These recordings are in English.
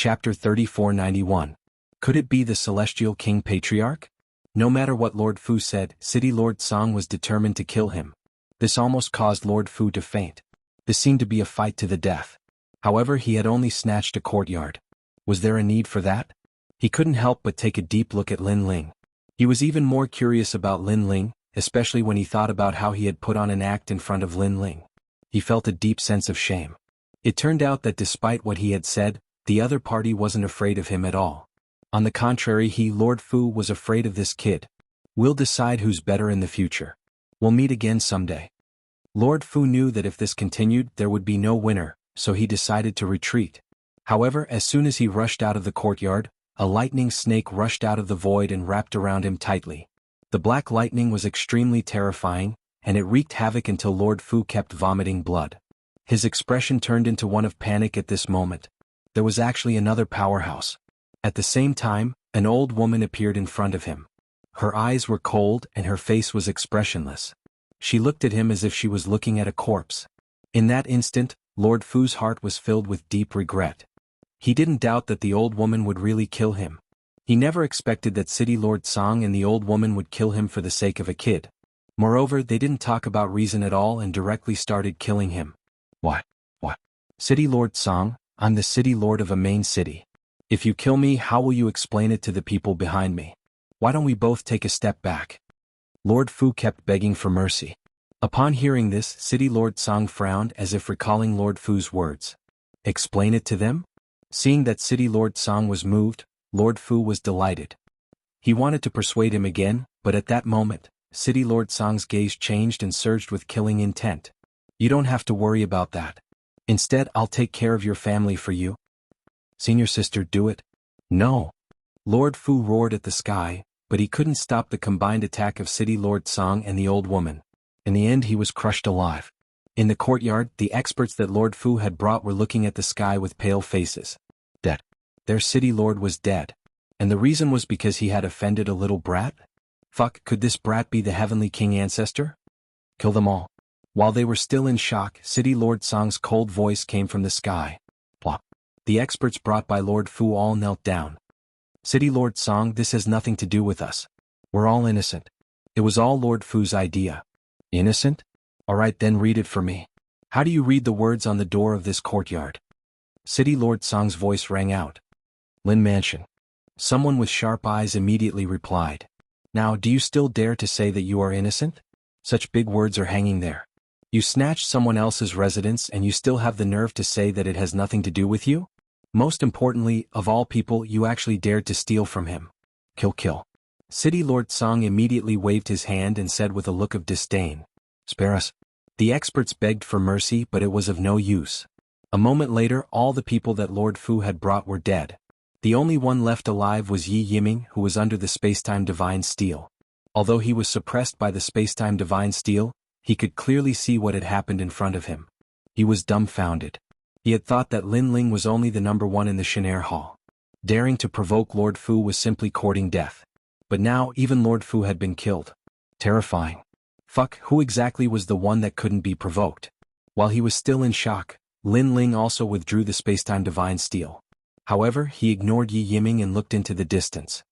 Chapter 3491. Could it be the Celestial King Patriarch? No matter what Lord Fu said, City Lord Song was determined to kill him. This almost caused Lord Fu to faint. This seemed to be a fight to the death. However, he had only snatched a courtyard. Was there a need for that? He couldn't help but take a deep look at Lin Ling. He was even more curious about Lin Ling, especially when he thought about how he had put on an act in front of Lin Ling. He felt a deep sense of shame. It turned out that despite what he had said, the other party wasn't afraid of him at all. On the contrary, Lord Fu, was afraid of this kid. We'll decide who's better in the future. We'll meet again someday. Lord Fu knew that if this continued, there would be no winner, so he decided to retreat. However, as soon as he rushed out of the courtyard, a lightning snake rushed out of the void and wrapped around him tightly. The black lightning was extremely terrifying, and it wreaked havoc until Lord Fu kept vomiting blood. His expression turned into one of panic at this moment. There was actually another powerhouse. At the same time, an old woman appeared in front of him. Her eyes were cold and her face was expressionless. She looked at him as if she was looking at a corpse. In that instant, Lord Fu's heart was filled with deep regret. He didn't doubt that the old woman would really kill him. He never expected that City Lord Song and the old woman would kill him for the sake of a kid. Moreover, they didn't talk about reason at all and directly started killing him. What? City Lord Song, I'm the City Lord of a main city. If you kill me, how will you explain it to the people behind me? Why don't we both take a step back? Lord Fu kept begging for mercy. Upon hearing this, City Lord Song frowned as if recalling Lord Fu's words. Explain it to them? Seeing that City Lord Song was moved, Lord Fu was delighted. He wanted to persuade him again, but at that moment, City Lord Song's gaze changed and surged with killing intent. You don't have to worry about that. Instead, I'll take care of your family for you. Senior sister, do it. No. Lord Fu roared at the sky, but he couldn't stop the combined attack of City Lord Song and the old woman. In the end, he was crushed alive. In the courtyard, the experts that Lord Fu had brought were looking at the sky with pale faces. Dead. Their city lord was dead. And the reason was because he had offended a little brat? Fuck, could this brat be the Heavenly King ancestor? Kill them all. While they were still in shock, City Lord Song's cold voice came from the sky. Plop. The experts brought by Lord Fu all knelt down. City Lord Song, this has nothing to do with us. We're all innocent. It was all Lord Fu's idea. Innocent? Alright, then read it for me. How do you read the words on the door of this courtyard? City Lord Song's voice rang out. Lin Mansion. Someone with sharp eyes immediately replied. Now, do you still dare to say that you are innocent? Such big words are hanging there. You snatched someone else's residence and you still have the nerve to say that it has nothing to do with you? Most importantly, of all people, you actually dared to steal from him. Kill. City Lord Song immediately waved his hand and said with a look of disdain. Spare us. The experts begged for mercy, but it was of no use. A moment later, all the people that Lord Fu had brought were dead. The only one left alive was Yi Yiming, who was under the Spacetime Divine Steel. Although he was suppressed by the Spacetime Divine Steel, he could clearly see what had happened in front of him. He was dumbfounded. He had thought that Lin Ling was only the number one in the Shin'er Hall. Daring to provoke Lord Fu was simply courting death. But now, even Lord Fu had been killed. Terrifying. Fuck, who exactly was the one that couldn't be provoked? While he was still in shock, Lin Ling also withdrew the Spacetime Divine Steel. However, he ignored Yi Yiming and looked into the distance.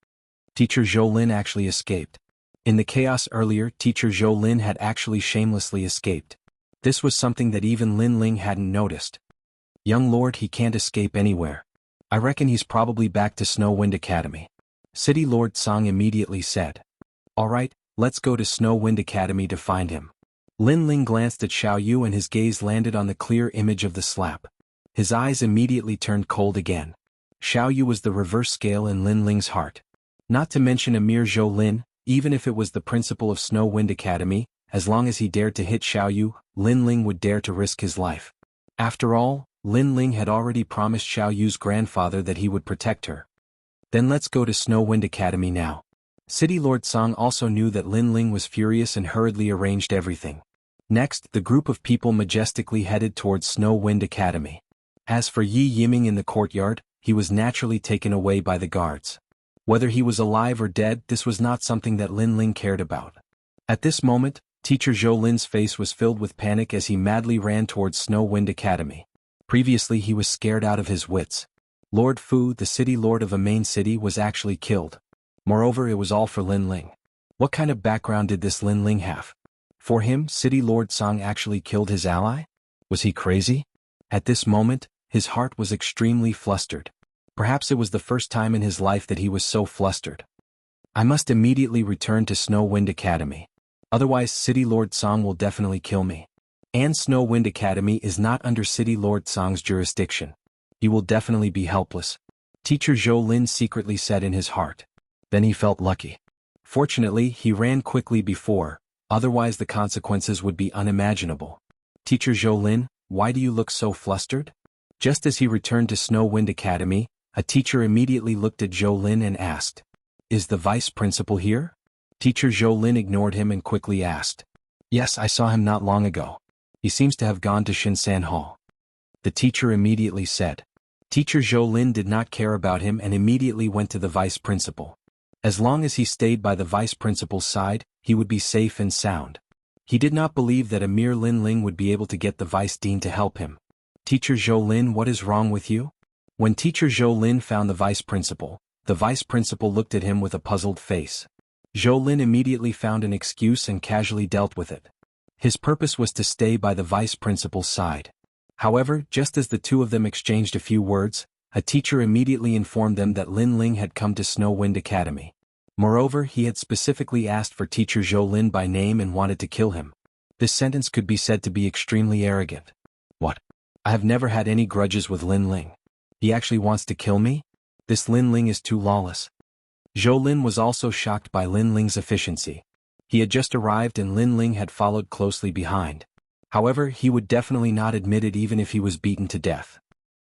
Teacher Zhou Lin actually escaped. In the chaos earlier, Teacher Zhou Lin had actually shamelessly escaped. This was something that even Lin Ling hadn't noticed. Young Lord, he can't escape anywhere. I reckon he's probably back to Snow Wind Academy. City Lord Song immediately said. Alright, let's go to Snow Wind Academy to find him. Lin Ling glanced at Xiao Yu and his gaze landed on the clear image of the slap. His eyes immediately turned cold again. Xiao Yu was the reverse scale in Lin Ling's heart. Not to mention a mere Zhou Lin, even if it was the principal of Snow Wind Academy, as long as he dared to hit Xiao Yu, Lin Ling would dare to risk his life. After all, Lin Ling had already promised Xiao Yu's grandfather that he would protect her. Then let's go to Snow Wind Academy now. City Lord Song also knew that Lin Ling was furious and hurriedly arranged everything. Next, the group of people majestically headed towards Snow Wind Academy. As for Yi Yiming in the courtyard, he was naturally taken away by the guards. Whether he was alive or dead, this was not something that Lin Ling cared about. At this moment, Teacher Zhou Lin's face was filled with panic as he madly ran towards Snow Wind Academy. Previously he was scared out of his wits. Lord Fu, the city lord of a main city, was actually killed. Moreover, it was all for Lin Ling. What kind of background did this Lin Ling have? For him, City Lord Song actually killed his ally? Was he crazy? At this moment, his heart was extremely flustered. Perhaps it was the first time in his life that he was so flustered. I must immediately return to Snow Wind Academy. Otherwise, City Lord Song will definitely kill me. And Snow Wind Academy is not under City Lord Song's jurisdiction. He will definitely be helpless. Teacher Zhou Lin secretly said in his heart. Then he felt lucky. Fortunately, he ran quickly before, otherwise the consequences would be unimaginable. Teacher Zhou Lin, why do you look so flustered? Just as he returned to Snow Wind Academy, a teacher immediately looked at Zhou Lin and asked, "Is the vice principal here?" Teacher Zhou Lin ignored him and quickly asked, "Yes, I saw him not long ago. He seems to have gone to Shinsan Hall." The teacher immediately said. Teacher Zhou Lin did not care about him and immediately went to the vice principal. As long as he stayed by the vice principal's side, he would be safe and sound. He did not believe that a mere Lin Ling would be able to get the vice dean to help him. "Teacher Zhou Lin, what is wrong with you?" When Teacher Zhou Lin found the vice principal looked at him with a puzzled face. Zhou Lin immediately found an excuse and casually dealt with it. His purpose was to stay by the vice principal's side. However, just as the two of them exchanged a few words, a teacher immediately informed them that Lin Ling had come to Snow Wind Academy. Moreover, he had specifically asked for Teacher Zhou Lin by name and wanted to kill him. This sentence could be said to be extremely arrogant. What? I have never had any grudges with Lin Ling. He actually wants to kill me? This Lin Ling is too lawless. Zhou Lin was also shocked by Lin Ling's efficiency. He had just arrived and Lin Ling had followed closely behind. However, he would definitely not admit it even if he was beaten to death.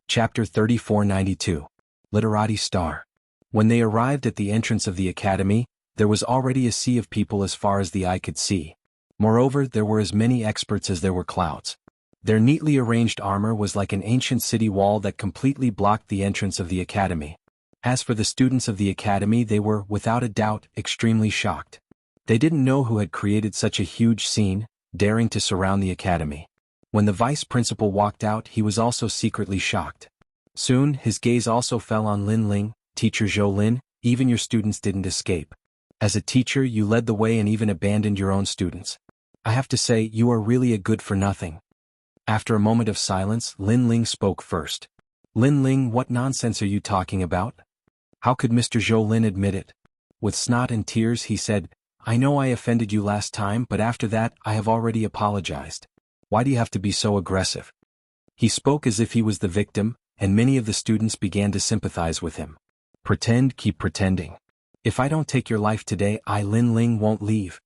Chapter 3492. Literati Star. When they arrived at the entrance of the academy, there was already a sea of people as far as the eye could see. Moreover, there were as many experts as there were clouds. Their neatly arranged armor was like an ancient city wall that completely blocked the entrance of the academy. As for the students of the academy, they were, without a doubt, extremely shocked. They didn't know who had created such a huge scene, daring to surround the academy. When the vice principal walked out, he was also secretly shocked. Soon, his gaze also fell on Lin Ling. "Teacher Zhou Lin, even your students didn't escape. As a teacher, you led the way and even abandoned your own students. I have to say, you are really a good-for-nothing." After a moment of silence, Lin Ling spoke first. "Lin Ling, what nonsense are you talking about? How could Mr. Zhou Lin admit it?" With snot and tears he said, "I know I offended you last time, but after that, I have already apologized. Why do you have to be so aggressive?" He spoke as if he was the victim, and many of the students began to sympathize with him. "Pretend, keep pretending. If I don't take your life today, Lin Ling won't leave."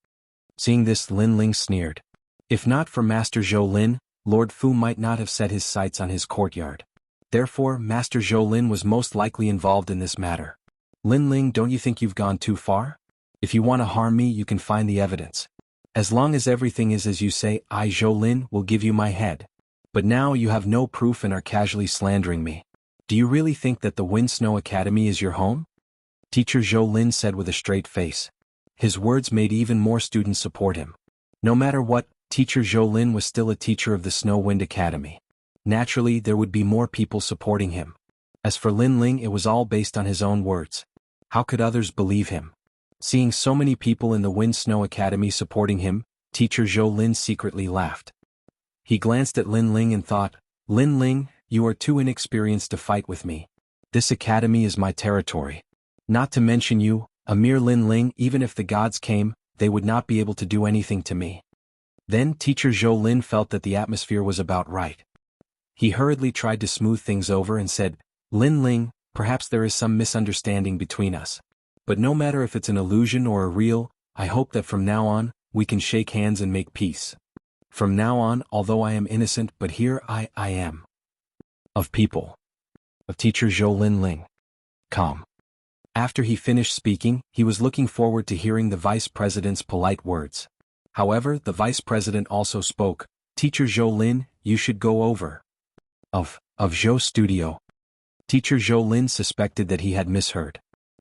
Seeing this, Lin Ling sneered. If not for Master Zhou Lin, Lord Fu might not have set his sights on his courtyard. Therefore, Master Zhou Lin was most likely involved in this matter. "Lin Ling, don't you think you've gone too far? If you want to harm me, you can find the evidence. As long as everything is as you say, I, Zhou Lin, will give you my head. But now you have no proof and are casually slandering me. Do you really think that the Wind Snow Academy is your home?" Teacher Zhou Lin said with a straight face. His words made even more students support him. No matter what, Teacher Zhou Lin was still a teacher of the Snow Wind Academy. Naturally, there would be more people supporting him. As for Lin Ling, it was all based on his own words. How could others believe him? Seeing so many people in the Wind Snow Academy supporting him, Teacher Zhou Lin secretly laughed. He glanced at Lin Ling and thought, "Lin Ling, you are too inexperienced to fight with me. This academy is my territory. Not to mention you, a mere Lin Ling, even if the gods came, they would not be able to do anything to me." Then Teacher Zhou Lin felt that the atmosphere was about right. He hurriedly tried to smooth things over and said, "Lin Ling, perhaps there is some misunderstanding between us. But no matter if it's an illusion or a real, I hope that from now on, we can shake hands and make peace. From now on, although I am innocent, but here I am. Of people. Of Teacher Zhou Lin Ling. Calm." After he finished speaking, he was looking forward to hearing the vice president's polite words. However, the vice president also spoke, "Teacher Zhou Lin, you should go over. Of Zhou Studio." Teacher Zhou Lin suspected that he had misheard.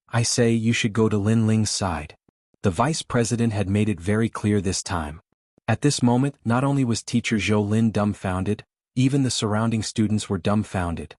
"I say you should go to Lin Ling's side." The vice president had made it very clear this time. At this moment, not only was Teacher Zhou Lin dumbfounded, even the surrounding students were dumbfounded.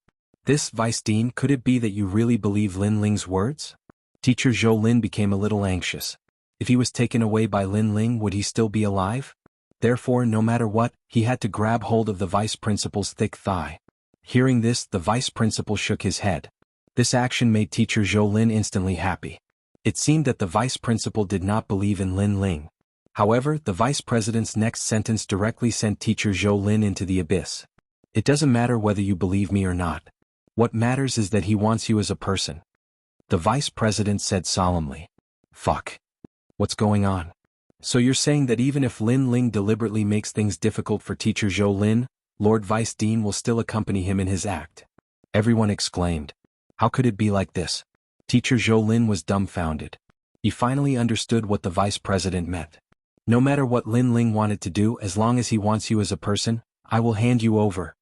This, Vice Dean, could it be that you really believe Lin Ling's words? Teacher Zhou Lin became a little anxious. If he was taken away by Lin Ling, would he still be alive? Therefore, no matter what, he had to grab hold of the vice principal's thick thigh. Hearing this, the vice principal shook his head. This action made Teacher Zhou Lin instantly happy. It seemed that the vice principal did not believe in Lin Ling. However, the vice president's next sentence directly sent Teacher Zhou Lin into the abyss. It doesn't matter whether you believe me or not. What matters is that he wants you as a person. The vice president said solemnly. Fuck. What's going on? So you're saying that even if Lin Ling deliberately makes things difficult for Teacher Zhou Lin, Lord Vice Dean will still accompany him in his act? Everyone exclaimed. How could it be like this? Teacher Zhou Lin was dumbfounded. He finally understood what the vice president meant. No matter what Lin Ling wanted to do, as long as he wants you as a person, I will hand you over.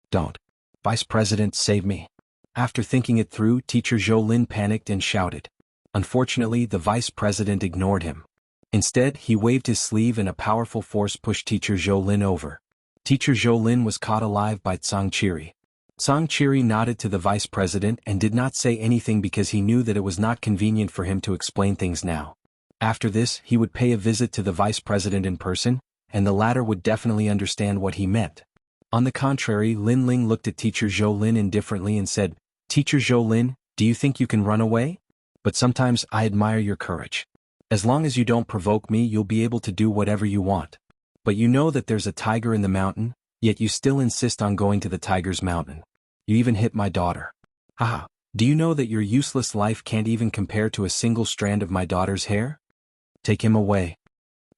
Don't. Vice President, save me. After thinking it through, Teacher Zhou Lin panicked and shouted. Unfortunately, the vice president ignored him. Instead, he waved his sleeve and a powerful force pushed Teacher Zhou Lin over. Teacher Zhou Lin was caught alive by Xianxia. Xianxia nodded to the vice president and did not say anything because he knew that it was not convenient for him to explain things now. After this, he would pay a visit to the vice president in person, and the latter would definitely understand what he meant. On the contrary, Lin Ling looked at Teacher Zhou Lin indifferently and said, Teacher Zhou Lin, do you think you can run away? But sometimes I admire your courage. As long as you don't provoke me, you'll be able to do whatever you want. But you know that there's a tiger in the mountain, yet you still insist on going to the tiger's mountain. You even hit my daughter. Haha, do you know that your useless life can't even compare to a single strand of my daughter's hair? Take him away.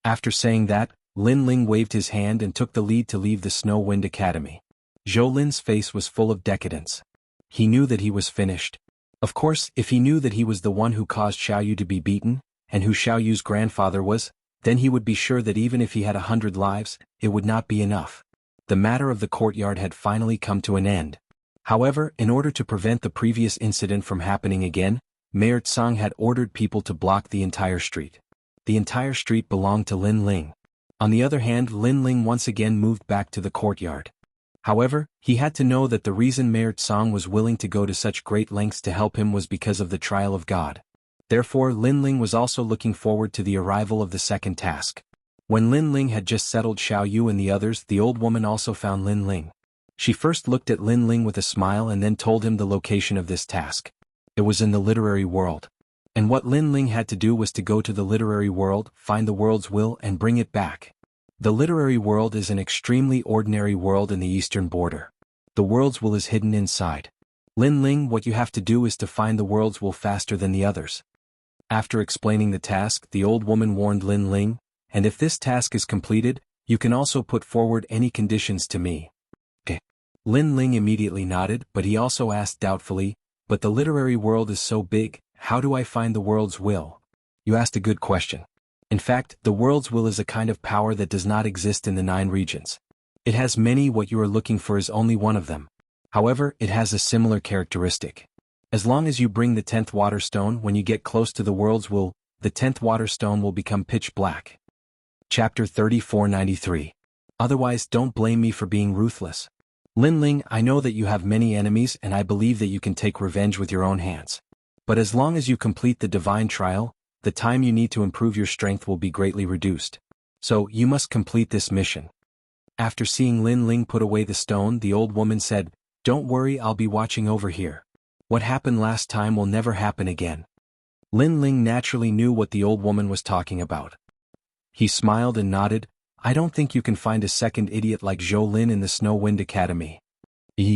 After saying that, Lin Ling waved his hand and took the lead to leave the Snow Wind Academy. Zhou Lin's face was full of decadence. He knew that he was finished. Of course, if he knew that he was the one who caused Xiaoyu to be beaten, and who Xiaoyu's grandfather was, then he would be sure that even if he had 100 lives, it would not be enough. The matter of the courtyard had finally come to an end. However, in order to prevent the previous incident from happening again, Mayor Tsang had ordered people to block the entire street. The entire street belonged to Lin Ling. On the other hand, Lin Ling once again moved back to the courtyard. However, he had to know that the reason Mayor Tsang was willing to go to such great lengths to help him was because of the trial of God. Therefore, Lin Ling was also looking forward to the arrival of the second task. When Lin Ling had just settled Xiaoyu and the others, the old woman also found Lin Ling. She first looked at Lin Ling with a smile and then told him the location of this task. It was in the literary world. And what Lin Ling had to do was to go to the literary world, find the world's will and bring it back. The literary world is an extremely ordinary world in the eastern border. The world's will is hidden inside. Lin Ling, what you have to do is to find the world's will faster than the others. After explaining the task, the old woman warned Lin Ling, and if this task is completed, you can also put forward any conditions to me. Okay. Lin Ling immediately nodded, but he also asked doubtfully, but the literary world is so big, how do I find the world's will? You asked a good question. In fact, the world's will is a kind of power that does not exist in the 9 regions. It has many. What you are looking for is only one of them. However, it has a similar characteristic. As long as you bring the 10th water stone, when you get close to the world's will, the 10th water stone will become pitch black. Chapter 3493. Otherwise, don't blame me for being ruthless. Lin Ling, I know that you have many enemies and I believe that you can take revenge with your own hands. But as long as you complete the divine trial, the time you need to improve your strength will be greatly reduced. So, you must complete this mission. After seeing Lin Ling put away the stone, the old woman said, Don't worry, I'll be watching over here. What happened last time will never happen again. Lin Ling naturally knew what the old woman was talking about. He smiled and nodded, I don't think you can find a second idiot like Zhou Lin in the Snow Wind Academy.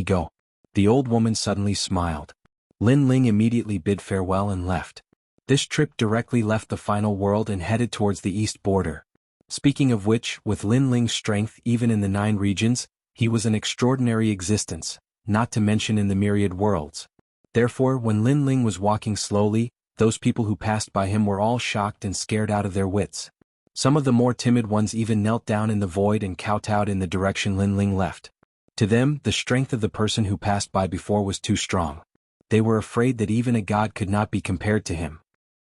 Go. The old woman suddenly smiled. Lin Ling immediately bid farewell and left. This trip directly left the final world and headed towards the east border. Speaking of which, with Lin Ling's strength even in the 9 regions, he was an extraordinary existence, not to mention in the myriad worlds. Therefore, when Lin Ling was walking slowly, those people who passed by him were all shocked and scared out of their wits. Some of the more timid ones even knelt down in the void and kowtowed in the direction Lin Ling left. To them, the strength of the person who passed by before was too strong. They were afraid that even a god could not be compared to him.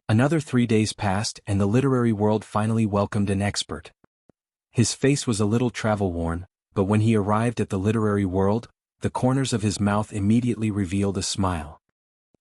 Another 3 days passed and the literary world finally welcomed an expert. His face was a little travel-worn, but when he arrived at the literary world, the corners of his mouth immediately revealed a smile.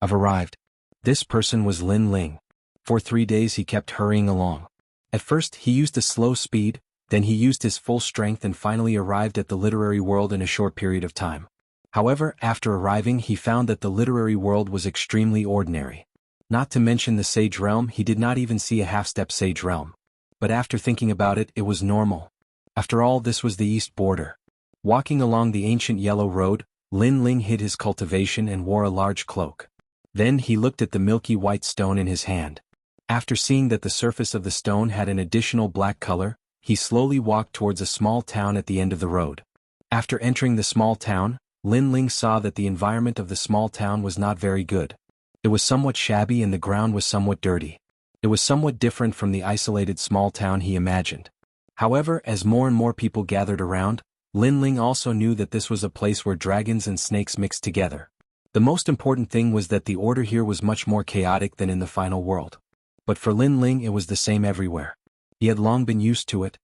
I've arrived. This person was Lin Ling. For 3 days he kept hurrying along. At first he used a slow speed, then he used his full strength and finally arrived at the literary world in a short period of time. However, after arriving he found that the literary world was extremely ordinary. Not to mention the Sage Realm, he did not even see a half-step Sage Realm. But after thinking about it, it was normal. After all, this was the east border. Walking along the ancient yellow road, Lin Ling hid his cultivation and wore a large cloak. Then he looked at the milky white stone in his hand. After seeing that the surface of the stone had an additional black color, he slowly walked towards a small town at the end of the road. After entering the small town, Lin Ling saw that the environment of the small town was not very good. It was somewhat shabby and the ground was somewhat dirty. It was somewhat different from the isolated small town he imagined. However, as more and more people gathered around, Lin Ling also knew that this was a place where dragons and snakes mixed together. The most important thing was that the order here was much more chaotic than in the final world. But for Lin Ling it was the same everywhere. He had long been used to it.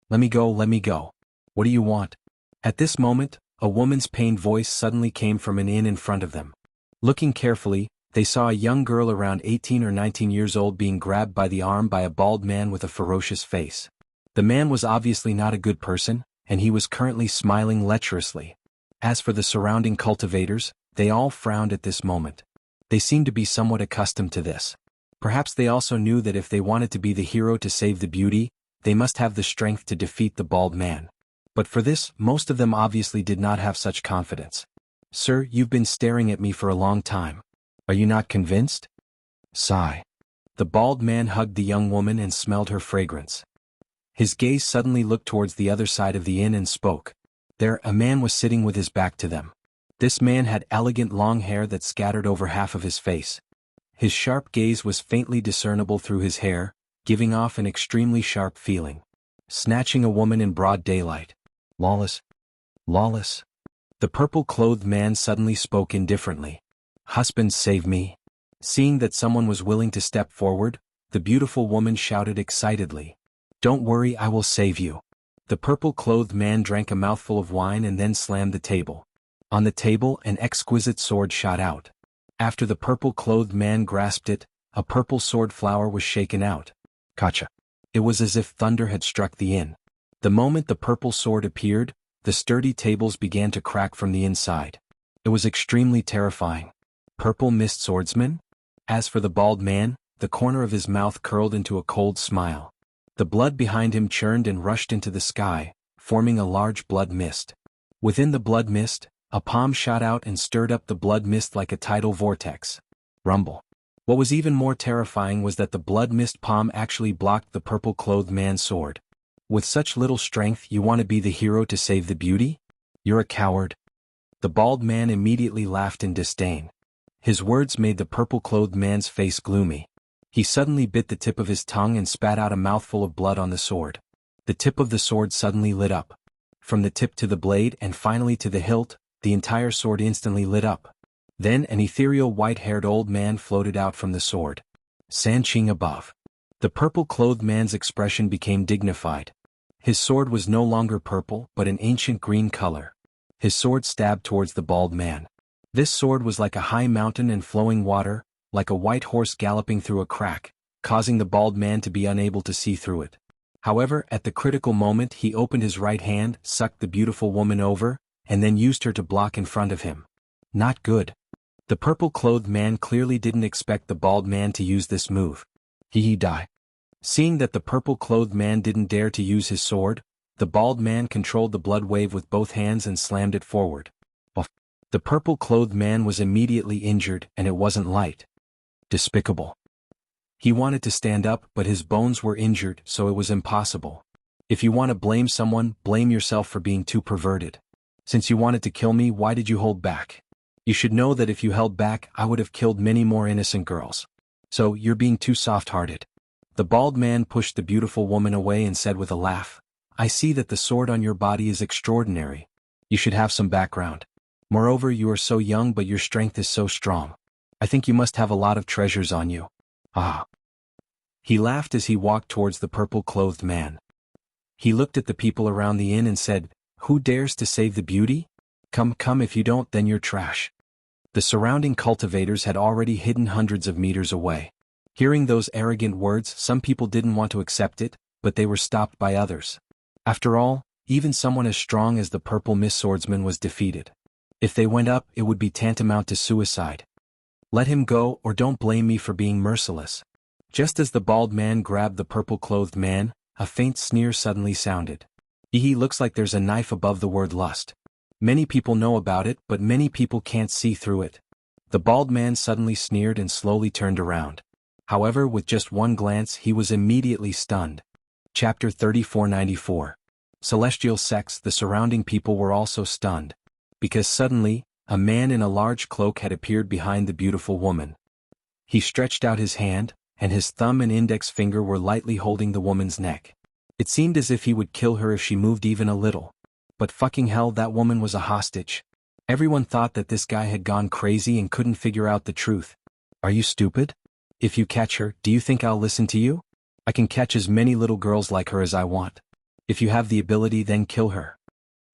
Let me go, let me go. What do you want? At this moment, a woman's pained voice suddenly came from an inn in front of them. Looking carefully, they saw a young girl around 18 or 19 years old being grabbed by the arm by a bald man with a ferocious face. The man was obviously not a good person, and he was currently smiling lecherously. As for the surrounding cultivators, they all frowned at this moment. They seemed to be somewhat accustomed to this. Perhaps they also knew that if they wanted to be the hero to save the beauty, they must have the strength to defeat the bald man. But for this, most of them obviously did not have such confidence. Sir, you've been staring at me for a long time. Are you not convinced? Sigh. The bald man hugged the young woman and smelled her fragrance. His gaze suddenly looked towards the other side of the inn and spoke. There, a man was sitting with his back to them. This man had elegant long hair that scattered over half of his face. His sharp gaze was faintly discernible through his hair, giving off an extremely sharp feeling. Snatching a woman in broad daylight. Lawless. Lawless. The purple-clothed man suddenly spoke indifferently. Husband, save me. Seeing that someone was willing to step forward, the beautiful woman shouted excitedly. Don't worry, I will save you. The purple-clothed man drank a mouthful of wine and then slammed the table. On the table, an exquisite sword shot out. After the purple-clothed man grasped it, a purple sword flower was shaken out. Gotcha. It was as if thunder had struck the inn. The moment the purple sword appeared, the sturdy tables began to crack from the inside. It was extremely terrifying. Purple mist swordsman? As for the bald man, the corner of his mouth curled into a cold smile. The blood behind him churned and rushed into the sky, forming a large blood mist. Within the blood mist, a palm shot out and stirred up the blood mist like a tidal vortex. Rumble. What was even more terrifying was that the blood mist palm actually blocked the purple-clothed man's sword. With such little strength, you want to be the hero to save the beauty? You're a coward. The bald man immediately laughed in disdain. His words made the purple-clothed man's face gloomy. He suddenly bit the tip of his tongue and spat out a mouthful of blood on the sword. The tip of the sword suddenly lit up. From the tip to the blade and finally to the hilt, the entire sword instantly lit up. Then an ethereal white-haired old man floated out from the sword. Sanqing above. The purple-clothed man's expression became dignified. His sword was no longer purple but an ancient green color. His sword stabbed towards the bald man. This sword was like a high mountain and flowing water, like a white horse galloping through a crack, causing the bald man to be unable to see through it. However, at the critical moment he opened his right hand, sucked the beautiful woman over, and then used her to block in front of him. Not good. The purple-clothed man clearly didn't expect the bald man to use this move. He die. Seeing that the purple-clothed man didn't dare to use his sword, the bald man controlled the blood wave with both hands and slammed it forward. The purple-clothed man was immediately injured and it wasn't light. Despicable. He wanted to stand up but his bones were injured so it was impossible. If you want to blame someone, blame yourself for being too perverted. Since you wanted to kill me, why did you hold back? You should know that if you held back, I would have killed many more innocent girls. So, you're being too soft-hearted. The bald man pushed the beautiful woman away and said with a laugh, I see that the sword on your body is extraordinary. You should have some background. Moreover, you are so young but your strength is so strong. I think you must have a lot of treasures on you. Ah. He laughed as he walked towards the purple-clothed man. He looked at the people around the inn and said, Who dares to save the beauty? Come, come, if you don't, then you're trash. The surrounding cultivators had already hidden hundreds of meters away. Hearing those arrogant words, some people didn't want to accept it, but they were stopped by others. After all, even someone as strong as the purple Miss Swordsman was defeated. If they went up, it would be tantamount to suicide. Let him go, or don't blame me for being merciless. Just as the bald man grabbed the purple-clothed man, a faint sneer suddenly sounded. He looks like there's a knife above the word lust. Many people know about it, but many people can't see through it. The bald man suddenly sneered and slowly turned around. However, with just one glance he was immediately stunned. Chapter 3494. Celestial Sex. The surrounding people were also stunned. Because suddenly, a man in a large cloak had appeared behind the beautiful woman. He stretched out his hand, and his thumb and index finger were lightly holding the woman's neck. It seemed as if he would kill her if she moved even a little. But fucking hell, that woman was a hostage. Everyone thought that this guy had gone crazy and couldn't figure out the truth. Are you stupid? If you catch her, do you think I'll listen to you? I can catch as many little girls like her as I want. If you have the ability, then kill her.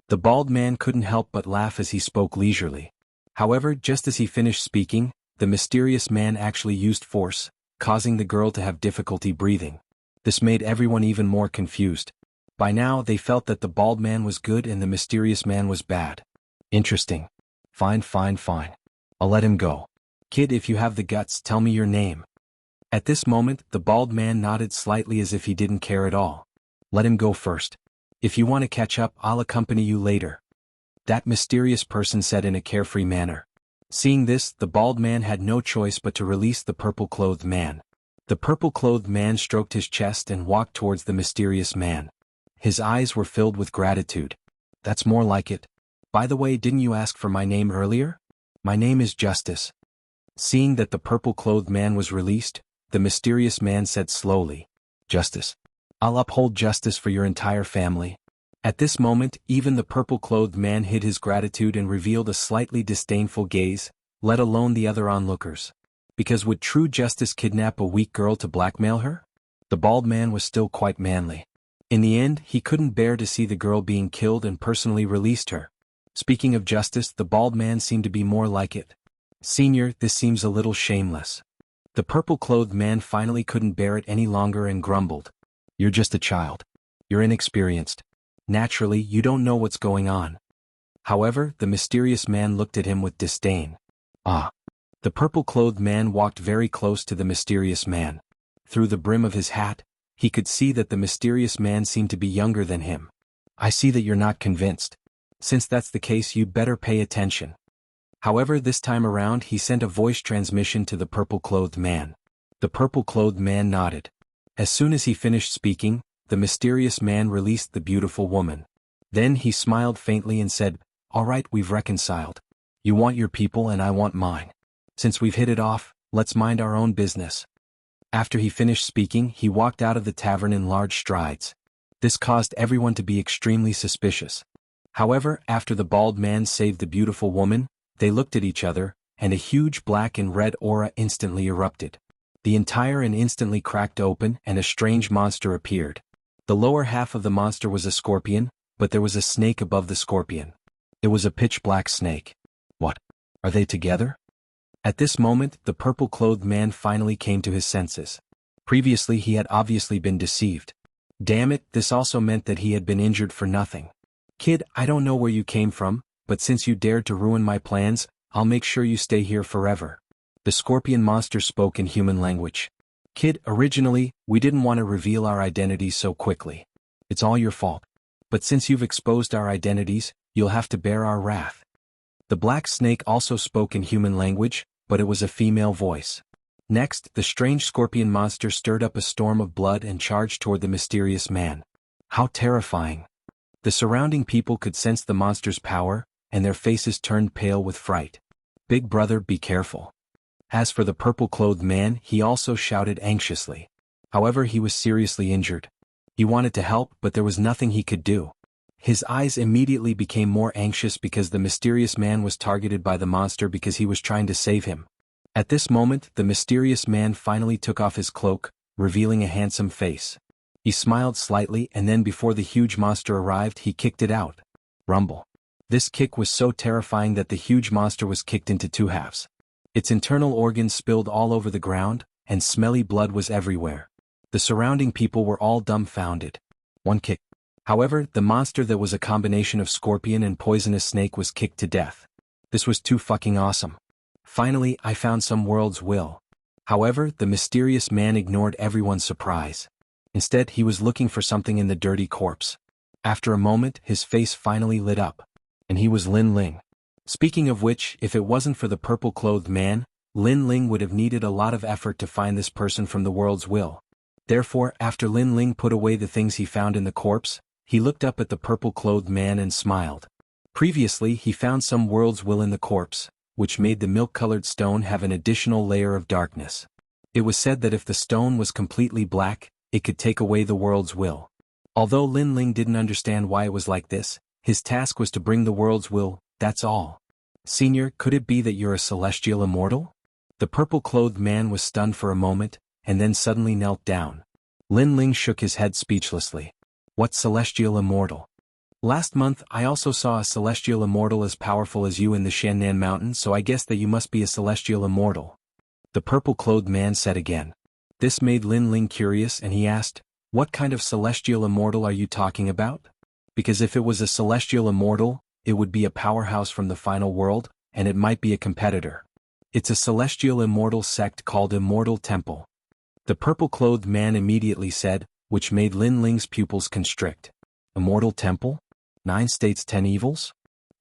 The bald man couldn't help but laugh as he spoke leisurely. However, just as he finished speaking, the mysterious man actually used force, causing the girl to have difficulty breathing. This made everyone even more confused. By now they felt that the bald man was good and the mysterious man was bad. Interesting. Fine. I'll let him go. Kid, if you have the guts, tell me your name. At this moment, the bald man nodded slightly as if he didn't care at all. Let him go first. If you want to catch up, I'll accompany you later. That mysterious person said in a carefree manner. Seeing this, the bald man had no choice but to release the purple-clothed man. The purple-clothed man stroked his chest and walked towards the mysterious man. His eyes were filled with gratitude. That's more like it. By the way, didn't you ask for my name earlier? My name is Justice. Seeing that the purple-clothed man was released, the mysterious man said slowly, Justice. I'll uphold justice for your entire family. At this moment, even the purple-clothed man hid his gratitude and revealed a slightly disdainful gaze, let alone the other onlookers. Because would true justice kidnap a weak girl to blackmail her? The bald man was still quite manly. In the end, he couldn't bear to see the girl being killed and personally released her. Speaking of justice, the bald man seemed to be more like it. Senior, this seems a little shameless. The purple-clothed man finally couldn't bear it any longer and grumbled. You're just a child. You're inexperienced. Naturally, you don't know what's going on. However, the mysterious man looked at him with disdain. Ah. The purple-clothed man walked very close to the mysterious man. Through the brim of his hat, he could see that the mysterious man seemed to be younger than him. I see that you're not convinced. Since that's the case, you'd better pay attention. However, this time around he sent a voice transmission to the purple-clothed man. The purple-clothed man nodded. As soon as he finished speaking, the mysterious man released the beautiful woman. Then he smiled faintly and said, All right, we've reconciled. You want your people and I want mine. Since we've hit it off, let's mind our own business. After he finished speaking, he walked out of the tavern in large strides. This caused everyone to be extremely suspicious. However, after the bald man saved the beautiful woman, they looked at each other, and a huge black and red aura instantly erupted. The entire and instantly cracked open and a strange monster appeared. The lower half of the monster was a scorpion, but there was a snake above the scorpion. It was a pitch-black snake. What? Are they together? At this moment, the purple-clothed man finally came to his senses. Previously he had obviously been deceived. Damn it, this also meant that he had been injured for nothing. Kid, I don't know where you came from, but since you dared to ruin my plans, I'll make sure you stay here forever. The scorpion monster spoke in human language. Kid, originally, we didn't want to reveal our identities so quickly. It's all your fault. But since you've exposed our identities, you'll have to bear our wrath. The black snake also spoke in human language, but it was a female voice. Next, the strange scorpion monster stirred up a storm of blood and charged toward the mysterious man. How terrifying. The surrounding people could sense the monster's power, and their faces turned pale with fright. Big brother, be careful. As for the purple-clothed man, he also shouted anxiously. However, he was seriously injured. He wanted to help, but there was nothing he could do. His eyes immediately became more anxious because the mysterious man was targeted by the monster because he was trying to save him. At this moment, the mysterious man finally took off his cloak, revealing a handsome face. He smiled slightly and then before the huge monster arrived he kicked it out. Rumble. This kick was so terrifying that the huge monster was kicked into two halves. Its internal organs spilled all over the ground, and smelly blood was everywhere. The surrounding people were all dumbfounded. One kick. However, the monster that was a combination of scorpion and poisonous snake was kicked to death. This was too fucking awesome. Finally, I found some world's will. However, the mysterious man ignored everyone's surprise. Instead, he was looking for something in the dirty corpse. After a moment, his face finally lit up. And he was Lin Ling. Speaking of which, if it wasn't for the purple-clothed man, Lin Ling would have needed a lot of effort to find this person from the world's will. Therefore, after Lin Ling put away the things he found in the corpse, he looked up at the purple-clothed man and smiled. Previously, he found some world's will in the corpse, which made the milk-colored stone have an additional layer of darkness. It was said that if the stone was completely black, it could take away the world's will. Although Lin Ling didn't understand why it was like this, his task was to bring the world's will, that's all. Senior, could it be that you're a celestial immortal? The purple-clothed man was stunned for a moment, and then suddenly knelt down. Lin Ling shook his head speechlessly. What celestial immortal? Last month I also saw a celestial immortal as powerful as you in the Shannan Mountain, so I guess that you must be a celestial immortal. The purple-clothed man said again. This made Lin Ling curious and he asked, what kind of celestial immortal are you talking about? Because if it was a celestial immortal, it would be a powerhouse from the final world, and it might be a competitor. It's a celestial immortal sect called Immortal Temple. The purple-clothed man immediately said, which made Lin Ling's pupils constrict. Immortal Temple? 9 states 10 evils?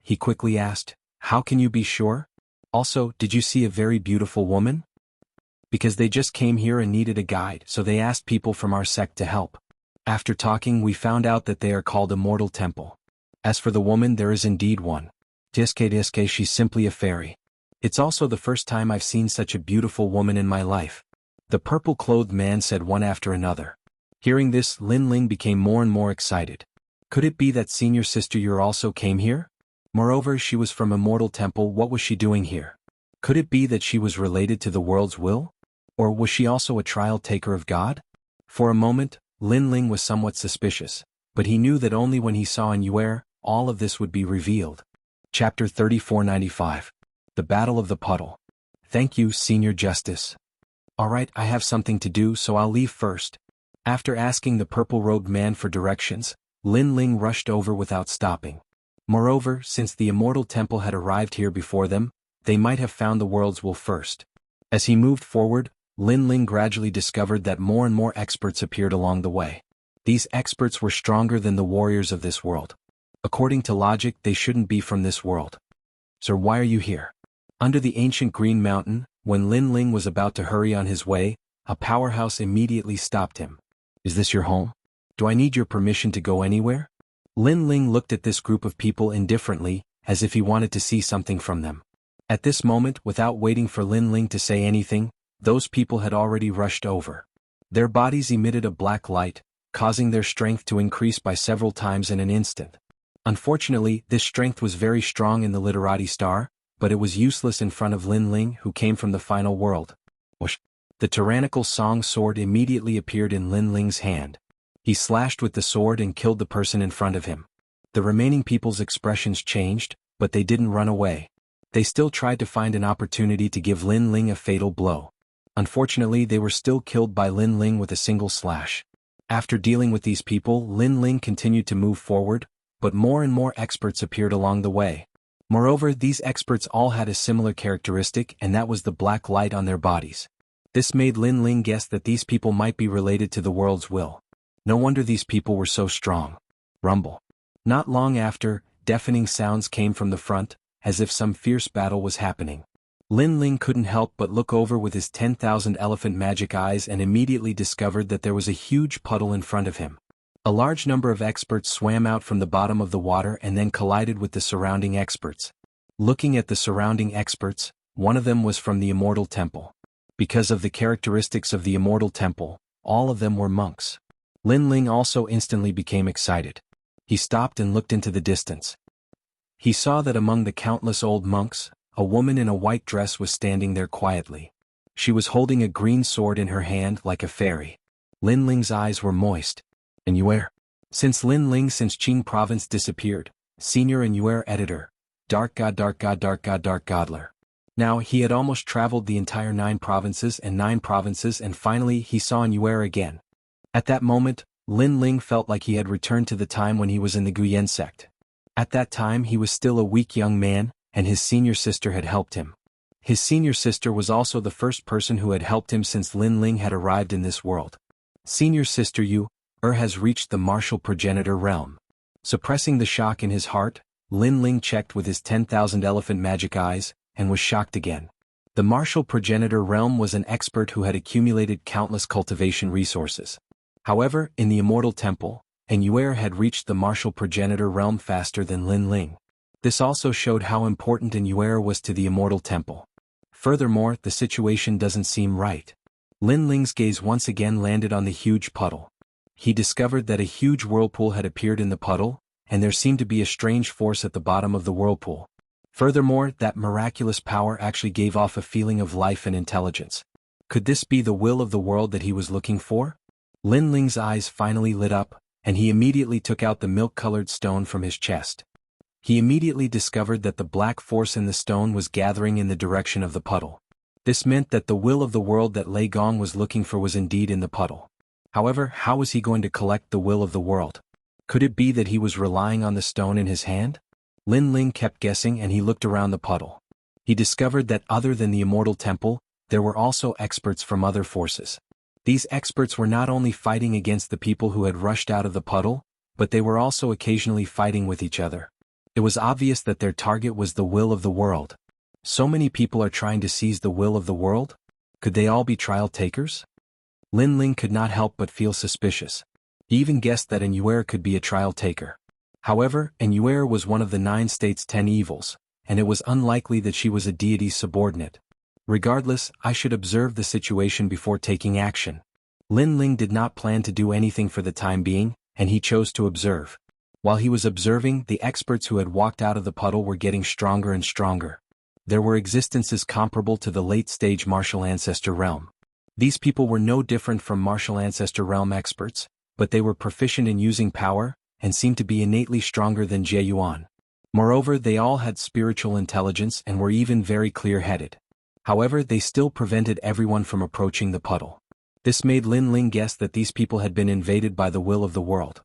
He quickly asked, how can you be sure? Also, did you see a very beautiful woman? Because they just came here and needed a guide, so they asked people from our sect to help. After talking, we found out that they are called Immortal Temple. As for the woman, there is indeed one. Diske, she's simply a fairy. It's also the first time I've seen such a beautiful woman in my life. The purple-clothed man said one after another. Hearing this, Lin Ling became more and more excited. Could it be that senior sister you also came here? Moreover, she was from Immortal Temple. What was she doing here? Could it be that she was related to the world's will? Or was she also a trial taker of God? For a moment, Lin Ling was somewhat suspicious, but he knew that only when he saw Yuer, all of this would be revealed. Chapter 3495. The Battle of the Puddle. Thank you, Senior Justice. Alright, I have something to do, so I'll leave first. After asking the purple-robed man for directions, Lin Ling rushed over without stopping. Moreover, since the Immortal Temple had arrived here before them, they might have found the world's will first. As he moved forward, Lin Ling gradually discovered that more and more experts appeared along the way. These experts were stronger than the warriors of this world. According to logic, they shouldn't be from this world. Sir, why are you here? Under the ancient Green Mountain, when Lin Ling was about to hurry on his way, a powerhouse immediately stopped him. Is this your home? Do I need your permission to go anywhere? Lin Ling looked at this group of people indifferently, as if he wanted to see something from them. At this moment, without waiting for Lin Ling to say anything, those people had already rushed over. Their bodies emitted a black light, causing their strength to increase by several times in an instant. Unfortunately, this strength was very strong in the Literati Star, but it was useless in front of Lin Ling, who came from the final world. Whoosh! The tyrannical song sword immediately appeared in Lin Ling's hand. He slashed with the sword and killed the person in front of him. The remaining people's expressions changed, but they didn't run away. They still tried to find an opportunity to give Lin Ling a fatal blow. Unfortunately, they were still killed by Lin Ling with a single slash. After dealing with these people, Lin Ling continued to move forward, but more and more experts appeared along the way. Moreover, these experts all had a similar characteristic, and that was the black light on their bodies. This made Lin Ling guess that these people might be related to the world's will. No wonder these people were so strong. Rumble. Not long after, deafening sounds came from the front, as if some fierce battle was happening. Lin Ling couldn't help but look over with his 10,000 elephant magic eyes and immediately discovered that there was a huge puddle in front of him. A large number of experts swam out from the bottom of the water and then collided with the surrounding experts. Looking at the surrounding experts, one of them was from the Immortal Temple. Because of the characteristics of the Immortal Temple, all of them were monks. Lin Ling also instantly became excited. He stopped and looked into the distance. He saw that among the countless old monks, a woman in a white dress was standing there quietly. She was holding a green sword in her hand like a fairy. Lin Ling's eyes were moist. And Yuer. Since Lin Ling since Qing province disappeared, Senior and Yuer Editor. Dark God Dark God Dark God Dark Godler. Now he had almost traveled the entire 9 provinces and finally he saw Yuer again. At that moment, Lin Ling felt like he had returned to the time when he was in the Guyan sect. At that time he was still a weak young man, and his senior sister had helped him. His senior sister was also the first person who had helped him since Lin Ling had arrived in this world. Senior sister has reached the martial progenitor realm. Suppressing the shock in his heart, Lin Ling checked with his 10,000 elephant magic eyes, and was shocked again. The martial progenitor realm was an expert who had accumulated countless cultivation resources. However, in the Immortal Temple, Yuer had reached the martial progenitor realm faster than Lin Ling. This also showed how important Yuer was to the Immortal Temple. Furthermore, the situation doesn't seem right. Lin Ling's gaze once again landed on the huge puddle. He discovered that a huge whirlpool had appeared in the puddle, and there seemed to be a strange force at the bottom of the whirlpool. Furthermore, that miraculous power actually gave off a feeling of life and intelligence. Could this be the will of the world that he was looking for? Lin Ling's eyes finally lit up, and he immediately took out the milk-colored stone from his chest. He immediately discovered that the black force in the stone was gathering in the direction of the puddle. This meant that the will of the world that Lei Gong was looking for was indeed in the puddle. However, how was he going to collect the will of the world? Could it be that he was relying on the stone in his hand? Lin Ling kept guessing and he looked around the puddle. He discovered that other than the Immortal Temple, there were also experts from other forces. These experts were not only fighting against the people who had rushed out of the puddle, but they were also occasionally fighting with each other. It was obvious that their target was the will of the world. So many people are trying to seize the will of the world? Could they all be trial takers? Lin Ling could not help but feel suspicious. He even guessed that Yuer could be a trial taker. However, Yuer was one of the 9 states' 10 evils, and it was unlikely that she was a deity's subordinate. Regardless, I should observe the situation before taking action. Lin Ling did not plan to do anything for the time being, and he chose to observe. While he was observing, the experts who had walked out of the puddle were getting stronger and stronger. There were existences comparable to the late-stage martial ancestor realm. These people were no different from martial ancestor realm experts, but they were proficient in using power, and seemed to be innately stronger than Jie Yuan. Moreover, they all had spiritual intelligence and were even very clear-headed. However, they still prevented everyone from approaching the puddle. This made Lin Ling guess that these people had been invaded by the will of the world.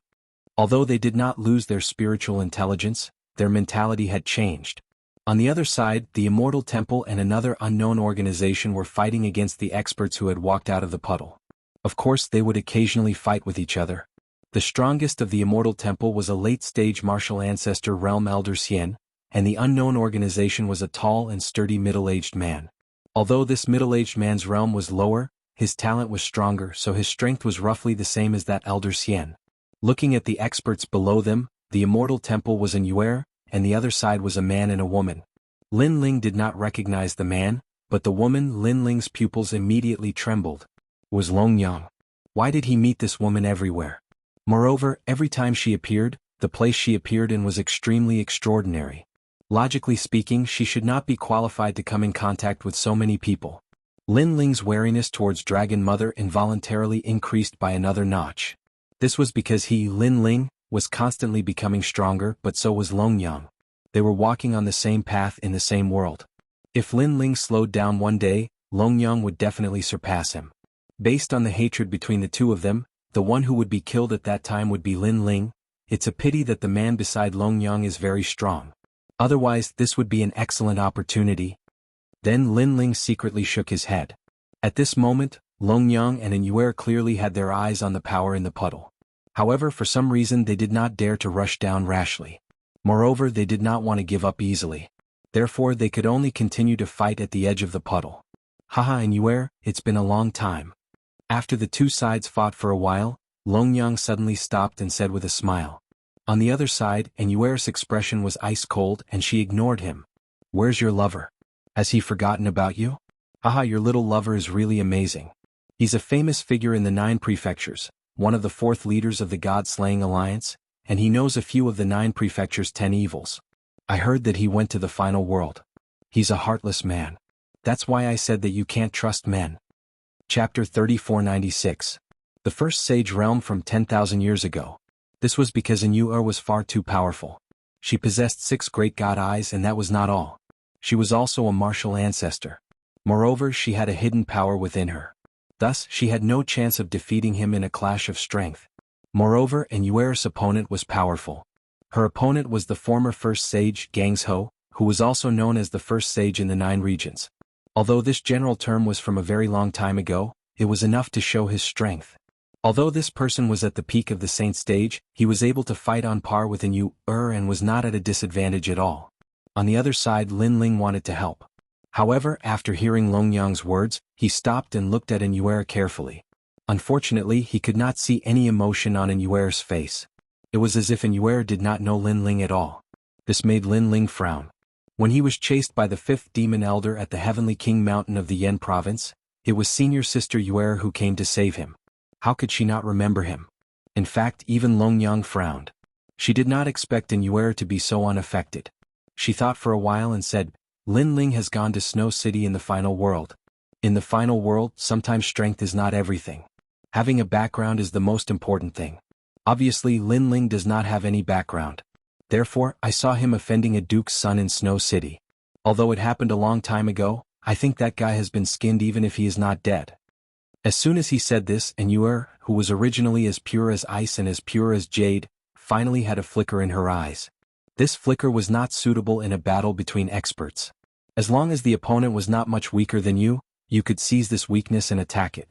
Although they did not lose their spiritual intelligence, their mentality had changed. On the other side, the Immortal Temple and another unknown organization were fighting against the experts who had walked out of the puddle. Of course, they would occasionally fight with each other. The strongest of the Immortal Temple was a late-stage martial ancestor realm elder Xian, and the unknown organization was a tall and sturdy middle-aged man. Although this middle-aged man's realm was lower, his talent was stronger, so his strength was roughly the same as that elder Xian. Looking at the experts below them, the Immortal Temple was Yuer, and the other side was a man and a woman. Lin Ling did not recognize the man, but the woman. Lin Ling's pupils immediately trembled. It was Longyang. Why did he meet this woman everywhere? Moreover, every time she appeared, the place she appeared in was extremely extraordinary. Logically speaking, she should not be qualified to come in contact with so many people. Lin Ling's wariness towards Dragon Mother involuntarily increased by another notch. This was because he, Lin Ling, was constantly becoming stronger, but so was Longyang. They were walking on the same path in the same world. If Lin Ling slowed down one day, Longyang would definitely surpass him. Based on the hatred between the two of them, the one who would be killed at that time would be Lin Ling. It's a pity that the man beside Longyang is very strong. Otherwise, this would be an excellent opportunity. Then Lin Ling secretly shook his head. At this moment, Longyang and Yuer clearly had their eyes on the power in the puddle. However, for some reason they did not dare to rush down rashly. Moreover, they did not want to give up easily. Therefore, they could only continue to fight at the edge of the puddle. Haha, Yuer, it's been a long time. After the two sides fought for a while, Longyang suddenly stopped and said with a smile. On the other side, Yuer's expression was ice cold and she ignored him. Where's your lover? Has he forgotten about you? Haha, your little lover is really amazing. He's a famous figure in the 9 prefectures, one of the 4th leaders of the God-slaying alliance, and he knows a few of the 9 prefectures' 10 evils. I heard that he went to the final world. He's a heartless man. That's why I said that you can't trust men. Chapter 3496. The first sage realm from 10,000 years ago. This was because Yuer was far too powerful. She possessed 6 great god eyes, and that was not all. She was also a martial ancestor. Moreover, she had a hidden power within her. Thus, she had no chance of defeating him in a clash of strength. Moreover, Yuer's opponent was powerful. Her opponent was the former first sage, Jianghu, who was also known as the first sage in the 9 regions. Although this general term was from a very long time ago, it was enough to show his strength. Although this person was at the peak of the saint stage, he was able to fight on par with Yuer and was not at a disadvantage at all. On the other side, Lin Ling wanted to help. However, after hearing Long Yang's words, he stopped and looked at Yuer carefully. Unfortunately, he could not see any emotion on Yuer's face. It was as if Yuer did not know Lin Ling at all. This made Lin Ling frown. When he was chased by the 5th demon elder at the Heavenly King Mountain of the Yan province, it was senior sister Yuer who came to save him. How could she not remember him? In fact, even Long Yang frowned. She did not expect Yuer to be so unaffected. She thought for a while and said, Lin Ling has gone to Snow City in the final world. In the final world, sometimes strength is not everything. Having a background is the most important thing. Obviously, Lin Ling does not have any background. Therefore, I saw him offending a duke's son in Snow City. Although it happened a long time ago, I think that guy has been skinned even if he is not dead. As soon as he said this, Yuer, who was originally as pure as ice and as pure as jade, finally had a flicker in her eyes. This flicker was not suitable in a battle between experts. As long as the opponent was not much weaker than you could seize this weakness and attack it.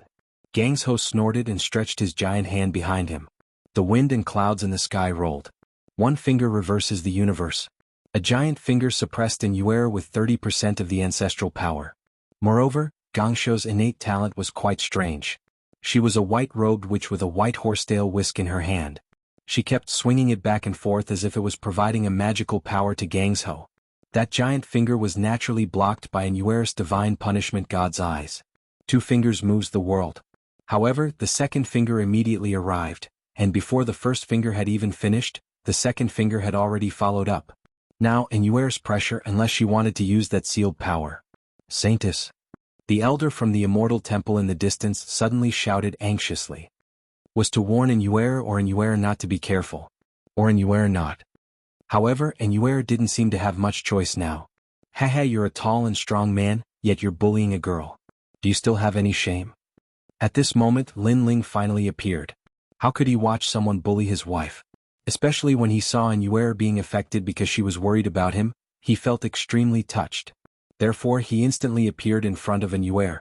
Jianghu snorted and stretched his giant hand behind him. The wind and clouds in the sky rolled. One finger reverses the universe. A giant finger suppressed Yuer with 30% of the ancestral power. Moreover, Gangshuo's innate talent was quite strange. She was a white-robed witch with a white horsetail whisk in her hand. She kept swinging it back and forth as if it was providing a magical power to Gangshu. That giant finger was naturally blocked by Yuer's divine punishment god's eyes. 2 fingers moves the world. However, the second finger immediately arrived, and before the first finger had even finished, the second finger had already followed up. Now, Yuer's pressure unless she wanted to use that sealed power. Saintess. The elder from the Immortal Temple in the distance suddenly shouted anxiously. Was to warn Yuer or Yuer not to be careful. Or Yuer not. However, Yuer didn't seem to have much choice now. Haha, you're a tall and strong man, yet you're bullying a girl. Do you still have any shame? At this moment, Lin Ling finally appeared. How could he watch someone bully his wife? Especially when he saw Yuer being affected because she was worried about him, he felt extremely touched. Therefore, he instantly appeared in front of Yuer.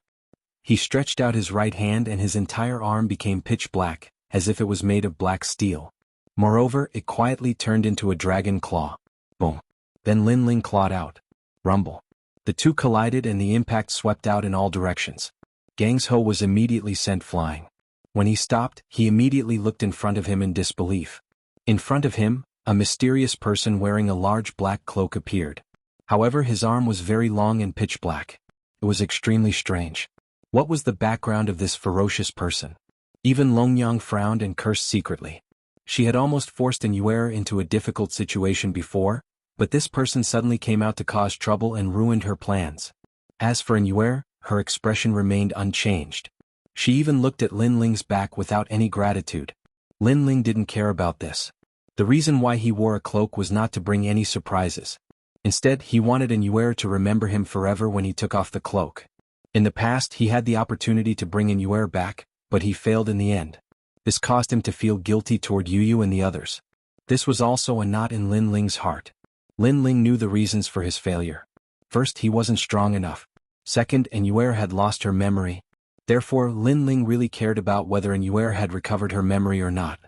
He stretched out his right hand and his entire arm became pitch black, as if it was made of black steel. Moreover, it quietly turned into a dragon claw. Boom. Then Lin Ling clawed out. Rumble. The two collided and the impact swept out in all directions. Gangshu was immediately sent flying. When he stopped, he immediately looked in front of him in disbelief. In front of him, a mysterious person wearing a large black cloak appeared. However, his arm was very long and pitch black. It was extremely strange. What was the background of this ferocious person? Even Long Yang frowned and cursed secretly. She had almost forced Yuer into a difficult situation before, but this person suddenly came out to cause trouble and ruined her plans. As for Yuer, her expression remained unchanged. She even looked at Lin Ling's back without any gratitude. Lin Ling didn't care about this. The reason why he wore a cloak was not to bring any surprises. Instead, he wanted Yuer to remember him forever when he took off the cloak. In the past, he had the opportunity to bring Yuer back, but he failed in the end. This caused him to feel guilty toward Yu and the others. This was also a knot in Lin Ling's heart. Lin Ling knew the reasons for his failure. First, he wasn't strong enough. Second, Yuer had lost her memory. Therefore, Lin Ling really cared about whether Yuer had recovered her memory or not.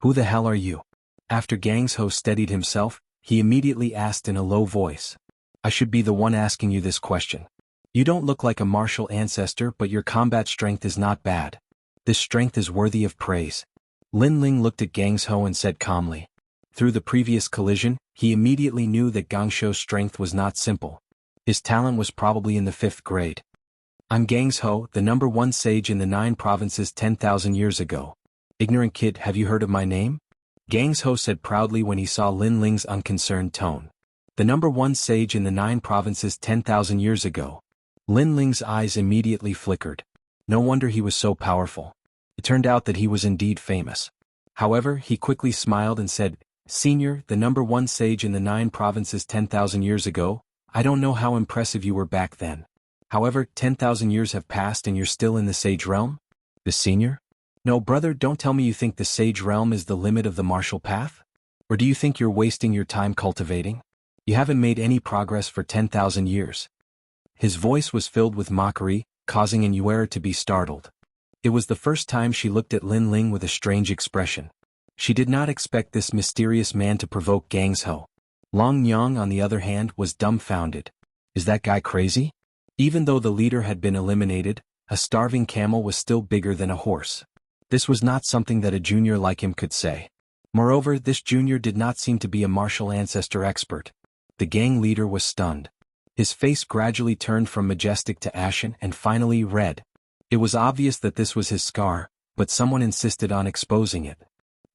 Who the hell are you? After Gangshu steadied himself, he immediately asked in a low voice. I should be the one asking you this question. You don't look like a martial ancestor, but your combat strength is not bad. This strength is worthy of praise. Lin Ling looked at Gangshu and said calmly. Through the previous collision, he immediately knew that Gangshu's strength was not simple. His talent was probably in the 5th grade. I'm Gangshu, the number 1 sage in the 9 provinces 10,000 years ago. Ignorant kid, have you heard of my name? Gangshu said proudly when he saw Lin Ling's unconcerned tone. The number 1 sage in the 9 provinces 10,000 years ago. Lin Ling's eyes immediately flickered. No wonder he was so powerful. It turned out that he was indeed famous. However, he quickly smiled and said, Senior, the #1 sage in the 9 provinces 10,000 years ago, I don't know how impressive you were back then. However, 10,000 years have passed and you're still in the sage realm? The senior? No, brother, don't tell me you think the sage realm is the limit of the martial path? Or do you think you're wasting your time cultivating? You haven't made any progress for 10,000 years. His voice was filled with mockery, causing Immortal to be startled. It was the first time she looked at Lin Ling with a strange expression. She did not expect this mysterious man to provoke Jianghu. Long Yang, on the other hand, was dumbfounded. Is that guy crazy? Even though the leader had been eliminated, a starving camel was still bigger than a horse. This was not something that a junior like him could say. Moreover, this junior did not seem to be a martial ancestor expert. The gang leader was stunned. His face gradually turned from majestic to ashen and finally red. It was obvious that this was his scar, but someone insisted on exposing it.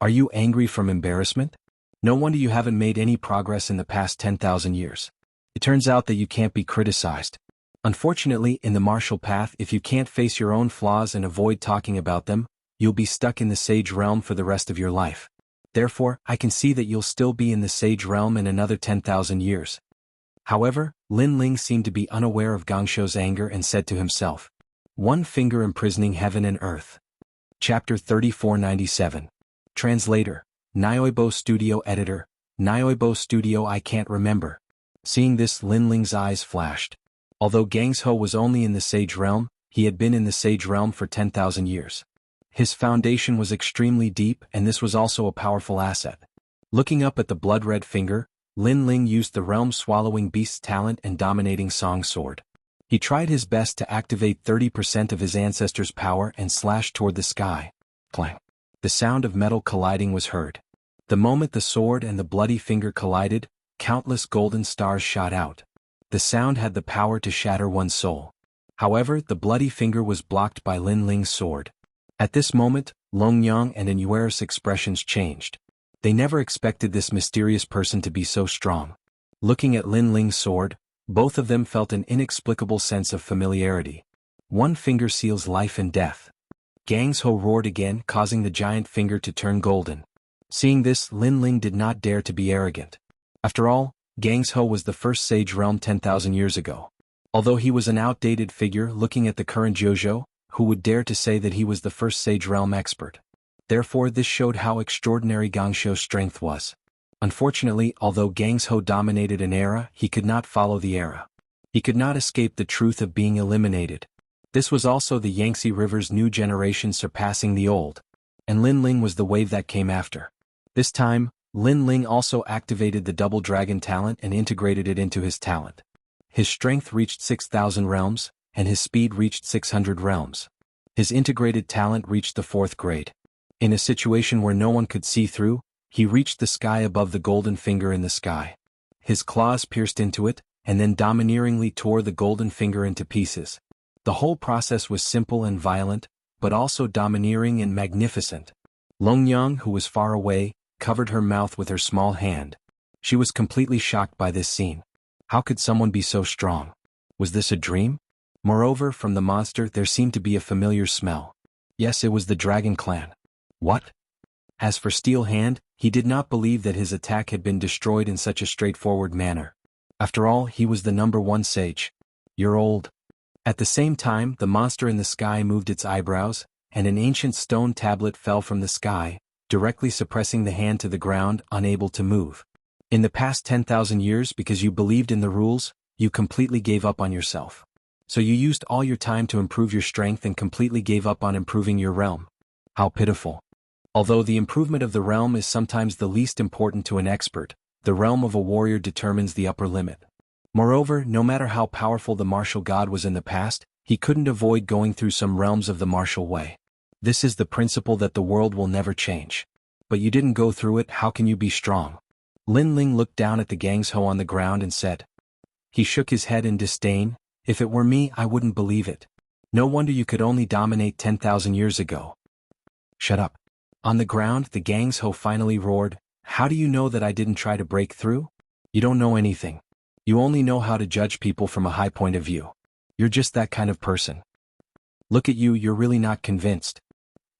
Are you angry from embarrassment? No wonder you haven't made any progress in the past 10,000 years. It turns out that you can't be criticized. Unfortunately, in the martial path, if you can't face your own flaws and avoid talking about them, you'll be stuck in the sage realm for the rest of your life. Therefore, I can see that you'll still be in the sage realm in another 10,000 years. However, Lin Ling seemed to be unaware of Jianghu's anger and said to himself, "One finger imprisoning heaven and earth." Chapter 3497. Translator, Nyoibo Studio Editor, Nyoibo Studio. I can't remember. Seeing this, Lin Ling's eyes flashed. Although Jianghu was only in the sage realm, he had been in the sage realm for 10,000 years. His foundation was extremely deep, and this was also a powerful asset. Looking up at the blood-red finger, Lin Ling used the realm-swallowing beast's talent and dominating song sword. He tried his best to activate 30% of his ancestor's power and slashed toward the sky. Clang. The sound of metal colliding was heard. The moment the sword and the bloody finger collided, countless golden stars shot out. The sound had the power to shatter one's soul. However, the bloody finger was blocked by Lin Ling's sword. At this moment, Long Yang and Immortal's expressions changed. They never expected this mysterious person to be so strong. Looking at Lin Ling's sword, both of them felt an inexplicable sense of familiarity. One finger seals life and death. Jianghu roared again, causing the giant finger to turn golden. Seeing this, Lin Ling did not dare to be arrogant. After all, Jianghu was the first sage realm 10,000 years ago. Although he was an outdated figure looking at the current Jojo, who would dare to say that he was the first sage realm expert? Therefore, this showed how extraordinary Jianghu's strength was. Unfortunately, although Jianghu dominated an era, he could not follow the era. He could not escape the truth of being eliminated. This was also the Yangtze River's new generation surpassing the old. And Lin Ling was the wave that came after. This time, Lin Ling also activated the double dragon talent and integrated it into his talent. His strength reached 6,000 realms, and his speed reached 600 realms. His integrated talent reached the 4th grade. In a situation where no one could see through, he reached the sky above the golden finger in the sky. His claws pierced into it, and then domineeringly tore the golden finger into pieces. The whole process was simple and violent, but also domineering and magnificent. Long Yang, who was far away, covered her mouth with her small hand. She was completely shocked by this scene. How could someone be so strong? Was this a dream? Moreover, from the monster there seemed to be a familiar smell. Yes, it was the Dragon Clan. What? As for Steel Hand, he did not believe that his attack had been destroyed in such a straightforward manner. After all, he was the #1 sage. You're old. At the same time, the monster in the sky moved its eyebrows, and an ancient stone tablet fell from the sky, directly suppressing the hand to the ground, unable to move. In the past 10,000 years, because you believed in the rules, you completely gave up on yourself. So you used all your time to improve your strength and completely gave up on improving your realm. How pitiful. Although the improvement of the realm is sometimes the least important to an expert, the realm of a warrior determines the upper limit. Moreover, no matter how powerful the martial god was in the past, he couldn't avoid going through some realms of the martial way. This is the principle that the world will never change. But you didn't go through it, how can you be strong? Lin Ling looked down at the Jianghu on the ground and said. He shook his head in disdain. If it were me, I wouldn't believe it. No wonder you could only dominate 10,000 years ago. Shut up. On the ground, the Jianghu finally roared. How do you know that I didn't try to break through? You don't know anything. You only know how to judge people from a high point of view. You're just that kind of person. Look at you, you're really not convinced.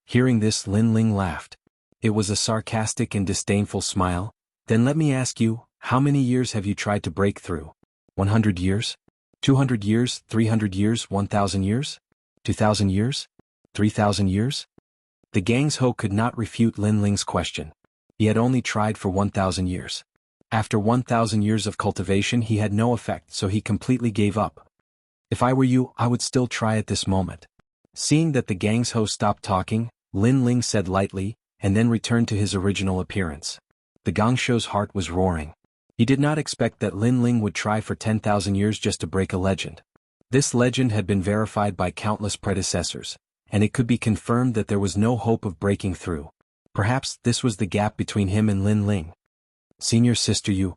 Hearing this, Lin Ling laughed. It was a sarcastic and disdainful smile, Then let me ask you, how many years have you tried to break through? 100 years? 200 years? 300 years? 1,000 years? 2,000 years? 3,000 years? The Jianghu could not refute Lin Ling's question. He had only tried for 1,000 years. After 1,000 years of cultivation he had no effect, so he completely gave up. If I were you, I would still try at this moment. Seeing that the Jianghu stopped talking, Lin Ling said lightly, and then returned to his original appearance. The Gangshu's heart was roaring. He did not expect that Lin Ling would try for 10,000 years just to break a legend. This legend had been verified by countless predecessors, and it could be confirmed that there was no hope of breaking through. Perhaps this was the gap between him and Lin Ling. Senior sister, you.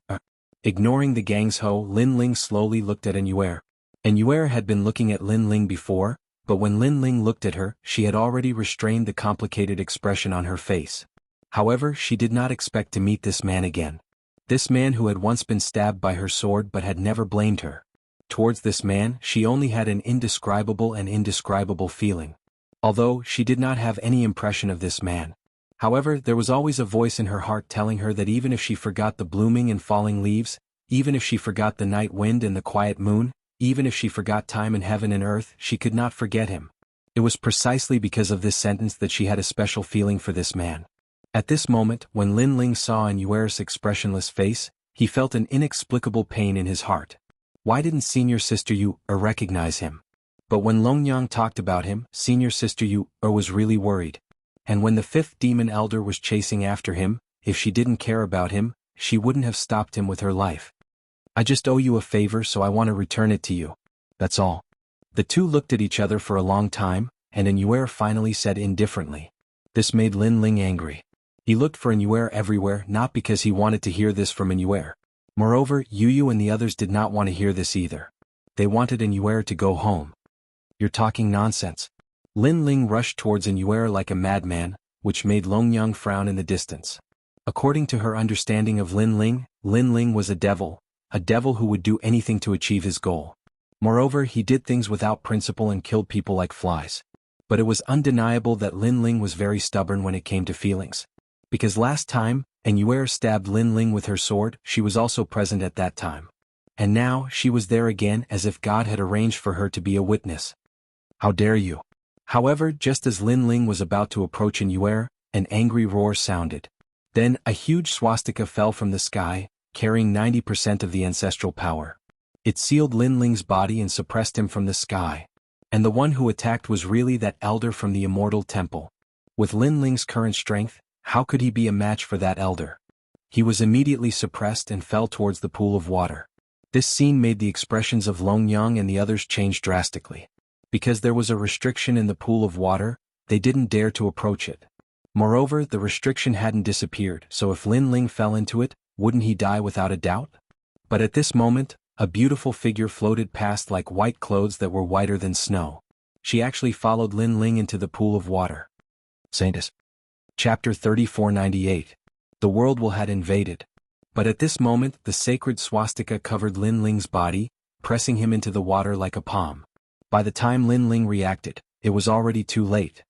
Ignoring the Gangshu, Lin Ling slowly looked at Inyuer. Inyuer had been looking at Lin Ling before, but when Lin Ling looked at her, she had already restrained the complicated expression on her face. However, she did not expect to meet this man again. This man who had once been stabbed by her sword but had never blamed her. Towards this man, she only had an indescribable feeling. Although she did not have any impression of this man. However, there was always a voice in her heart telling her that even if she forgot the blooming and falling leaves, even if she forgot the night wind and the quiet moon, even if she forgot time and heaven and earth, she could not forget him. It was precisely because of this sentence that she had a special feeling for this man. At this moment, when Lin Ling saw Inyuer's expressionless face, he felt an inexplicable pain in his heart. Why didn't senior sister Yu recognize him? But when Longyang talked about him, senior sister Yu was really worried. And when the fifth demon elder was chasing after him, if she didn't care about him, she wouldn't have stopped him with her life. I just owe you a favor, so I want to return it to you. That's all. The two looked at each other for a long time, and Inyuer finally said indifferently. This made Lin Ling angry. He looked for Inyuer everywhere, not because he wanted to hear this from Inyuer. Moreover, Yu and the others did not want to hear this either. They wanted Inyuer to go home. You're talking nonsense. Lin Ling rushed towards Inyuer like a madman, which made Longyang frown in the distance. According to her understanding of Lin Ling was a devil who would do anything to achieve his goal. Moreover, he did things without principle and killed people like flies. But it was undeniable that Lin Ling was very stubborn when it came to feelings. Because last time, Inyuer stabbed Lin Ling with her sword, she was also present at that time. And now, she was there again as if God had arranged for her to be a witness. How dare you? However, just as Lin Ling was about to approach Inyuer, an angry roar sounded. Then, a huge swastika fell from the sky, carrying 90% of the ancestral power. It sealed Lin Ling's body and suppressed him from the sky. And the one who attacked was really that elder from the Immortal Temple. With Lin Ling's current strength, how could he be a match for that elder? He was immediately suppressed and fell towards the pool of water. This scene made the expressions of Longyang and the others change drastically. Because there was a restriction in the pool of water, they didn't dare to approach it. Moreover, the restriction hadn't disappeared, so if Lin Ling fell into it, wouldn't he die without a doubt? But at this moment, a beautiful figure floated past like white clothes that were whiter than snow. She actually followed Lin Ling into the pool of water. Saintus. Chapter 3498. The world had invaded. But at this moment, the sacred swastika covered Lin Ling's body, pressing him into the water like a palm. By the time Lin Ling reacted, it was already too late.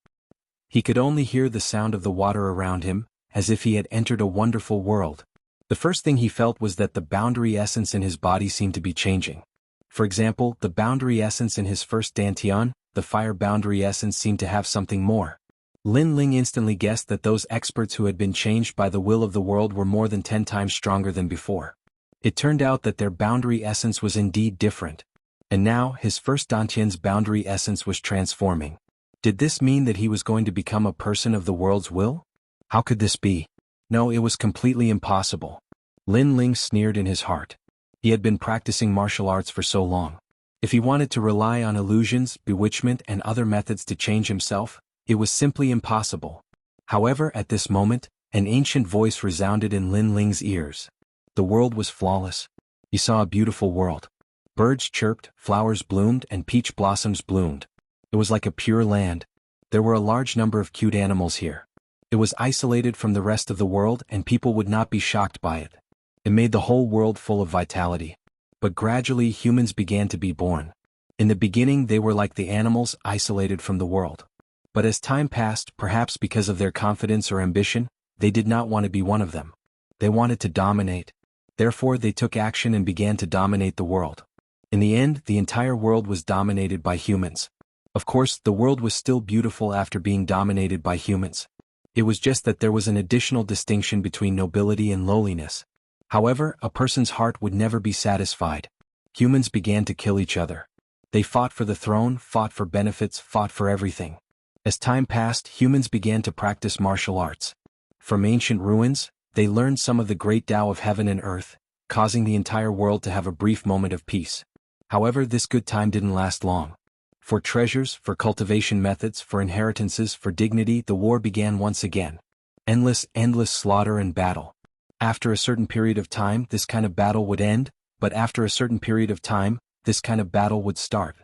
He could only hear the sound of the water around him, as if he had entered a wonderful world. The first thing he felt was that the boundary essence in his body seemed to be changing. For example, the boundary essence in his first dantian, the fire boundary essence, seemed to have something more. Lin Ling instantly guessed that those experts who had been changed by the will of the world were more than 10 times stronger than before. It turned out that their boundary essence was indeed different. And now, his first dantian's boundary essence was transforming. Did this mean that he was going to become a person of the world's will? How could this be? No, it was completely impossible. Lin Ling sneered in his heart. He had been practicing martial arts for so long. If he wanted to rely on illusions, bewitchment, and other methods to change himself, it was simply impossible. However, at this moment, an ancient voice resounded in Lin Ling's ears. The world was flawless. He saw a beautiful world. Birds chirped, flowers bloomed, and peach blossoms bloomed. It was like a pure land. There were a large number of cute animals here. It was isolated from the rest of the world, and people would not be shocked by it. It made the whole world full of vitality. But gradually humans began to be born. In the beginning they were like the animals, isolated from the world. But as time passed, perhaps because of their confidence or ambition, they did not want to be one of them. They wanted to dominate. Therefore they took action and began to dominate the world. In the end, the entire world was dominated by humans. Of course, the world was still beautiful after being dominated by humans. It was just that there was an additional distinction between nobility and lowliness. However, a person's heart would never be satisfied. Humans began to kill each other. They fought for the throne, fought for benefits, fought for everything. As time passed, humans began to practice martial arts. From ancient ruins, they learned some of the great Tao of heaven and earth, causing the entire world to have a brief moment of peace. However, this good time didn't last long. For treasures, for cultivation methods, for inheritances, for dignity, the war began once again. Endless slaughter and battle. After a certain period of time, this kind of battle would end, but after a certain period of time, this kind of battle would start.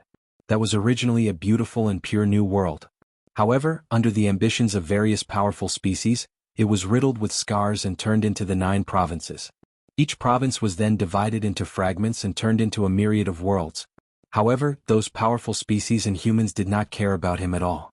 That was originally a beautiful and pure new world. However, under the ambitions of various powerful species, it was riddled with scars and turned into the 9 provinces. Each province was then divided into fragments and turned into a myriad of worlds. However, those powerful species and humans did not care about him at all.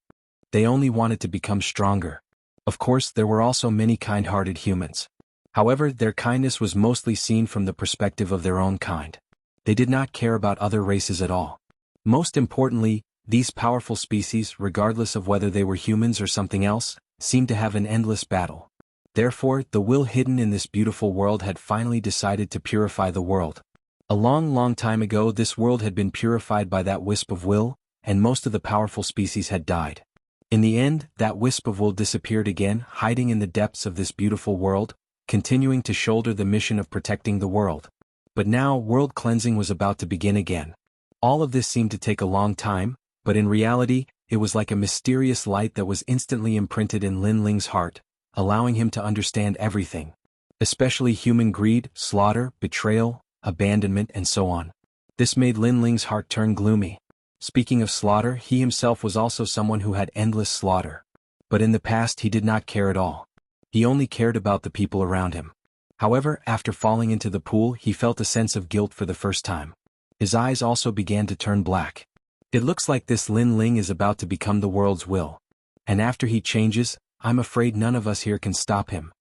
They only wanted to become stronger. Of course, there were also many kind-hearted humans. However, their kindness was mostly seen from the perspective of their own kind. They did not care about other races at all. Most importantly, these powerful species, regardless of whether they were humans or something else, seemed to have an endless battle. Therefore, the will hidden in this beautiful world had finally decided to purify the world. A long time ago, this world had been purified by that wisp of will, and most of the powerful species had died. In the end, that wisp of will disappeared again, hiding in the depths of this beautiful world, continuing to shoulder the mission of protecting the world. But now, world cleansing was about to begin again. All of this seemed to take a long time, but in reality, it was like a mysterious light that was instantly imprinted in Lin Ling's heart, allowing him to understand everything. Especially human greed, slaughter, betrayal, abandonment, and so on. This made Lin Ling's heart turn gloomy. Speaking of slaughter, he himself was also someone who had endless slaughter. But in the past he did not care at all. He only cared about the people around him. However, after falling into the pool, he felt a sense of guilt for the first time. His eyes also began to turn black. It looks like this Lin Ling is about to become the world's will. And after he changes, I'm afraid none of us here can stop him.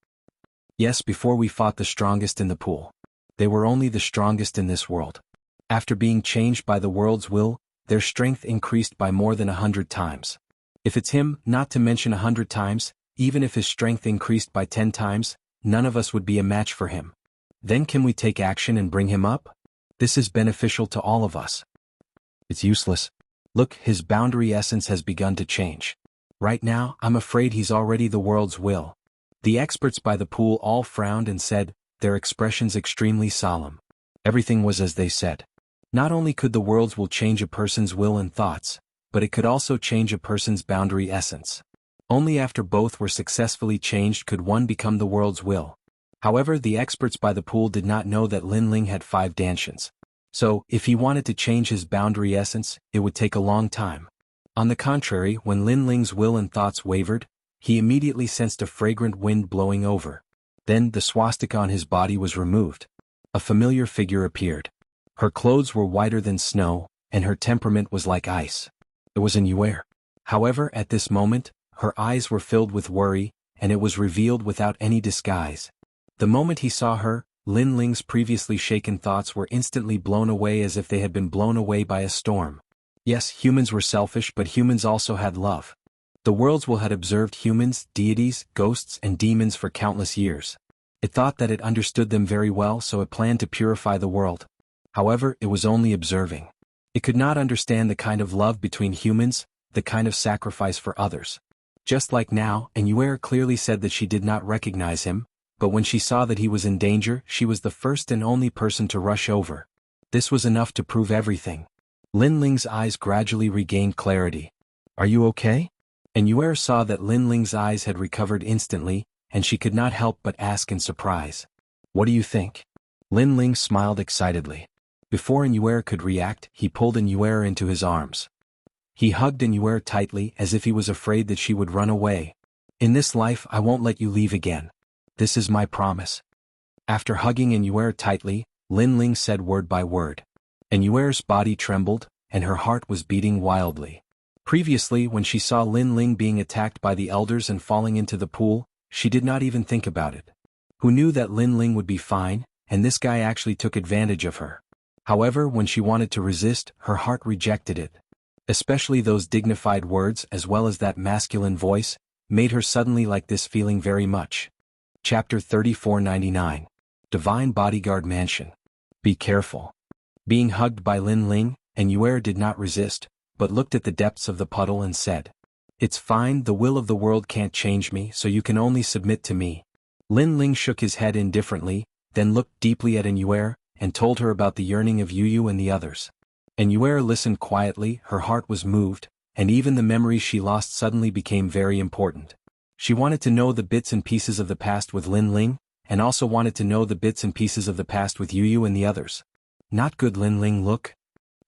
Yes, before we fought the strongest in the pool. They were only the strongest in this world. After being changed by the world's will, their strength increased by more than 100 times. If it's him, not to mention 100 times, even if his strength increased by 10 times, none of us would be a match for him. Then can we take action and bring him up? This is beneficial to all of us. It's useless. Look, his boundary essence has begun to change. Right now, I'm afraid he's already the world's will. The experts by the pool all frowned and said, their expressions extremely solemn. Everything was as they said. Not only could the world's will change a person's will and thoughts, but it could also change a person's boundary essence. Only after both were successfully changed could one become the world's will. However, the experts by the pool did not know that Lin Ling had 5 danshians. So, if he wanted to change his boundary essence, it would take a long time. On the contrary, when Lin Ling's will and thoughts wavered, he immediately sensed a fragrant wind blowing over. Then the swastika on his body was removed. A familiar figure appeared. Her clothes were whiter than snow, and her temperament was like ice. It was an Yuer. However, at this moment, her eyes were filled with worry, and it was revealed without any disguise. The moment he saw her, Lin Ling's previously shaken thoughts were instantly blown away as if they had been blown away by a storm. Yes, humans were selfish, but humans also had love. The world's will had observed humans, deities, ghosts, and demons for countless years. It thought that it understood them very well, so it planned to purify the world. However, it was only observing. It could not understand the kind of love between humans, the kind of sacrifice for others. Just like now, Yuer clearly said that she did not recognize him, but when she saw that he was in danger, she was the first and only person to rush over. This was enough to prove everything. Lin Ling's eyes gradually regained clarity. Are you okay? Yuer saw that Lin Ling's eyes had recovered instantly, and she could not help but ask in surprise. What do you think? Lin Ling smiled excitedly. Before Yuer could react, he pulled Yuer into his arms. He hugged Yuer tightly as if he was afraid that she would run away. In this life I won't let you leave again. This is my promise. After hugging Yuer tightly, Lin Ling said word by word. Yuer's body trembled, and her heart was beating wildly. Previously, when she saw Lin Ling being attacked by the elders and falling into the pool, she did not even think about it. who knew that Lin Ling would be fine, and this guy actually took advantage of her. However, when she wanted to resist, her heart rejected it. Especially those dignified words as well as that masculine voice, made her suddenly like this feeling very much. Chapter 3499. Divine Bodyguard Mansion. Be careful. Being hugged by Lin Ling, and Yuer did not resist, but looked at the depths of the puddle and said, "It's fine, the will of the world can't change me, so you can only submit to me." Lin Ling shook his head indifferently, then looked deeply at Yuer, and told her about the yearning of Yu and the others. Yuer listened quietly, her heart was moved, and even the memories she lost suddenly became very important. She wanted to know the bits and pieces of the past with Lin Ling, and also wanted to know the bits and pieces of the past with Yu and the others. Not good, Lin Ling look.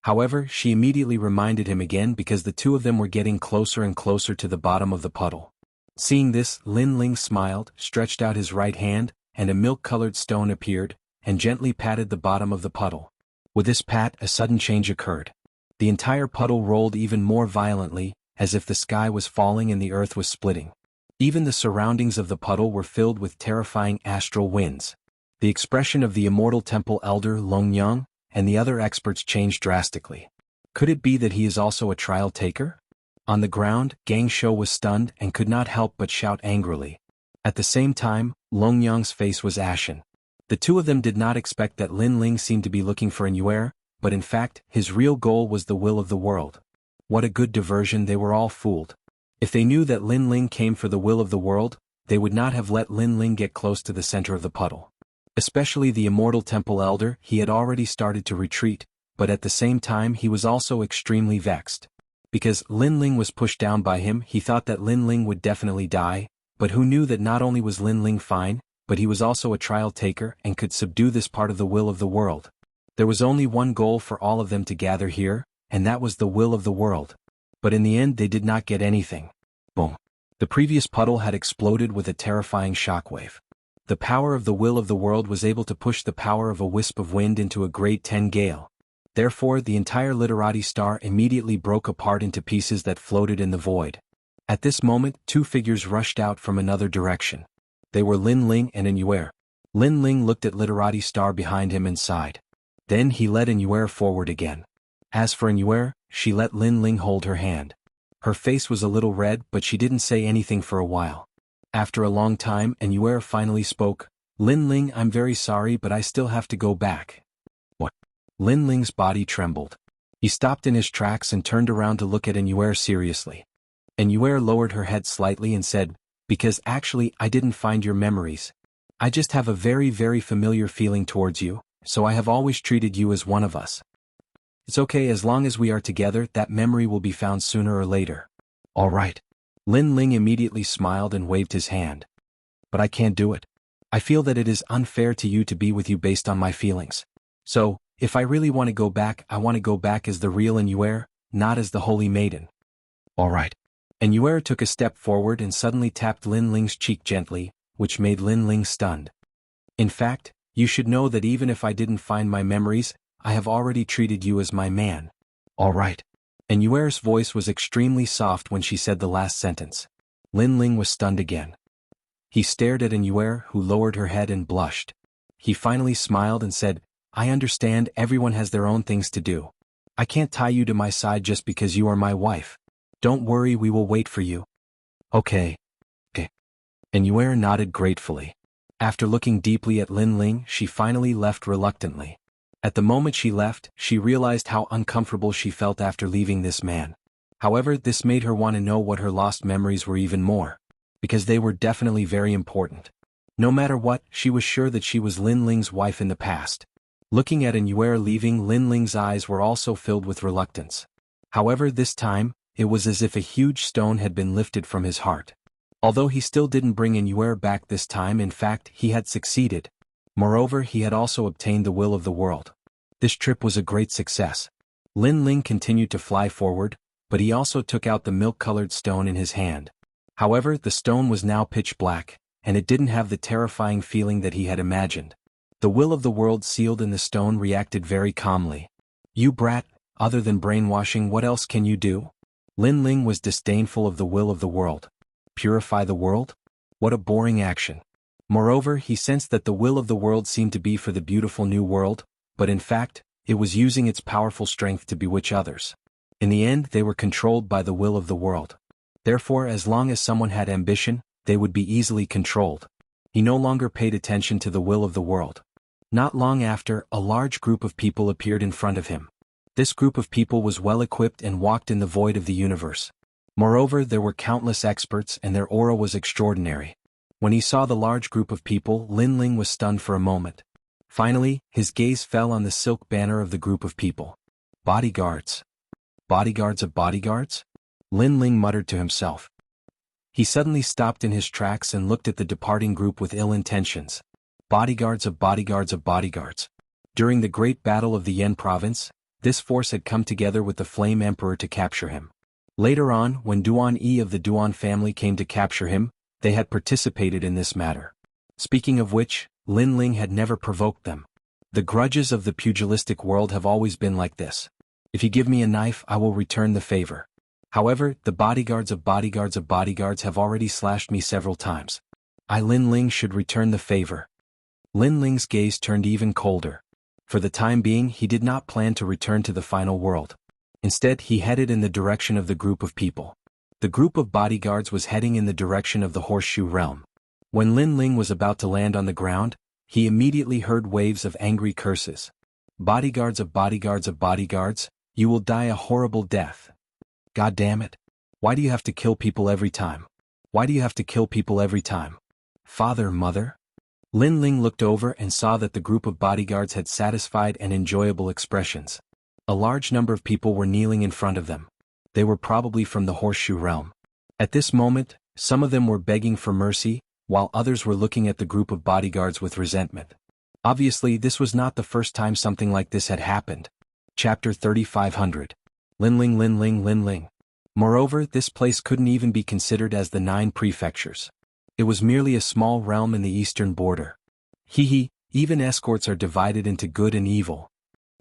However, she immediately reminded him again because the two of them were getting closer and closer to the bottom of the puddle. Seeing this, Lin Ling smiled, stretched out his right hand, and a milk-colored stone appeared, and gently patted the bottom of the puddle. With this pat, a sudden change occurred. The entire puddle rolled even more violently, as if the sky was falling and the earth was splitting. Even the surroundings of the puddle were filled with terrifying astral winds. The expression of the Immortal Temple Elder Long Yang and the other experts changed drastically. Could it be that he is also a trial taker? On the ground, Gang Shou was stunned and could not help but shout angrily. At the same time, Long Yang's face was ashen. The two of them did not expect that Lin Ling seemed to be looking for Yuer, but in fact, his real goal was the will of the world. What a good diversion, they were all fooled. If they knew that Lin Ling came for the will of the world, they would not have let Lin Ling get close to the center of the puddle. Especially the Immortal Temple Elder, he had already started to retreat, but at the same time he was also extremely vexed. Because Lin Ling was pushed down by him, he thought that Lin Ling would definitely die, but who knew that not only was Lin Ling fine, but he was also a trial taker and could subdue this part of the will of the world. There was only one goal for all of them to gather here, and that was the will of the world. But in the end they did not get anything. Boom. The previous puddle had exploded with a terrifying shockwave. The power of the will of the world was able to push the power of a wisp of wind into a grade 10 gale. Therefore the entire literati star immediately broke apart into pieces that floated in the void. At this moment, two figures rushed out from another direction. They were Lin Ling and Yuer. Lin Ling looked at literati star behind him and sighed. Then he led Yuer forward again. As for Yuer, she let Lin Ling hold her hand. Her face was a little red, but she didn't say anything for a while. After a long time, Yuer finally spoke. "Lin Ling, I'm very sorry, but I still have to go back." What? Lin Ling's body trembled. He stopped in his tracks and turned around to look at Yuer seriously. Yuer lowered her head slightly and said, "Because actually I didn't find your memories. I just have a very familiar feeling towards you, so I have always treated you as one of us. It's okay, as long as we are together, that memory will be found sooner or later." "All right." Lin Ling immediately smiled and waved his hand. "But I can't do it. I feel that it is unfair to you to be with you based on my feelings. So, if I really want to go back, I want to go back as the real Yuer, not as the Holy Maiden." "All right." Yuer took a step forward and suddenly tapped Lin Ling's cheek gently, which made Lin Ling stunned. "In fact, you should know that even if I didn't find my memories, I have already treated you as my man." "All right." Yuer's voice was extremely soft when she said the last sentence. Lin Ling was stunned again. He stared at Yuer, who lowered her head and blushed. He finally smiled and said, "I understand, everyone has their own things to do. I can't tie you to my side just because you are my wife. Don't worry, we will wait for you." Okay. Yuer nodded gratefully. After looking deeply at Lin Ling, she finally left reluctantly. At the moment she left, she realized how uncomfortable she felt after leaving this man. However, this made her want to know what her lost memories were even more. Because they were definitely very important. No matter what, she was sure that she was Lin Ling's wife in the past. Looking at Yuer leaving, Lin Ling's eyes were also filled with reluctance. However, this time, it was as if a huge stone had been lifted from his heart. Although he still didn't bring Yuer back this time, in fact, he had succeeded. Moreover, he had also obtained the will of the world. This trip was a great success. Lin Ling continued to fly forward, but he also took out the milk-colored stone in his hand. However, the stone was now pitch black, and it didn't have the terrifying feeling that he had imagined. The will of the world sealed in the stone reacted very calmly. "You brat, other than brainwashing, what else can you do?" Lin Ling was disdainful of the will of the world. Purify the world? What a boring action. Moreover, he sensed that the will of the world seemed to be for the beautiful new world, but in fact, it was using its powerful strength to bewitch others. In the end, they were controlled by the will of the world. Therefore, as long as someone had ambition, they would be easily controlled. He no longer paid attention to the will of the world. Not long after, a large group of people appeared in front of him. This group of people was well equipped and walked in the void of the universe. Moreover, there were countless experts and their aura was extraordinary. When he saw the large group of people, Lin Ling was stunned for a moment. Finally, his gaze fell on the silk banner of the group of people. Bodyguards. Bodyguards of bodyguards? Lin Ling muttered to himself. He suddenly stopped in his tracks and looked at the departing group with ill intentions. Bodyguards of bodyguards of bodyguards. During the great battle of the Yan province, this force had come together with the Flame Emperor to capture him. Later on, when Duan Yi of the Duan family came to capture him, they had participated in this matter. Speaking of which, Lin Ling had never provoked them. The grudges of the pugilistic world have always been like this. If you give me a knife, I will return the favor. However, the bodyguards of bodyguards of bodyguards have already slashed me several times. I, Lin Ling, should return the favor. Lin Ling's gaze turned even colder. For the time being, he did not plan to return to the final world. Instead, he headed in the direction of the group of people. The group of bodyguards was heading in the direction of the Horseshoe Realm. When Lin Ling was about to land on the ground, he immediately heard waves of angry curses. Bodyguards of bodyguards of bodyguards, you will die a horrible death. God damn it. Why do you have to kill people every time? Why do you have to kill people every time? Father, mother? Lin Ling looked over and saw that the group of bodyguards had satisfied and enjoyable expressions. A large number of people were kneeling in front of them. They were probably from the Horseshoe Realm. At this moment, some of them were begging for mercy, while others were looking at the group of bodyguards with resentment. Obviously, this was not the first time something like this had happened. Chapter 3500. Lin Ling Lin Ling Lin Ling. Moreover, this place couldn't even be considered as the 9 prefectures. It was merely a small realm in the eastern border. Hee, even escorts are divided into good and evil.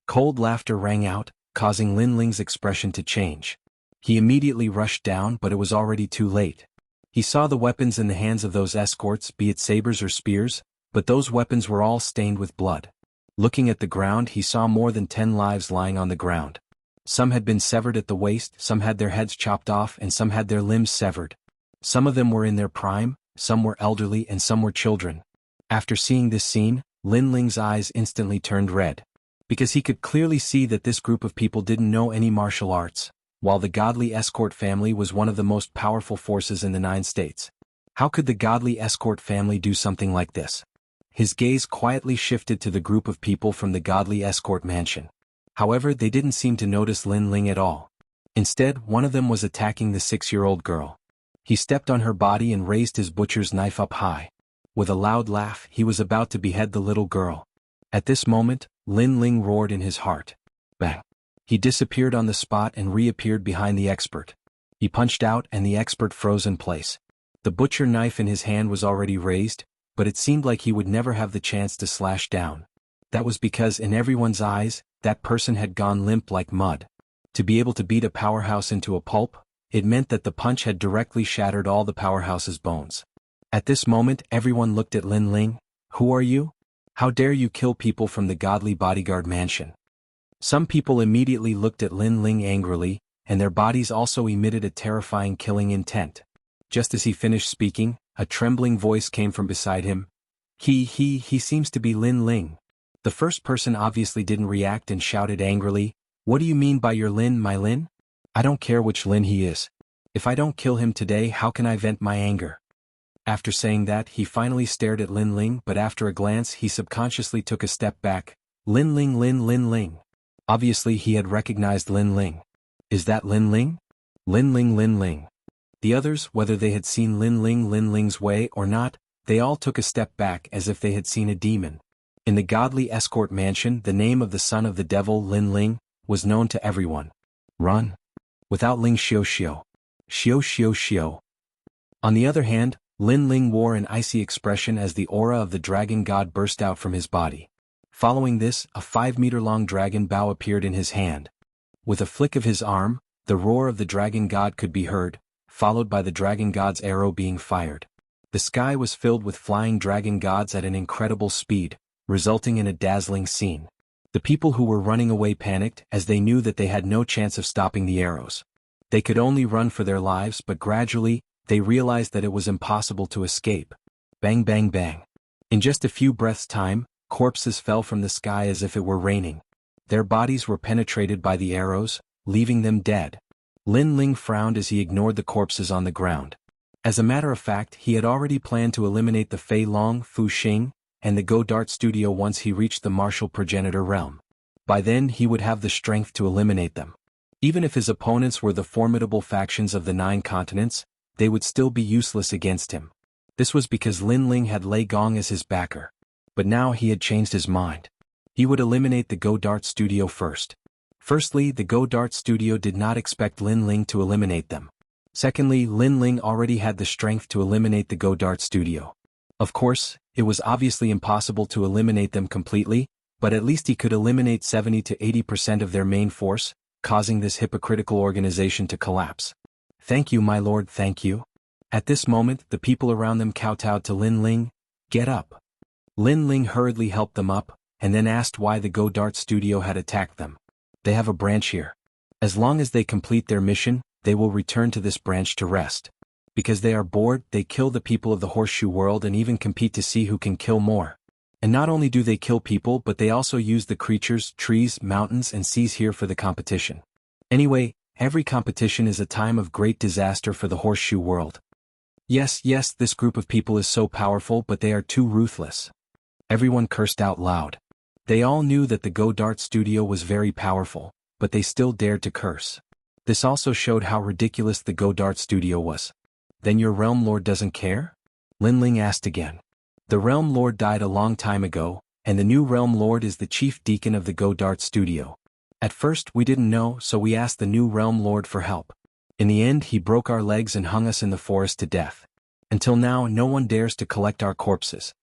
Cold laughter rang out, causing Lin Ling's expression to change. He immediately rushed down, but it was already too late. He saw the weapons in the hands of those escorts, be it sabers or spears, but those weapons were all stained with blood. Looking at the ground, he saw more than 10 lives lying on the ground. Some had been severed at the waist, some had their heads chopped off, and some had their limbs severed. Some of them were in their prime, some were elderly, and some were children. After seeing this scene, Lin Ling's eyes instantly turned red. Because he could clearly see that this group of people didn't know any martial arts, while the godly escort family was one of the most powerful forces in the 9 states. How could the godly escort family do something like this? His gaze quietly shifted to the group of people from the godly escort mansion. However, they didn't seem to notice Lin Ling at all. Instead, one of them was attacking the 6-year-old girl. He stepped on her body and raised his butcher's knife up high. With a loud laugh, he was about to behead the little girl. At this moment, Lin Ling roared in his heart. Bang! He disappeared on the spot and reappeared behind the expert. He punched out and the expert froze in place. The butcher knife in his hand was already raised, but it seemed like he would never have the chance to slash down. That was because in everyone's eyes, that person had gone limp like mud. To be able to beat a powerhouse into a pulp, it meant that the punch had directly shattered all the powerhouse's bones. At this moment, everyone looked at Lin Ling. Who are you? How dare you kill people from the godly bodyguard mansion? Some people immediately looked at Lin Ling angrily, and their bodies also emitted a terrifying killing intent. Just as he finished speaking, a trembling voice came from beside him. He seems to be Lin Ling. The first person obviously didn't react and shouted angrily, What do you mean by your Lin, my Lin? I don't care which Lin he is. If I don't kill him today, how can I vent my anger? After saying that, he finally stared at Lin Ling, but after a glance he subconsciously took a step back. Lin Ling Lin Lin Ling. Obviously he had recognized Lin Ling. Is that Lin Ling? Lin Ling Lin Ling. The others, whether they had seen Lin Ling's way or not, they all took a step back as if they had seen a demon. In the godly escort mansion, the name of the son of the devil, Lin Ling, was known to everyone. Run. Without Ling Xiao Xiao. Xiao Xiao Xiao. On the other hand, Lin Ling wore an icy expression as the aura of the dragon god burst out from his body. Following this, a 5-meter-long dragon bow appeared in his hand. With a flick of his arm, the roar of the dragon god could be heard, followed by the dragon god's arrow being fired. The sky was filled with flying dragon gods at an incredible speed, resulting in a dazzling scene. The people who were running away panicked as they knew that they had no chance of stopping the arrows. They could only run for their lives, but gradually, they realized that it was impossible to escape. Bang bang bang. In just a few breaths' time, corpses fell from the sky as if it were raining. Their bodies were penetrated by the arrows, leaving them dead. Lin Ling frowned as he ignored the corpses on the ground. As a matter of fact, he had already planned to eliminate the Fei Long, Fu Xing, and the Go Dart Studio once he reached the martial progenitor realm. By then he would have the strength to eliminate them. Even if his opponents were the formidable factions of the 9 continents, they would still be useless against him. This was because Lin Ling had Lei Gong as his backer. But now he had changed his mind. He would eliminate the Go Dart Studio first. Firstly, the Go Dart Studio did not expect Lin Ling to eliminate them. Secondly, Lin Ling already had the strength to eliminate the Go Dart Studio. Of course, it was obviously impossible to eliminate them completely, but at least he could eliminate 70 to 80% of their main force, causing this hypocritical organization to collapse. Thank you, my lord, thank you. At this moment, the people around them kowtowed to Lin Ling. Get up. Lin Ling hurriedly helped them up, and then asked why the Go Dart Studio had attacked them. They have a branch here. As long as they complete their mission, they will return to this branch to rest. Because they are bored, they kill the people of the Horseshoe World and even compete to see who can kill more. And not only do they kill people, but they also use the creatures, trees, mountains and seas here for the competition. Anyway, every competition is a time of great disaster for the Horseshoe World. Yes, this group of people is so powerful, but they are too ruthless. Everyone cursed out loud. They all knew that the Go Dart Studio was very powerful, but they still dared to curse. This also showed how ridiculous the Go Dart Studio was. Then your Realm Lord doesn't care? Lin Ling asked again. The Realm Lord died a long time ago, and the new Realm Lord is the chief deacon of the Go Dart Studio. At first we didn't know, so we asked the new Realm Lord for help. In the end he broke our legs and hung us in the forest to death. Until now no one dares to collect our corpses.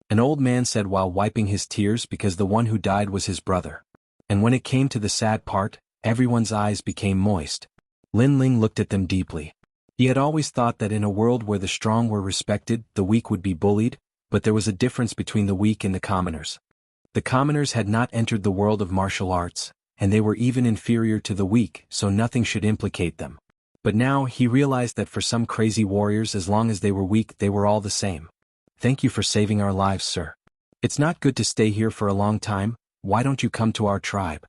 An old man said while wiping his tears because the one who died was his brother. And when it came to the sad part, everyone's eyes became moist. Lin Ling looked at them deeply. He had always thought that in a world where the strong were respected, the weak would be bullied, but there was a difference between the weak and the commoners. The commoners had not entered the world of martial arts, and they were even inferior to the weak, so nothing should implicate them. But now he realized that for some crazy warriors, as long as they were weak, they were all the same. Thank you for saving our lives, sir. It's not good to stay here for a long time. Why don't you come to our tribe?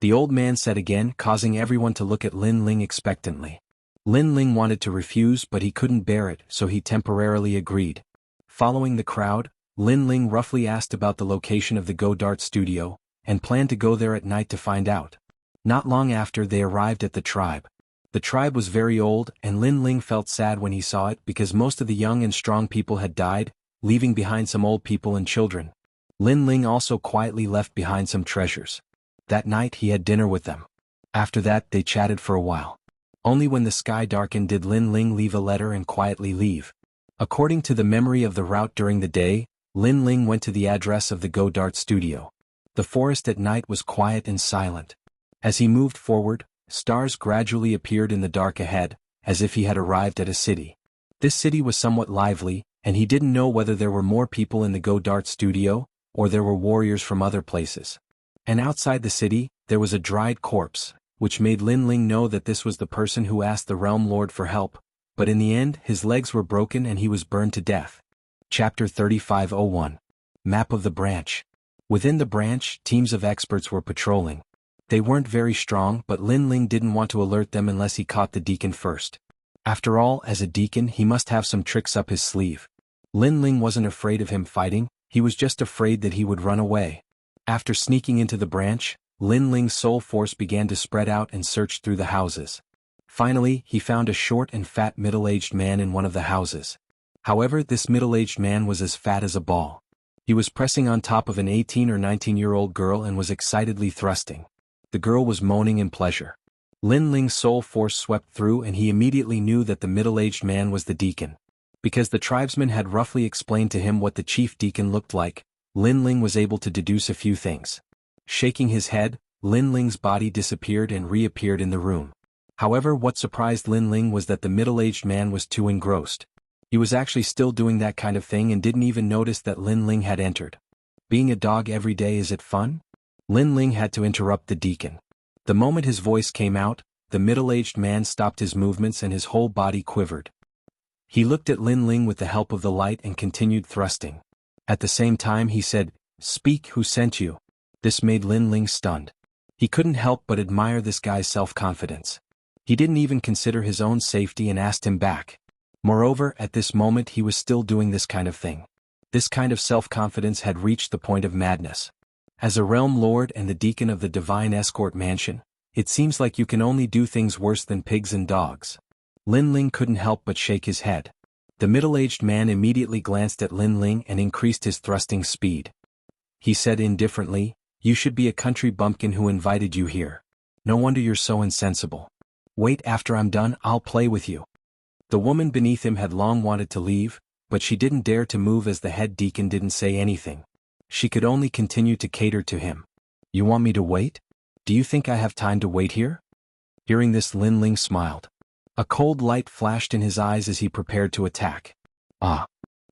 The old man said again, causing everyone to look at Lin Ling expectantly. Lin Ling wanted to refuse, but he couldn't bear it, so he temporarily agreed. Following the crowd, Lin Ling roughly asked about the location of the Go Dart Studio, and planned to go there at night to find out. Not long after, they arrived at the tribe. The tribe was very old, and Lin Ling felt sad when he saw it because most of the young and strong people had died, leaving behind some old people and children. Lin Ling also quietly left behind some treasures. That night he had dinner with them. After that they chatted for a while. Only when the sky darkened did Lin Ling leave a letter and quietly leave. According to the memory of the route during the day, Lin Ling went to the address of the Go Dart Studio. The forest at night was quiet and silent. As he moved forward, stars gradually appeared in the dark ahead, as if he had arrived at a city. This city was somewhat lively, and he didn't know whether there were more people in the Go Dart Studio, or there were warriors from other places. And outside the city, there was a dried corpse, which made Lin Ling know that this was the person who asked the Realm Lord for help, but in the end his legs were broken and he was burned to death. Chapter 3501. Map of the Branch. Within the branch, teams of experts were patrolling. They weren't very strong, but Lin Ling didn't want to alert them unless he caught the deacon first. After all, as a deacon he must have some tricks up his sleeve. Lin Ling wasn't afraid of him fighting, he was just afraid that he would run away. After sneaking into the branch, Lin Ling's soul force began to spread out and search through the houses. Finally, he found a short and fat middle-aged man in one of the houses. However, this middle-aged man was as fat as a ball. He was pressing on top of an 18 or 19-year-old girl and was excitedly thrusting. The girl was moaning in pleasure. Lin Ling's soul force swept through and he immediately knew that the middle-aged man was the deacon. Because the tribesman had roughly explained to him what the chief deacon looked like, Lin Ling was able to deduce a few things. Shaking his head, Lin Ling's body disappeared and reappeared in the room. However, what surprised Lin Ling was that the middle-aged man was too engrossed. He was actually still doing that kind of thing and didn't even notice that Lin Ling had entered. Being a dog every day, is it fun? Lin Ling had to interrupt the deacon. The moment his voice came out, the middle-aged man stopped his movements and his whole body quivered. He looked at Lin Ling with the help of the light and continued thrusting. At the same time he said, "Speak, who sent you?" This made Lin Ling stunned. He couldn't help but admire this guy's self-confidence. He didn't even consider his own safety and asked him back. Moreover, at this moment he was still doing this kind of thing. This kind of self-confidence had reached the point of madness. As a realm lord and the deacon of the divine escort mansion, it seems like you can only do things worse than pigs and dogs. Lin Ling couldn't help but shake his head. The middle-aged man immediately glanced at Lin Ling and increased his thrusting speed. He said indifferently, "You should be a country bumpkin who invited you here. No wonder you're so insensible. Wait, after I'm done, I'll play with you." The woman beneath him had long wanted to leave, but she didn't dare to move as the head deacon didn't say anything. She could only continue to cater to him. "You want me to wait? Do you think I have time to wait here?" Hearing this, Lin Ling smiled. A cold light flashed in his eyes as he prepared to attack. Ah!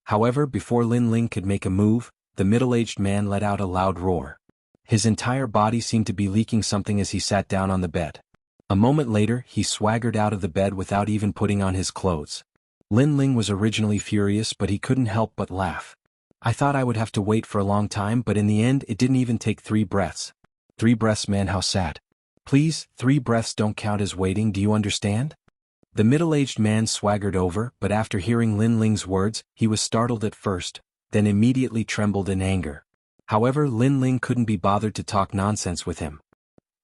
However, before Lin Ling could make a move, the middle-aged man let out a loud roar. His entire body seemed to be leaking something as he sat down on the bed. A moment later, he swaggered out of the bed without even putting on his clothes. Lin Ling was originally furious, but he couldn't help but laugh. "I thought I would have to wait for a long time, but in the end it didn't even take 3 breaths. 3 breaths, man, how sad. Please, 3 breaths don't count as waiting, do you understand?" The middle-aged man swaggered over, but after hearing Lin Ling's words, he was startled at first, then immediately trembled in anger. However, Lin Ling couldn't be bothered to talk nonsense with him.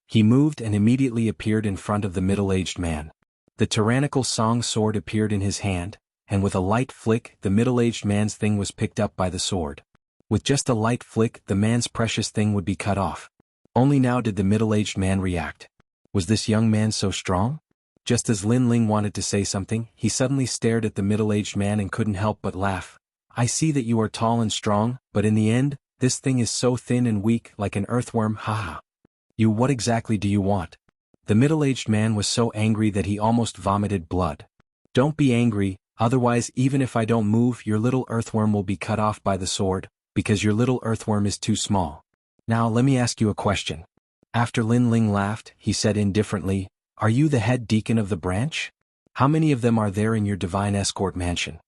He moved and immediately appeared in front of the middle-aged man. The tyrannical song sword appeared in his hand, and with a light flick, the middle-aged man's thing was picked up by the sword. With just a light flick, the man's precious thing would be cut off. Only now did the middle-aged man react. Was this young man so strong? Just as Lin Ling wanted to say something, he suddenly stared at the middle-aged man and couldn't help but laugh. "I see that you are tall and strong, but in the end, this thing is so thin and weak like an earthworm, haha. You, what exactly do you want?" The middle-aged man was so angry that he almost vomited blood. "Don't be angry, otherwise even if I don't move, your little earthworm will be cut off by the sword, because your little earthworm is too small. Now let me ask you a question." After Lin Ling laughed, he said indifferently, "Are you the head deacon of the branch? How many of them are there in your divine escort mansion?"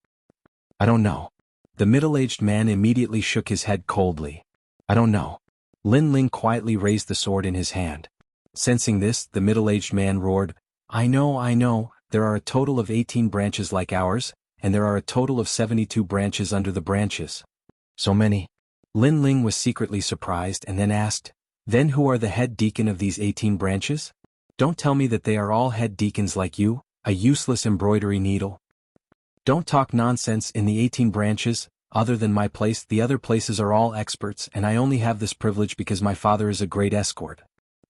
"I don't know." The middle-aged man immediately shook his head coldly. "I don't know." Lin Ling quietly raised the sword in his hand. Sensing this, the middle-aged man roared, I know, there are a total of 18 branches like ours, and there are a total of 72 branches under the branches." "So many?" Lin Ling was secretly surprised and then asked, "Then who are the head deacon of these 18 branches? Don't tell me that they are all head deacons like you, a useless embroidery needle. Don't talk nonsense. In the 18 branches, other than my place, the other places are all experts, and I only have this privilege because my father is a great escort."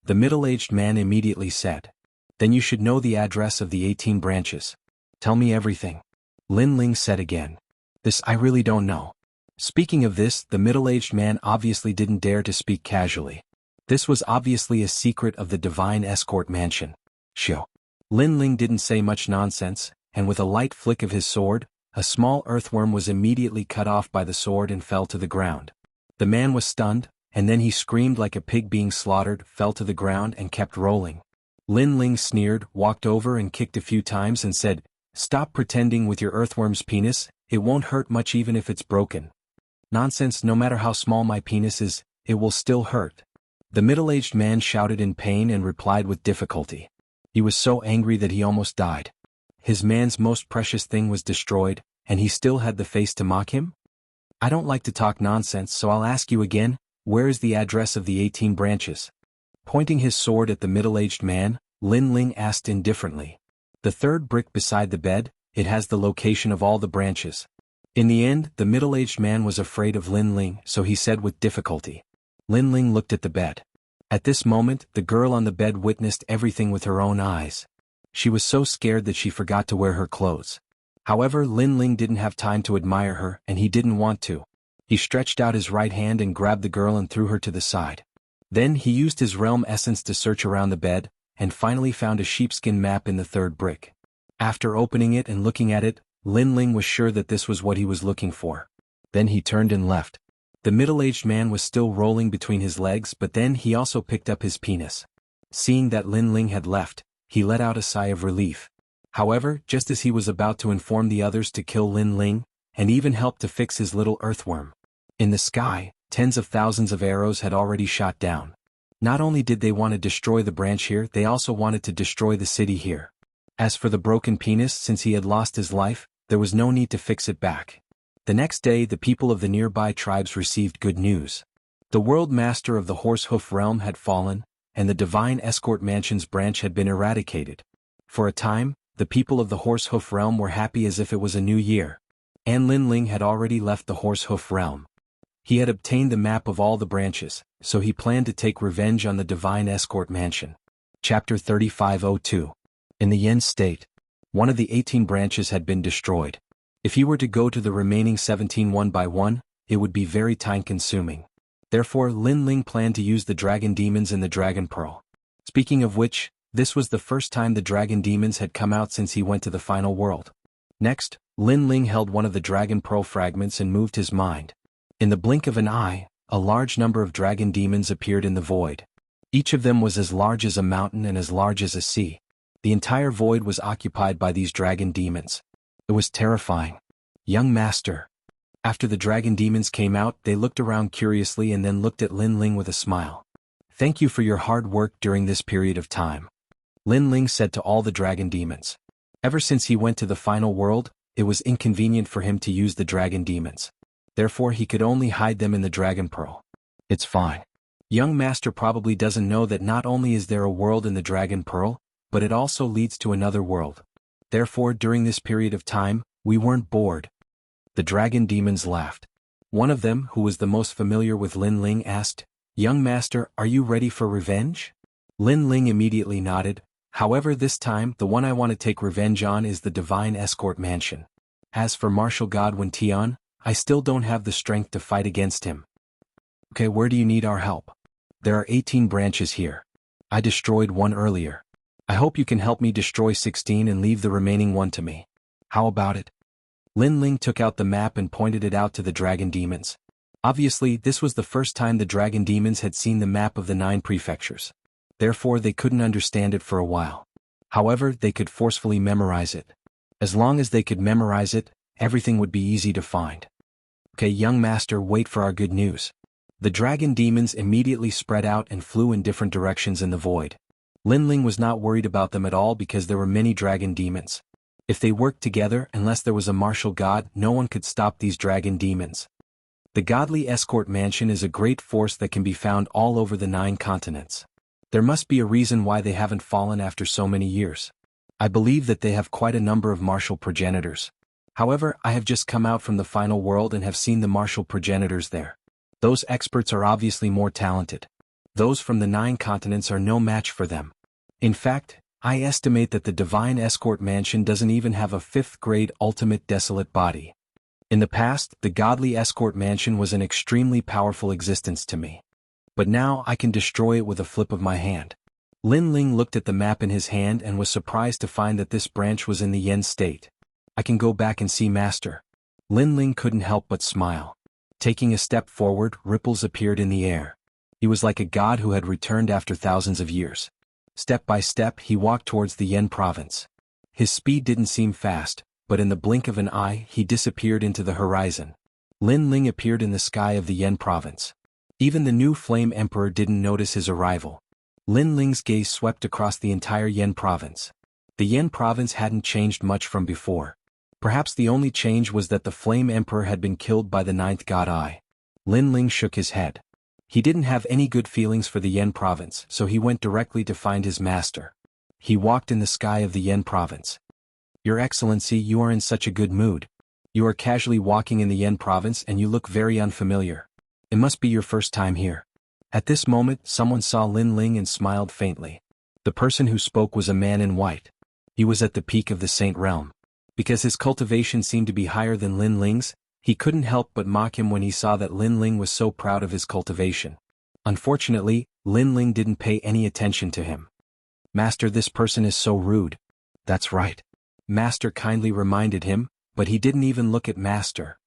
The middle-aged man immediately said, "Then you should know the address of the 18 branches. Tell me everything." Lin Ling said again, "This I really don't know." Speaking of this, the middle-aged man obviously didn't dare to speak casually. This was obviously a secret of the divine escort mansion. Shoo. Lin Ling didn't say much nonsense, and with a light flick of his sword, a small earthworm was immediately cut off by the sword and fell to the ground. The man was stunned, and then he screamed like a pig being slaughtered, fell to the ground and kept rolling. Lin Ling sneered, walked over and kicked a few times and said, "Stop pretending with your earthworm's penis, it won't hurt much even if it's broken." "Nonsense, no matter how small my penis is, it will still hurt." The middle-aged man shouted in pain and replied with difficulty. He was so angry that he almost died. His man's most precious thing was destroyed, and he still had the face to mock him? "I don't like to talk nonsense, so I'll ask you again, where is the address of the 18 branches?" Pointing his sword at the middle-aged man, Lin Ling asked indifferently. "The 3rd brick beside the bed, it has the location of all the branches." In the end, the middle-aged man was afraid of Lin Ling, so he said with difficulty. Lin Ling looked at the bed. At this moment, the girl on the bed witnessed everything with her own eyes. She was so scared that she forgot to wear her clothes. However, Lin Ling didn't have time to admire her, and he didn't want to. He stretched out his right hand and grabbed the girl and threw her to the side. Then he used his realm essence to search around the bed, and finally found a sheepskin map in the 3rd brick. After opening it and looking at it, Lin Ling was sure that this was what he was looking for. Then he turned and left. The middle-aged man was still rolling between his legs, but then he also picked up his penis. Seeing that Lin Ling had left, he let out a sigh of relief. However, just as he was about to inform the others to kill Lin Ling, and even help to fix his little earthworm, in the sky, tens of thousands of arrows had already shot down. Not only did they want to destroy the branch here, they also wanted to destroy the city here. As for the broken penis, since he had lost his life, there was no need to fix it back. The next day, the people of the nearby tribes received good news. The world master of the Horse Hoof realm had fallen, and the Divine Escort Mansion's branch had been eradicated. For a time, the people of the Horse Hoof realm were happy as if it was a new year. And Lin Ling had already left the Horse Hoof realm. He had obtained the map of all the branches, so he planned to take revenge on the Divine Escort Mansion. Chapter 3502. In the Yen state, one of the 18 branches had been destroyed. If he were to go to the remaining 17 one by one, it would be very time-consuming. Therefore, Lin Ling planned to use the dragon demons in the dragon pearl. Speaking of which, this was the first time the dragon demons had come out since he went to the final world. Next, Lin Ling held one of the dragon pearl fragments and moved his mind. In the blink of an eye, a large number of dragon demons appeared in the void. Each of them was as large as a mountain and as large as a sea. The entire void was occupied by these dragon demons. It was terrifying. Young master. After the dragon demons came out, they looked around curiously and then looked at Lin Ling with a smile. Thank you for your hard work during this period of time, Lin Ling said to all the dragon demons. Ever since he went to the final world, it was inconvenient for him to use the dragon demons. Therefore he could only hide them in the dragon pearl. It's fine. Young master probably doesn't know that not only is there a world in the dragon pearl, but it also leads to another world. Therefore during this period of time, we weren't bored. The dragon demons laughed. One of them, who was the most familiar with Lin Ling, asked, Young master, are you ready for revenge? Lin Ling immediately nodded. However, this time, the one I want to take revenge on is the Divine Escort Mansion. As for Martial God Wen Tian, I still don't have the strength to fight against him. Okay, where do you need our help? There are 18 branches here. I destroyed one earlier. I hope you can help me destroy 16 and leave the remaining one to me. How about it? Lin Ling took out the map and pointed it out to the dragon demons. Obviously, this was the first time the dragon demons had seen the map of the 9 prefectures. Therefore they couldn't understand it for a while. However, they could forcefully memorize it. As long as they could memorize it, everything would be easy to find. Okay, young master, wait for our good news. The dragon demons immediately spread out and flew in different directions in the void. Lin Ling was not worried about them at all because there were many dragon demons. If they worked together, unless there was a martial god, no one could stop these dragon demons. The Godly Escort Mansion is a great force that can be found all over the 9 continents. There must be a reason why they haven't fallen after so many years. I believe that they have quite a number of martial progenitors. However, I have just come out from the final world and have seen the martial progenitors there. Those experts are obviously more talented. Those from the 9 continents are no match for them. In fact, I estimate that the Divine Escort Mansion doesn't even have a 5th grade ultimate desolate body. In the past, the Godly Escort Mansion was an extremely powerful existence to me. But now I can destroy it with a flip of my hand. Lin Ling looked at the map in his hand and was surprised to find that this branch was in the Yen state. I can go back and see master. Lin Ling couldn't help but smile. Taking a step forward, ripples appeared in the air. He was like a god who had returned after thousands of years. Step by step, he walked towards the Yen province. His speed didn't seem fast, but in the blink of an eye, he disappeared into the horizon. Lin Ling appeared in the sky of the Yen province. Even the new Flame Emperor didn't notice his arrival. Lin Ling's gaze swept across the entire Yen province. The Yen province hadn't changed much from before. Perhaps the only change was that the Flame Emperor had been killed by the 9th God Eye. Lin Ling shook his head. He didn't have any good feelings for the Yen province, so he went directly to find his master. He walked in the sky of the Yen province. Your Excellency, you are in such a good mood. You are casually walking in the Yen province and you look very unfamiliar. It must be your first time here. At this moment, someone saw Lin Ling and smiled faintly. The person who spoke was a man in white. He was at the peak of the Saint Realm. Because his cultivation seemed to be higher than Lin Ling's, he couldn't help but mock him when he saw that Lin Ling was so proud of his cultivation. Unfortunately, Lin Ling didn't pay any attention to him. Master, this person is so rude. That's right. Master kindly reminded him, but he didn't even look at Master.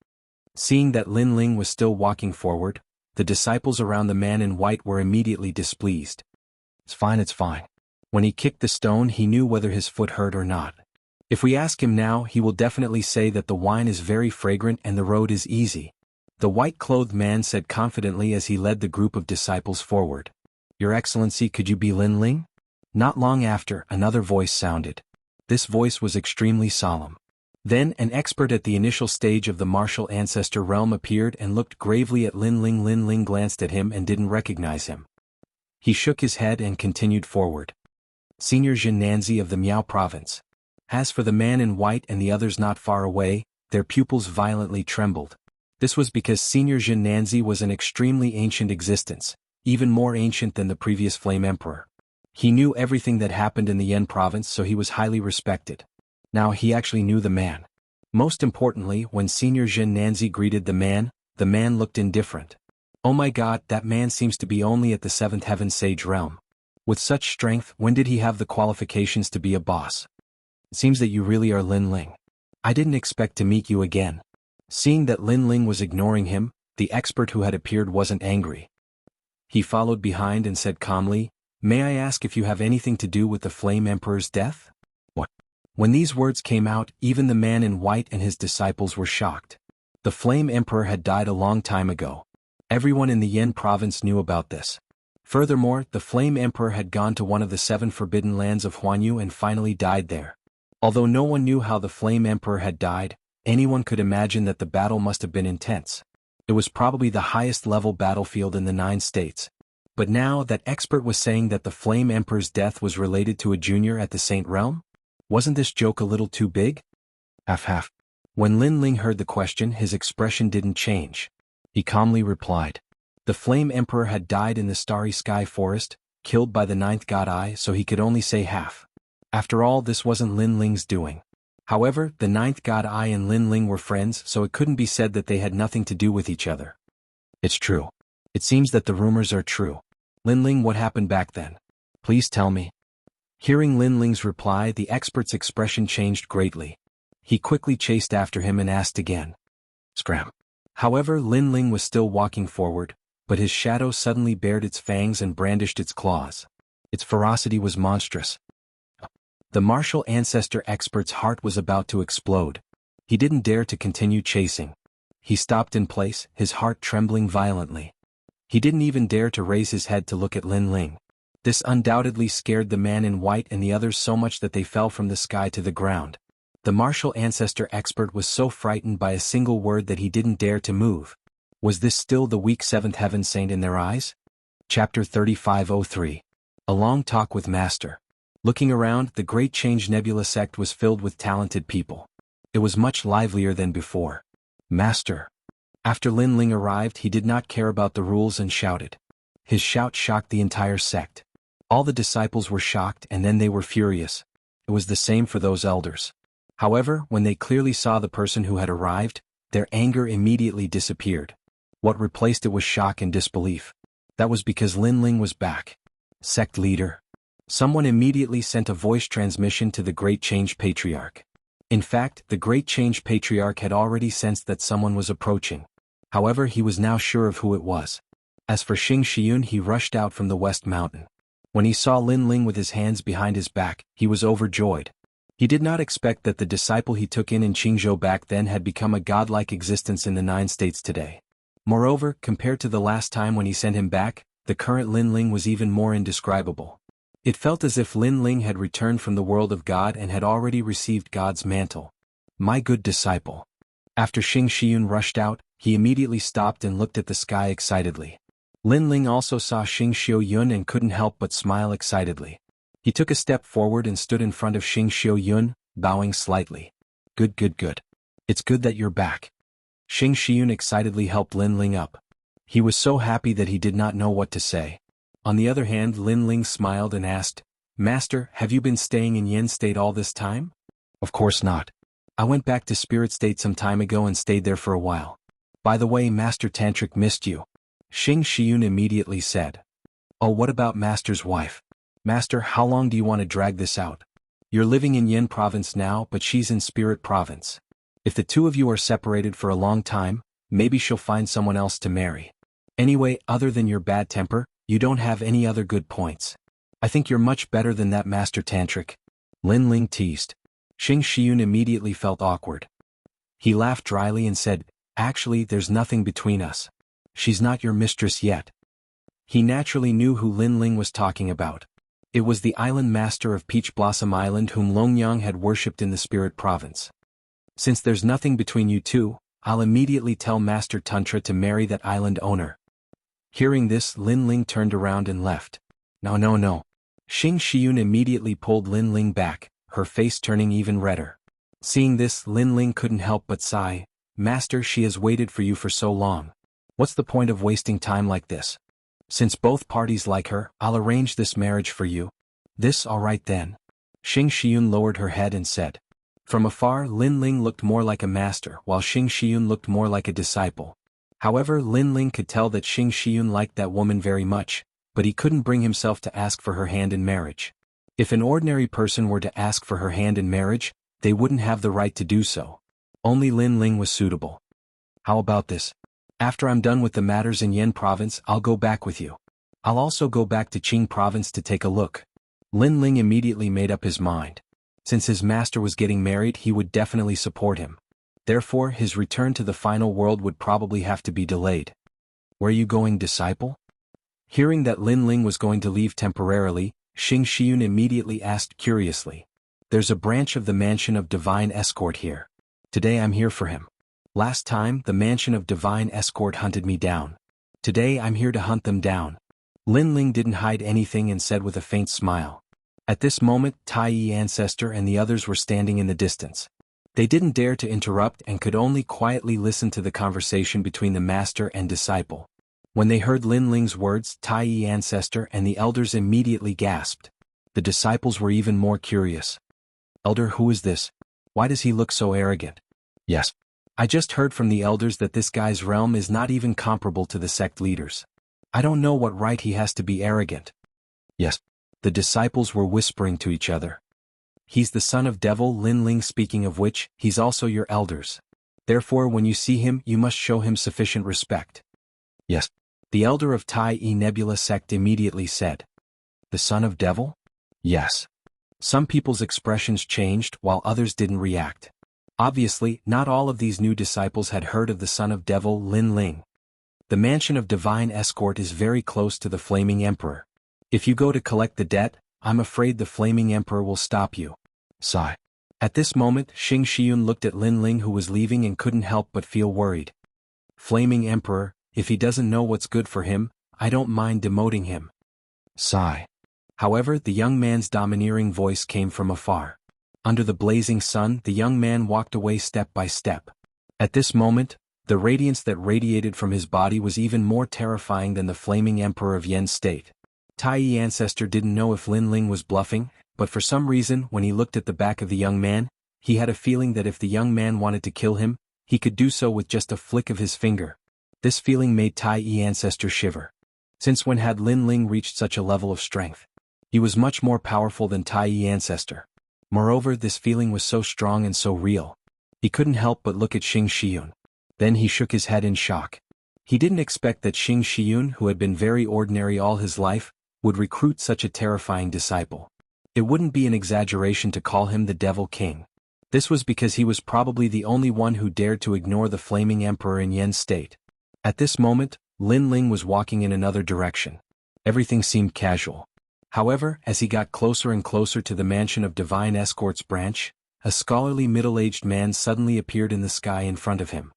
Seeing that Lin Ling was still walking forward, the disciples around the man in white were immediately displeased. It's fine, it's fine. When he kicked the stone, he knew whether his foot hurt or not. If we ask him now, he will definitely say that the wine is very fragrant and the road is easy. The white-clothed man said confidently as he led the group of disciples forward. Your Excellency, could you be Lin Ling? Not long after, another voice sounded. This voice was extremely solemn. Then an expert at the initial stage of the martial ancestor realm appeared and looked gravely at Lin Ling. Lin Ling glanced at him and didn't recognize him. He shook his head and continued forward. Senior Xianxia of the Miao province. As for the man in white and the others not far away, their pupils violently trembled. This was because Senior Xianxia was an extremely ancient existence, even more ancient than the previous Flame Emperor. He knew everything that happened in the Yan province, so he was highly respected. Now he actually knew the man. Most importantly, when Senior Xianxia greeted the man looked indifferent. Oh my god, that man seems to be only at the 7th heaven sage realm. With such strength, when did he have the qualifications to be a boss? It seems that you really are Lin Ling. I didn't expect to meet you again. Seeing that Lin Ling was ignoring him, the expert who had appeared wasn't angry. He followed behind and said calmly, May I ask if you have anything to do with the Flame Emperor's death? What? When these words came out, even the man in white and his disciples were shocked. The Flame Emperor had died a long time ago. Everyone in the Yan province knew about this. Furthermore, the Flame Emperor had gone to one of the 7 forbidden lands of Huanyu and finally died there. Although no one knew how the Flame Emperor had died, anyone could imagine that the battle must have been intense. It was probably the highest level battlefield in the 9 states. But now that expert was saying that the Flame Emperor's death was related to a junior at the Saint Realm? Wasn't this joke a little too big? Half. When Lin Ling heard the question, his expression didn't change. He calmly replied. The Flame Emperor had died in the Starry Sky Forest, killed by the 9th God Eye, so he could only say half. After all, this wasn't Lin Ling's doing. However, the 9th God Eye and Lin Ling were friends, so it couldn't be said that they had nothing to do with each other. It's true. It seems that the rumors are true. Lin Ling, what happened back then? Please tell me. Hearing Lin Ling's reply, the expert's expression changed greatly. He quickly chased after him and asked again. Scram. However, Lin Ling was still walking forward, but his shadow suddenly bared its fangs and brandished its claws. Its ferocity was monstrous. The martial ancestor expert's heart was about to explode. He didn't dare to continue chasing. He stopped in place, his heart trembling violently. He didn't even dare to raise his head to look at Lin Ling. This undoubtedly scared the man in white and the others so much that they fell from the sky to the ground. The martial ancestor expert was so frightened by a single word that he didn't dare to move. Was this still the weak 7th heaven saint in their eyes? Chapter 3503. A long talk with Master. Looking around, the Great Change Nebula sect was filled with talented people. It was much livelier than before. Master. After Lin Ling arrived, he did not care about the rules and shouted. His shout shocked the entire sect. All the disciples were shocked and then they were furious. It was the same for those elders. However, when they clearly saw the person who had arrived, their anger immediately disappeared. What replaced it was shock and disbelief. That was because Lin Ling was back. Sect leader. Someone immediately sent a voice transmission to the Great Change Patriarch. In fact, the Great Change Patriarch had already sensed that someone was approaching. However, he was now sure of who it was. As for Xianxia, he rushed out from the West Mountain. When he saw Lin Ling with his hands behind his back, he was overjoyed. He did not expect that the disciple he took in Qingzhou back then had become a godlike existence in the 9 states today. Moreover, compared to the last time when he sent him back, the current Lin Ling was even more indescribable. It felt as if Lin Ling had returned from the world of God and had already received God's mantle. My good disciple. After Xianxia rushed out, he immediately stopped and looked at the sky excitedly. Lin Ling also saw Xianxia and couldn't help but smile excitedly. He took a step forward and stood in front of Xianxia, bowing slightly. Good. It's good that you're back. Xianxia excitedly helped Lin Ling up. He was so happy that he did not know what to say. On the other hand, Lin Ling smiled and asked, Master, have you been staying in Yen State all this time? Of course not. I went back to Spirit State some time ago and stayed there for a while. By the way, Master Tantric missed you. Xianxia immediately said. Oh, what about Master's wife? Master, how long do you want to drag this out? You're living in Yen province now, but she's in Spirit province. If the two of you are separated for a long time, maybe she'll find someone else to marry. Anyway, other than your bad temper, you don't have any other good points. I think you're much better than that master tantric. Lin Ling teased. Xianxia immediately felt awkward. He laughed dryly and said, "Actually, there's nothing between us. She's not your mistress yet." He naturally knew who Lin Ling was talking about. It was the island master of Peach Blossom Island whom Longyang had worshipped in the Spirit Province. "Since there's nothing between you two, I'll immediately tell Master Tantra to marry that island owner." Hearing this, Lin Ling turned around and left. No. Xianxia immediately pulled Lin Ling back, her face turning even redder. Seeing this, Lin Ling couldn't help but sigh. "Master, she has waited for you for so long. What's the point of wasting time like this? Since both parties like her, I'll arrange this marriage for you." "This all right then." Xianxia lowered her head and said. From afar, Lin Ling looked more like a master while Xianxia looked more like a disciple. However, Lin Ling could tell that Xianxia liked that woman very much, but he couldn't bring himself to ask for her hand in marriage. If an ordinary person were to ask for her hand in marriage, they wouldn't have the right to do so. Only Lin Ling was suitable. "How about this? After I'm done with the matters in Yan Province, I'll go back with you. I'll also go back to Qing Province to take a look." Lin Ling immediately made up his mind. Since his master was getting married, he would definitely support him. Therefore, his return to the final world would probably have to be delayed. "Where are you going, disciple?" Hearing that Lin Ling was going to leave temporarily, Xianxia immediately asked curiously. "There's a branch of the Mansion of Divine Escort here. Today I'm here for him. Last time, the Mansion of Divine Escort hunted me down. Today I'm here to hunt them down." Lin Ling didn't hide anything and said with a faint smile. At this moment, Tai Yi Ancestor and the others were standing in the distance. They didn't dare to interrupt and could only quietly listen to the conversation between the master and disciple. When they heard Lin Ling's words, Tai Yi Ancestor and the elders immediately gasped. The disciples were even more curious. "Elder, who is this? Why does he look so arrogant?" "Yes. I just heard from the elders that this guy's realm is not even comparable to the sect leaders. I don't know what right he has to be arrogant." "Yes." The disciples were whispering to each other. "He's the son of Devil Lin Ling, speaking of which, he's also your elders. Therefore when you see him you must show him sufficient respect." "Yes." The elder of Tai E Nebula sect immediately said. "The son of Devil?" "Yes." Some people's expressions changed while others didn't react. Obviously, not all of these new disciples had heard of the son of Devil Lin Ling. The Mansion of Divine Escort is very close to the Flaming Emperor. If you go to collect the debt, I'm afraid the Flaming Emperor will stop you. Sigh. At this moment, Xianxia looked at Lin Ling, who was leaving, and couldn't help but feel worried. Flaming Emperor, if he doesn't know what's good for him, I don't mind demoting him. Sigh. However, the young man's domineering voice came from afar. Under the blazing sun, the young man walked away step by step. At this moment, the radiance that radiated from his body was even more terrifying than the Flaming Emperor of Yen State. Tai Yi Ancestor didn't know if Lin Ling was bluffing, but for some reason when he looked at the back of the young man, he had a feeling that if the young man wanted to kill him, he could do so with just a flick of his finger. This feeling made Tai Yi Ancestor shiver. Since when had Lin Ling reached such a level of strength? He was much more powerful than Tai Yi Ancestor. Moreover, this feeling was so strong and so real. He couldn't help but look at Xianxia. Then he shook his head in shock. He didn't expect that Xianxia, who had been very ordinary all his life, would recruit such a terrifying disciple. It wouldn't be an exaggeration to call him the Devil King. This was because he was probably the only one who dared to ignore the Flaming Emperor in Yen State. At this moment, Lin Ling was walking in another direction. Everything seemed casual. However, as he got closer and closer to the Mansion of Divine Escort's branch, a scholarly middle-aged man suddenly appeared in the sky in front of him.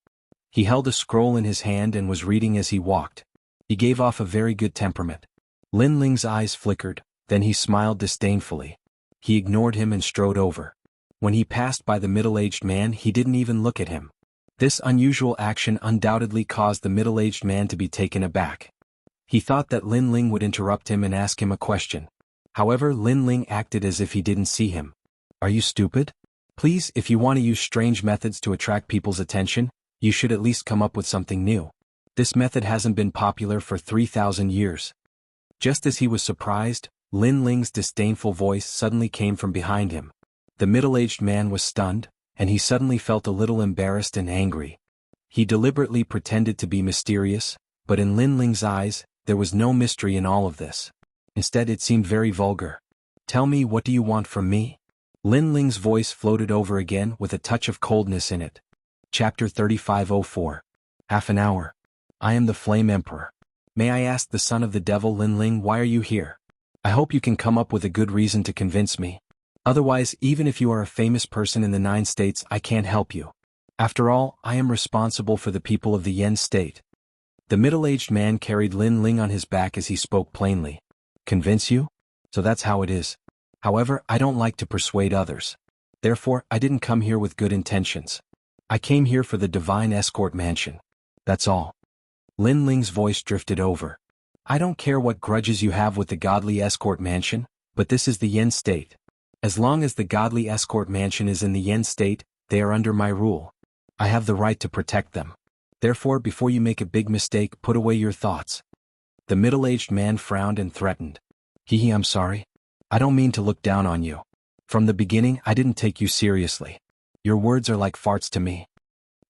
He held a scroll in his hand and was reading as he walked. He gave off a very good temperament. Lin Ling's eyes flickered, then he smiled disdainfully. He ignored him and strode over. When he passed by the middle-aged man, he didn't even look at him. This unusual action undoubtedly caused the middle-aged man to be taken aback. He thought that Lin Ling would interrupt him and ask him a question. However, Lin Ling acted as if he didn't see him. "Are you stupid? Please, if you want to use strange methods to attract people's attention, you should at least come up with something new. This method hasn't been popular for 3,000 years. Just as he was surprised, Lin Ling's disdainful voice suddenly came from behind him. The middle-aged man was stunned, and he suddenly felt a little embarrassed and angry. He deliberately pretended to be mysterious, but in Lin Ling's eyes, there was no mystery in all of this. Instead, it seemed very vulgar. "Tell me, what do you want from me?" Lin Ling's voice floated over again with a touch of coldness in it. Chapter 3504. Half an hour. I am the Flame Emperor. May I ask the son of the devil Lin Ling, why are you here? I hope you can come up with a good reason to convince me. Otherwise, even if you are a famous person in the 9 states, I can't help you. After all, I am responsible for the people of the Yen state. The middle-aged man carried Lin Ling on his back as he spoke plainly. Convince you? So that's how it is. However, I don't like to persuade others. Therefore, I didn't come here with good intentions. I came here for the divine escort mansion. That's all. Lin Ling's voice drifted over. I don't care what grudges you have with the godly escort mansion, but this is the Yen state. As long as the godly escort mansion is in the Yen state, they are under my rule. I have the right to protect them. Therefore, before you make a big mistake, put away your thoughts. The middle-aged man frowned and threatened. I'm sorry. I don't mean to look down on you. From the beginning, I didn't take you seriously. Your words are like farts to me.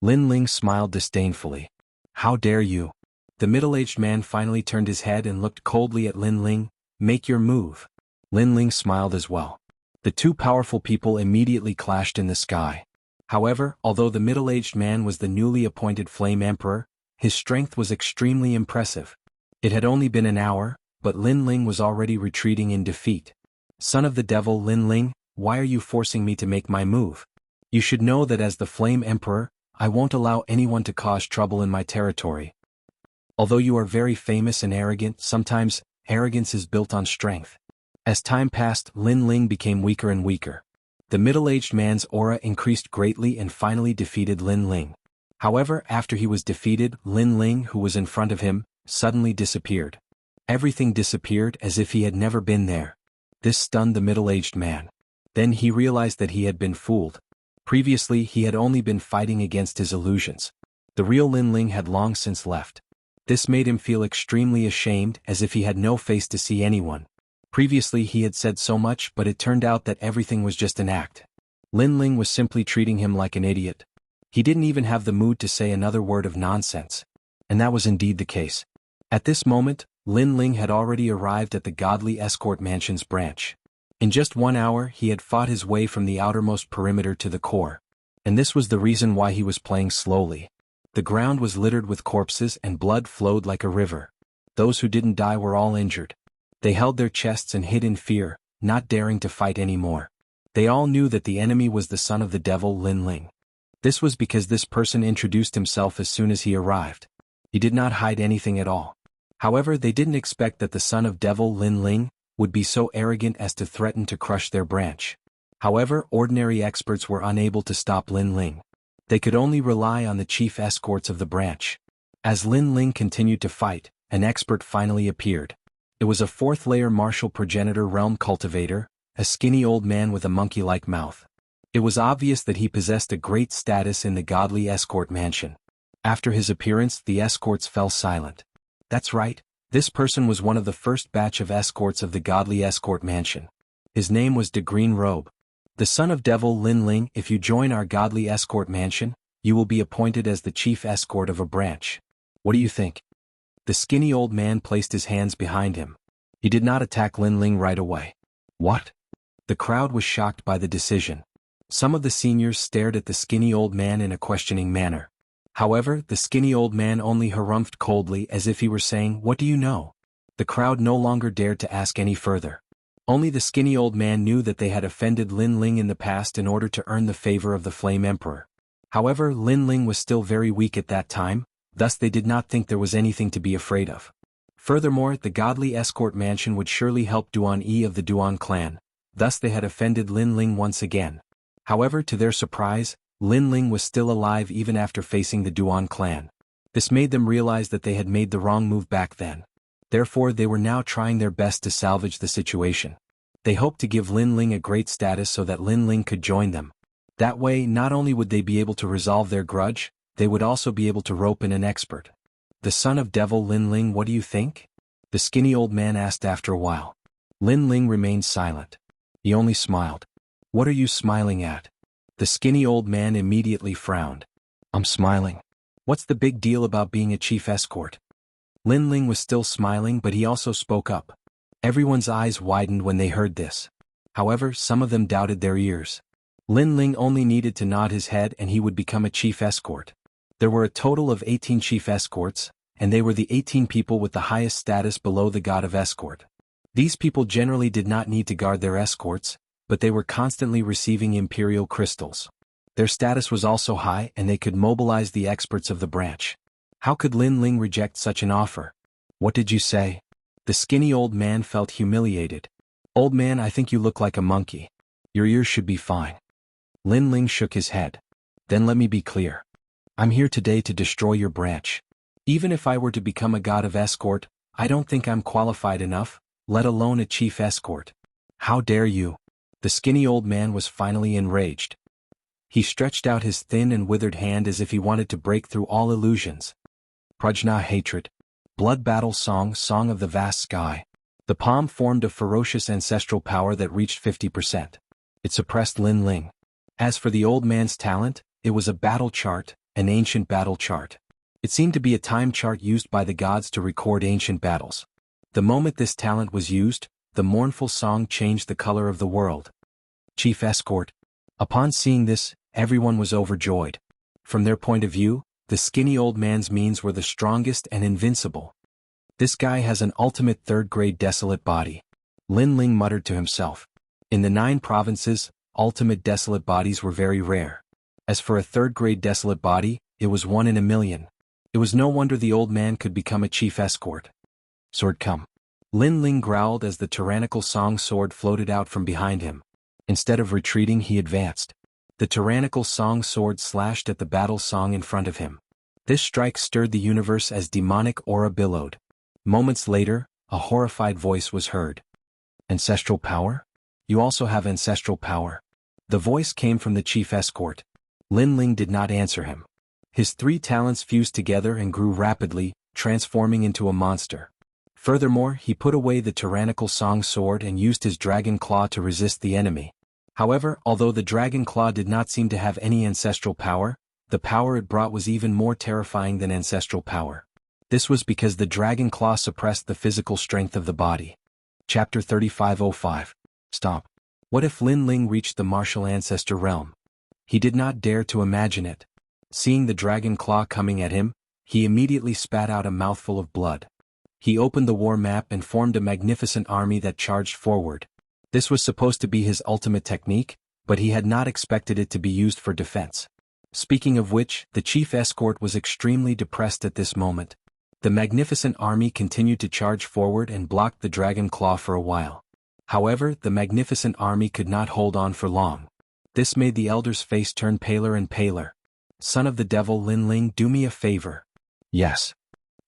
Lin Ling smiled disdainfully. How dare you? The middle-aged man finally turned his head and looked coldly at Lin Ling. Make your move. Lin Ling smiled as well. The two powerful people immediately clashed in the sky. However, although the middle-aged man was the newly appointed Flame Emperor, his strength was extremely impressive. It had only been an hour, but Lin Ling was already retreating in defeat. Son of the devil Lin Ling, why are you forcing me to make my move? You should know that as the Flame Emperor, I won't allow anyone to cause trouble in my territory. Although you are very famous and arrogant, sometimes arrogance is built on strength. As time passed, Lin Ling became weaker and weaker. The middle-aged man's aura increased greatly and finally defeated Lin Ling. However, after he was defeated, Lin Ling, who was in front of him, suddenly disappeared. Everything disappeared as if he had never been there. This stunned the middle-aged man. Then he realized that he had been fooled. Previously, he had only been fighting against his illusions. The real Lin Ling had long since left. This made him feel extremely ashamed, as if he had no face to see anyone. Previously he had said so much, but it turned out that everything was just an act. Lin Ling was simply treating him like an idiot. He didn't even have the mood to say another word of nonsense. And that was indeed the case. At this moment, Lin Ling had already arrived at the Godly Escort Mansion's branch. In just 1 hour he had fought his way from the outermost perimeter to the core. And this was the reason why he was playing slowly. The ground was littered with corpses and blood flowed like a river. Those who didn't die were all injured. They held their chests and hid in fear, not daring to fight anymore. They all knew that the enemy was the son of the devil Lin Ling. This was because this person introduced himself as soon as he arrived. He did not hide anything at all. However, they didn't expect that the son of devil Lin Ling would be so arrogant as to threaten to crush their branch. However, ordinary experts were unable to stop Lin Ling. They could only rely on the chief escorts of the branch. As Lin Ling continued to fight, an expert finally appeared. It was a 4th-layer martial progenitor realm cultivator, a skinny old man with a monkey-like mouth. It was obvious that he possessed a great status in the godly escort mansion. After his appearance, the escorts fell silent. That's right, this person was one of the first batch of escorts of the godly escort mansion. His name was De Green Robe. The son of devil Lin Ling, if you join our godly escort mansion, you will be appointed as the chief escort of a branch. What do you think? The skinny old man placed his hands behind him. He did not attack Lin Ling right away. What? The crowd was shocked by the decision. Some of the seniors stared at the skinny old man in a questioning manner. However, the skinny old man only harumphed coldly as if he were saying, "What do you know?" The crowd no longer dared to ask any further. Only the skinny old man knew that they had offended Lin Ling in the past in order to earn the favor of the Flame Emperor. However, Lin Ling was still very weak at that time, thus they did not think there was anything to be afraid of. Furthermore, the godly escort mansion would surely help Duan Yi of the Duan clan, thus they had offended Lin Ling once again. However, to their surprise, Lin Ling was still alive even after facing the Duan clan. This made them realize that they had made the wrong move back then. Therefore, they were now trying their best to salvage the situation. They hoped to give Lin Ling a great status so that Lin Ling could join them. That way, not only would they be able to resolve their grudge, they would also be able to rope in an expert. The son of devil Lin Ling, what do you think? The skinny old man asked after a while. Lin Ling remained silent. He only smiled. What are you smiling at? The skinny old man immediately frowned. I'm smiling. What's the big deal about being a chief escort? Lin Ling was still smiling, but he also spoke up. Everyone's eyes widened when they heard this. However, some of them doubted their ears. Lin Ling only needed to nod his head and he would become a chief escort. There were a total of 18 chief escorts, and they were the 18 people with the highest status below the god of escort. These people generally did not need to guard their escorts, but they were constantly receiving imperial crystals. Their status was also high and they could mobilize the experts of the branch. How could Lin Ling reject such an offer? What did you say? The skinny old man felt humiliated. Old man, I think you look like a monkey. Your ears should be fine. Lin Ling shook his head. Then let me be clear. I'm here today to destroy your branch. Even if I were to become a god of escort, I don't think I'm qualified enough, let alone a chief escort. How dare you? The skinny old man was finally enraged. He stretched out his thin and withered hand as if he wanted to break through all illusions. Prajna hatred. Blood battle song, song of the vast sky. The palm formed a ferocious ancestral power that reached 50%. It suppressed Lin Ling. As for the old man's talent, it was a battle chart, an ancient battle chart. It seemed to be a time chart used by the gods to record ancient battles. The moment this talent was used, the mournful song changed the color of the world. Chief escort. Upon seeing this, everyone was overjoyed. From their point of view, the skinny old man's means were the strongest and invincible. This guy has an ultimate third-grade desolate body. Lin Ling muttered to himself. In the 9 provinces, ultimate desolate bodies were very rare. As for a third-grade desolate body, it was 1 in a million. It was no wonder the old man could become a chief escort. Sword come. Lin Ling growled as the tyrannical song sword floated out from behind him. Instead of retreating, he advanced. The tyrannical song sword slashed at the battle song in front of him. This strike stirred the universe as demonic aura billowed. Moments later, a horrified voice was heard. Ancestral power? You also have ancestral power. The voice came from the chief escort. Lin Ling did not answer him. His 3 talents fused together and grew rapidly, transforming into a monster. Furthermore, he put away the tyrannical song sword and used his dragon claw to resist the enemy. However, although the dragon claw did not seem to have any ancestral power, the power it brought was even more terrifying than ancestral power. This was because the dragon claw suppressed the physical strength of the body. Chapter 3505. Stop. What if Lin Ling reached the martial ancestor realm? He did not dare to imagine it. Seeing the dragon claw coming at him, he immediately spat out a mouthful of blood. He opened the war map and formed a magnificent army that charged forward. This was supposed to be his ultimate technique, but he had not expected it to be used for defense. Speaking of which, the chief escort was extremely depressed at this moment. The magnificent army continued to charge forward and blocked the dragon claw for a while. However, the magnificent army could not hold on for long. This made the elder's face turn paler and paler. Son of the devil, Lin Ling, do me a favor. Yes.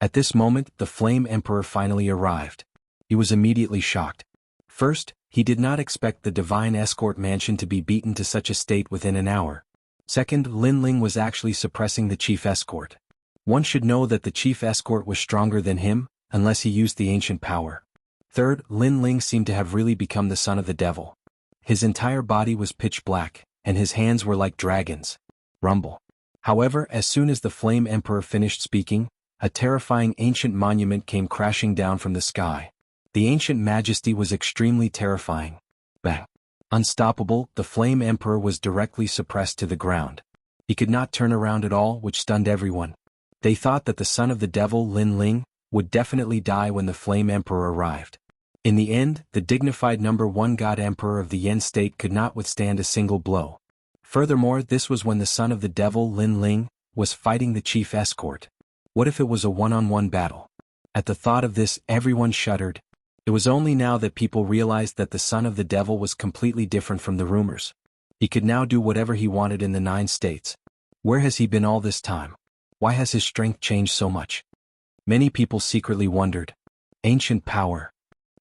At this moment, the Flame Emperor finally arrived. He was immediately shocked. First, he did not expect the divine escort mansion to be beaten to such a state within an hour. Second, Lin Ling was actually suppressing the chief escort. One should know that the chief escort was stronger than him, unless he used the ancient power. Third, Lin Ling seemed to have really become the son of the devil. His entire body was pitch black, and his hands were like dragons. Rumble. However, as soon as the Flame Emperor finished speaking, a terrifying ancient monument came crashing down from the sky. The ancient majesty was extremely terrifying. Bang. Unstoppable, the Flame Emperor was directly suppressed to the ground. He could not turn around at all, which stunned everyone. They thought that the son of the devil, Lin Ling, would definitely die when the Flame Emperor arrived. In the end, the dignified number 1 god emperor of the Yen state could not withstand a single blow. Furthermore, this was when the son of the devil, Lin Ling, was fighting the chief escort. What if it was a one-on-one battle? At the thought of this, everyone shuddered. It was only now that people realized that the son of the devil was completely different from the rumors. He could now do whatever he wanted in the 9 states. Where has he been all this time? Why has his strength changed so much? Many people secretly wondered. Ancient power.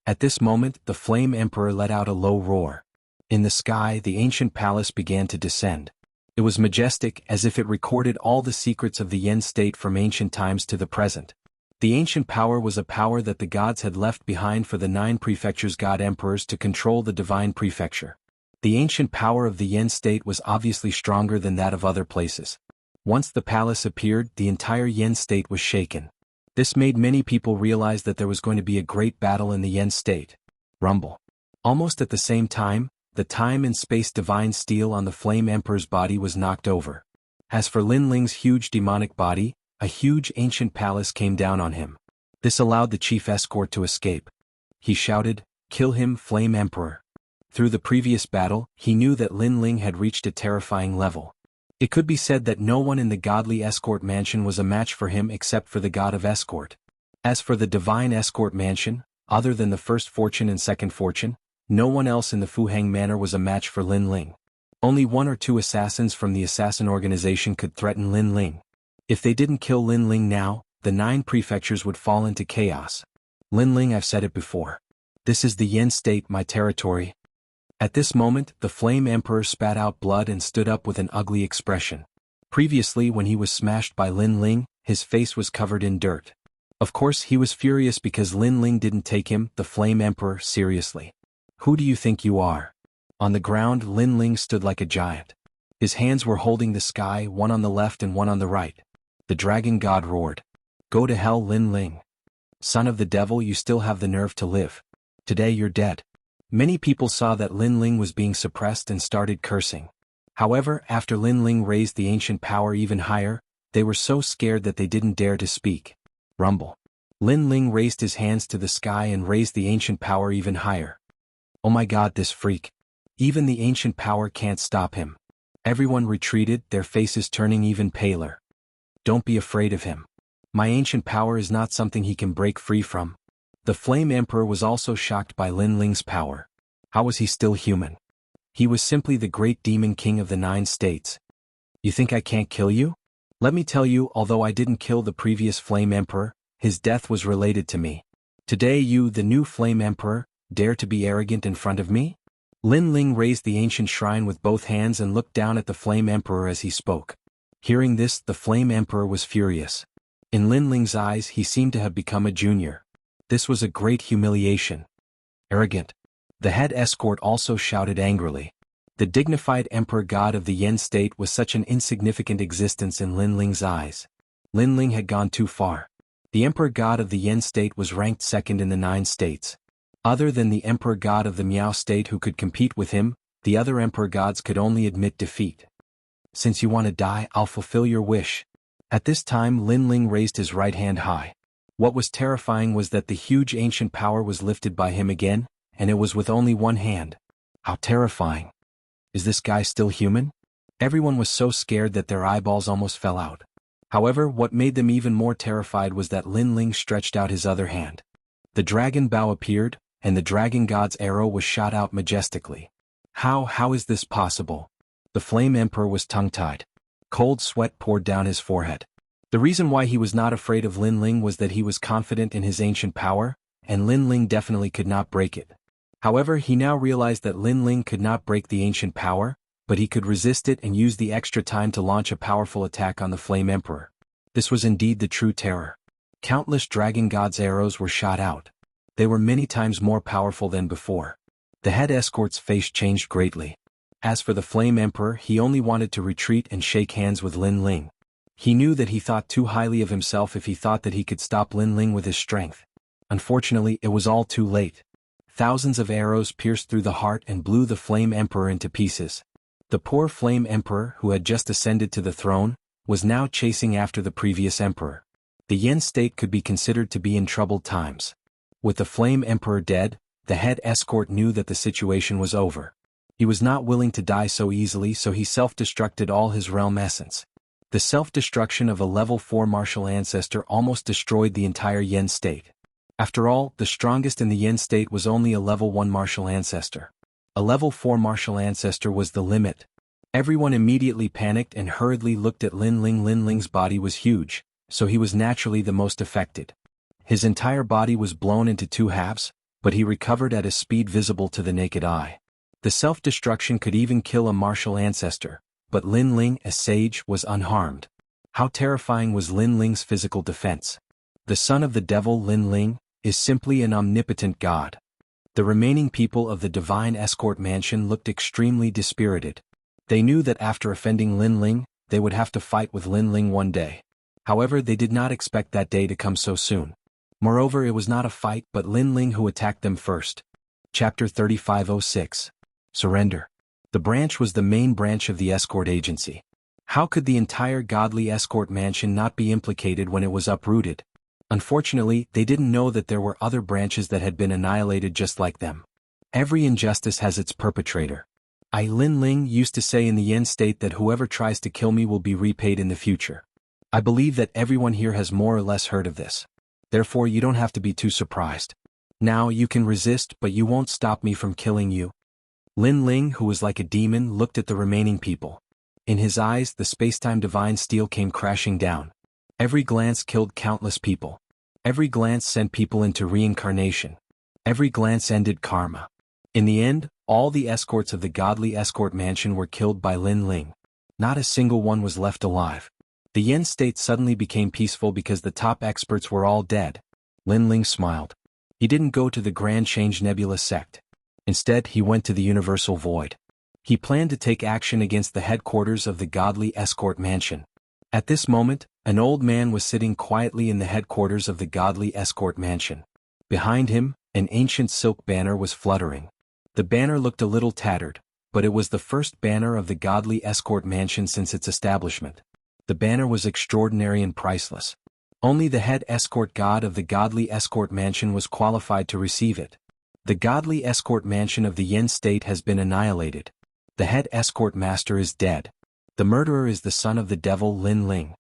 At this moment, the Flame Emperor let out a low roar. In the sky, the ancient palace began to descend. It was majestic, as if it recorded all the secrets of the Yen state from ancient times to the present. The ancient power was a power that the gods had left behind for the 9 prefectures' god emperors to control the divine prefecture. The ancient power of the Yen state was obviously stronger than that of other places. Once the palace appeared, the entire Yen state was shaken. This made many people realize that there was going to be a great battle in the Yen state. Rumble. Almost at the same time, the time and space divine steel on the Flame Emperor's body was knocked over. As for Lin Ling's huge demonic body, a huge ancient palace came down on him. This allowed the chief escort to escape. He shouted, "Kill him, Flame Emperor." Through the previous battle, he knew that Lin Ling had reached a terrifying level. It could be said that no one in the godly escort mansion was a match for him except for the god of escort. As for the divine escort mansion, other than the first fortune and second fortune, no one else in the Fuheng Manor was a match for Lin Ling. Only one or two assassins from the assassin organization could threaten Lin Ling. If they didn't kill Lin Ling now, the 9 prefectures would fall into chaos. Lin Ling, I've said it before. This is the Yen state, my territory. At this moment, the Flame Emperor spat out blood and stood up with an ugly expression. Previously, when he was smashed by Lin Ling, his face was covered in dirt. Of course, he was furious because Lin Ling didn't take him, the Flame Emperor, seriously. Who do you think you are? On the ground, Lin Ling stood like a giant. His hands were holding the sky, one on the left and one on the right. The dragon god roared. Go to hell, Lin Ling. Son of the devil, you still have the nerve to live. Today you're dead. Many people saw that Lin Ling was being suppressed and started cursing. However, after Lin Ling raised the ancient power even higher, they were so scared that they didn't dare to speak. Rumble. Lin Ling raised his hands to the sky and raised the ancient power even higher. Oh my god, this freak. Even the ancient power can't stop him. Everyone retreated, their faces turning even paler. Don't be afraid of him. My ancient power is not something he can break free from. The Flame Emperor was also shocked by Lin Ling's power. How was he still human? He was simply the great demon king of the 9 states. You think I can't kill you? Let me tell you, although I didn't kill the previous Flame Emperor, his death was related to me. Today you, the new Flame Emperor, dare to be arrogant in front of me? Lin Ling raised the ancient shrine with both hands and looked down at the Flame Emperor as he spoke. Hearing this, the Flame Emperor was furious. In Lin Ling's eyes, he seemed to have become a junior. This was a great humiliation. Arrogant. The head escort also shouted angrily. The dignified emperor god of the Yen state was such an insignificant existence in Lin Ling's eyes. Lin Ling had gone too far. The emperor god of the Yen state was ranked second in the 9 states. Other than the emperor god of the Miao state who could compete with him, the other emperor gods could only admit defeat. Since you want to die, I'll fulfill your wish. At this time, Lin Ling raised his right hand high. What was terrifying was that the huge ancient power was lifted by him again, and it was with only one hand. How terrifying. Is this guy still human? Everyone was so scared that their eyeballs almost fell out. However, what made them even more terrified was that Lin Ling stretched out his other hand. The dragon bow appeared, and the dragon god's arrow was shot out majestically. How is this possible? The Flame Emperor was tongue-tied. Cold sweat poured down his forehead. The reason why he was not afraid of Lin Ling was that he was confident in his ancient power, and Lin Ling definitely could not break it. However, he now realized that Lin Ling could not break the ancient power, but he could resist it and use the extra time to launch a powerful attack on the Flame Emperor. This was indeed the true terror. Countless dragon god's arrows were shot out. They were many times more powerful than before. The head escort's face changed greatly. As for the Flame Emperor, he only wanted to retreat and shake hands with Lin Ling. He knew that he thought too highly of himself if he thought that he could stop Lin Ling with his strength. Unfortunately, it was all too late. Thousands of arrows pierced through the heart and blew the Flame Emperor into pieces. The poor Flame Emperor, who had just ascended to the throne, was now chasing after the previous emperor. The Yen state could be considered to be in troubled times. With the Flame Emperor dead, the head escort knew that the situation was over. He was not willing to die so easily, so he self-destructed all his realm essence. The self-destruction of a level 4 martial ancestor almost destroyed the entire Yen state. After all, the strongest in the Yen state was only a level 1 martial ancestor. A level 4 martial ancestor was the limit. Everyone immediately panicked and hurriedly looked at Lin Ling. Lin Ling's body was huge, so he was naturally the most affected. His entire body was blown into 2 halves, but he recovered at a speed visible to the naked eye. The self-destruction could even kill a martial ancestor, but Lin Ling, a sage, was unharmed. How terrifying was Lin Ling's physical defense? The son of the devil, Lin Ling, is simply an omnipotent god. The remaining people of the Divine Escort Mansion looked extremely dispirited. They knew that after offending Lin Ling, they would have to fight with Lin Ling one day. However, they did not expect that day to come so soon. Moreover, it was not a fight but Lin Ling who attacked them first. Chapter 3506. Surrender. The branch was the main branch of the escort agency. How could the entire godly escort mansion not be implicated when it was uprooted? Unfortunately, they didn't know that there were other branches that had been annihilated just like them. Every injustice has its perpetrator. Lin Ling used to say in the Yen state that whoever tries to kill me will be repaid in the future. I believe that everyone here has more or less heard of this. Therefore, you don't have to be too surprised. Now you can resist, but you won't stop me from killing you. Lin Ling, who was like a demon, looked at the remaining people. In his eyes, the spacetime divine steel came crashing down. Every glance killed countless people. Every glance sent people into reincarnation. Every glance ended karma. In the end, all the escorts of the godly escort mansion were killed by Lin Ling. Not a single one was left alive. The Yen state suddenly became peaceful because the top experts were all dead. Lin Ling smiled. He didn't go to the Grand Change Nebula sect. Instead, he went to the Universal Void. He planned to take action against the headquarters of the godly escort mansion. At this moment, an old man was sitting quietly in the headquarters of the godly escort mansion. Behind him, an ancient silk banner was fluttering. The banner looked a little tattered, but it was the first banner of the godly escort mansion since its establishment. The banner was extraordinary and priceless. Only the head escort god of the godly escort mansion was qualified to receive it. The godly escort mansion of the Yen state has been annihilated. The head escort master is dead. The murderer is the son of the devil Lin Ling.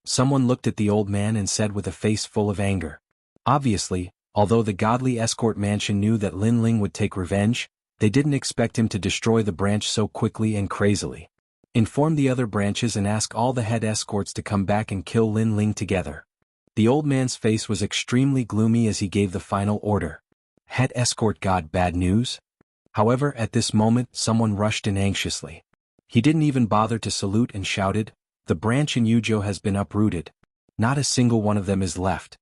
Someone looked at the old man and said with a face full of anger. Obviously, although the godly escort mansion knew that Lin Ling would take revenge, they didn't expect him to destroy the branch so quickly and crazily. Inform the other branches and ask all the head escorts to come back and kill Lin Ling together. The old man's face was extremely gloomy as he gave the final order. Head escort god, bad news? However, at this moment someone rushed in anxiously. He didn't even bother to salute and shouted, "The branch in Yuzhou has been uprooted. Not a single one of them is left."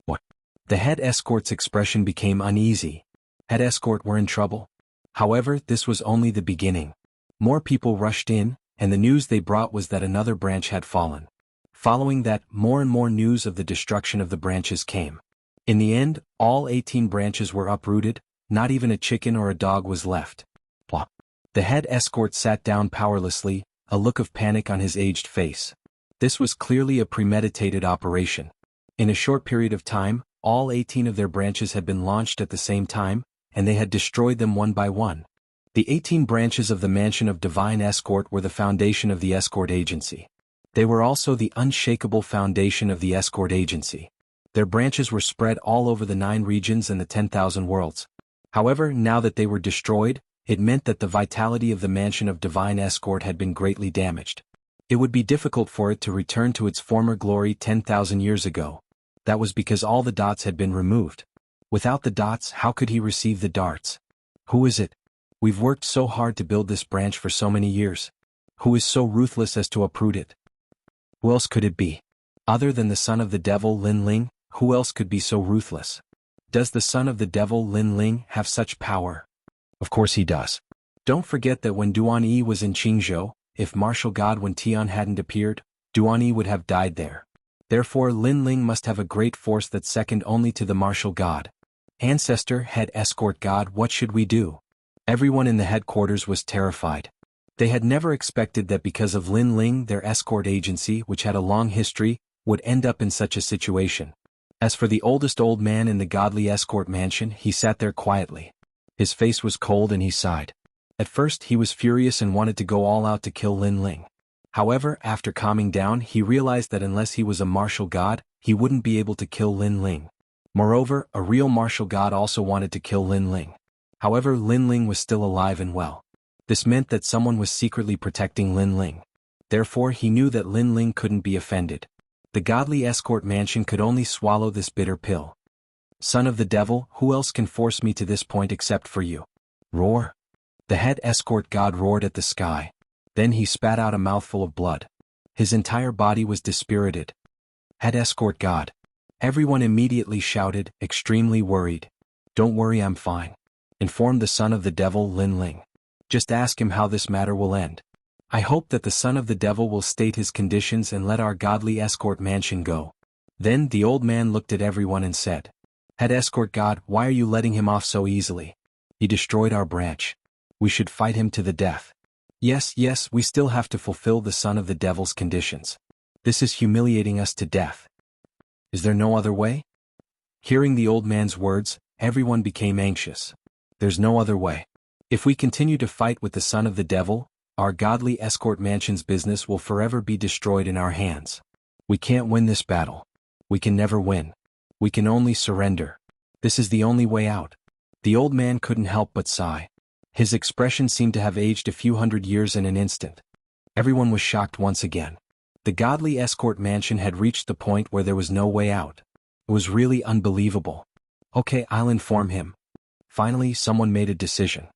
What? The head escort's expression became uneasy. Head escort were in trouble? However, this was only the beginning. More people rushed in, and the news they brought was that another branch had fallen. Following that, more and more news of the destruction of the branches came. In the end, all 18 branches were uprooted, not even a chicken or a dog was left. Blah. The head escort sat down powerlessly, a look of panic on his aged face. This was clearly a premeditated operation. In a short period of time, all 18 of their branches had been launched at the same time, and they had destroyed them one by one. The 18 branches of the Mansion of Divine Escort were the foundation of the escort agency. They were also the unshakable foundation of the escort agency. Their branches were spread all over the 9 regions and the 10,000 worlds. However, now that they were destroyed, it meant that the vitality of the Mansion of Divine Escort had been greatly damaged. It would be difficult for it to return to its former glory 10,000 years ago. That was because all the dots had been removed. Without the dots, how could he receive the darts? Who is it? We've worked so hard to build this branch for so many years. Who is so ruthless as to uproot it? Who else could it be? Other than the son of the devil Lin Ling, who else could be so ruthless? Does the son of the devil Lin Ling have such power? Of course he does. Don't forget that when Duan Yi was in Qingzhou, if martial god Wen Tian hadn't appeared, Duan Yi would have died there. Therefore Lin Ling must have a great force that's second only to the martial god. Ancestor, head escort god, what should we do? Everyone in the headquarters was terrified. They had never expected that because of Lin Ling their escort agency, which had a long history, would end up in such a situation. As for the oldest old man in the godly escort mansion, he sat there quietly. His face was cold and he sighed. At first he was furious and wanted to go all out to kill Lin Ling. However, after calming down, he realized that unless he was a martial god, he wouldn't be able to kill Lin Ling. Moreover, a real martial god also wanted to kill Lin Ling. However, Lin Ling was still alive and well. This meant that someone was secretly protecting Lin Ling. Therefore, he knew that Lin Ling couldn't be offended. The godly escort mansion could only swallow this bitter pill. Son of the devil, who else can force me to this point except for you? Roar. The head escort god roared at the sky. Then he spat out a mouthful of blood. His entire body was dispirited. Head escort god. Everyone immediately shouted, extremely worried. Don't worry, I'm fine. Informed the son of the devil Lin Ling. Just ask him how this matter will end. I hope that the son of the devil will state his conditions and let our godly escort mansion go. Then the old man looked at everyone and said, Head escort god, why are you letting him off so easily? He destroyed our branch. We should fight him to the death. Yes, we still have to fulfill the son of the devil's conditions. This is humiliating us to death. Is there no other way? Hearing the old man's words, everyone became anxious. There's no other way. If we continue to fight with the son of the devil, our godly escort mansion's business will forever be destroyed in our hands. We can't win this battle. We can never win. We can only surrender. This is the only way out. The old man couldn't help but sigh. His expression seemed to have aged a few hundred years in an instant. Everyone was shocked once again. The godly escort mansion had reached the point where there was no way out. It was really unbelievable. Okay, I'll inform him. Finally, someone made a decision.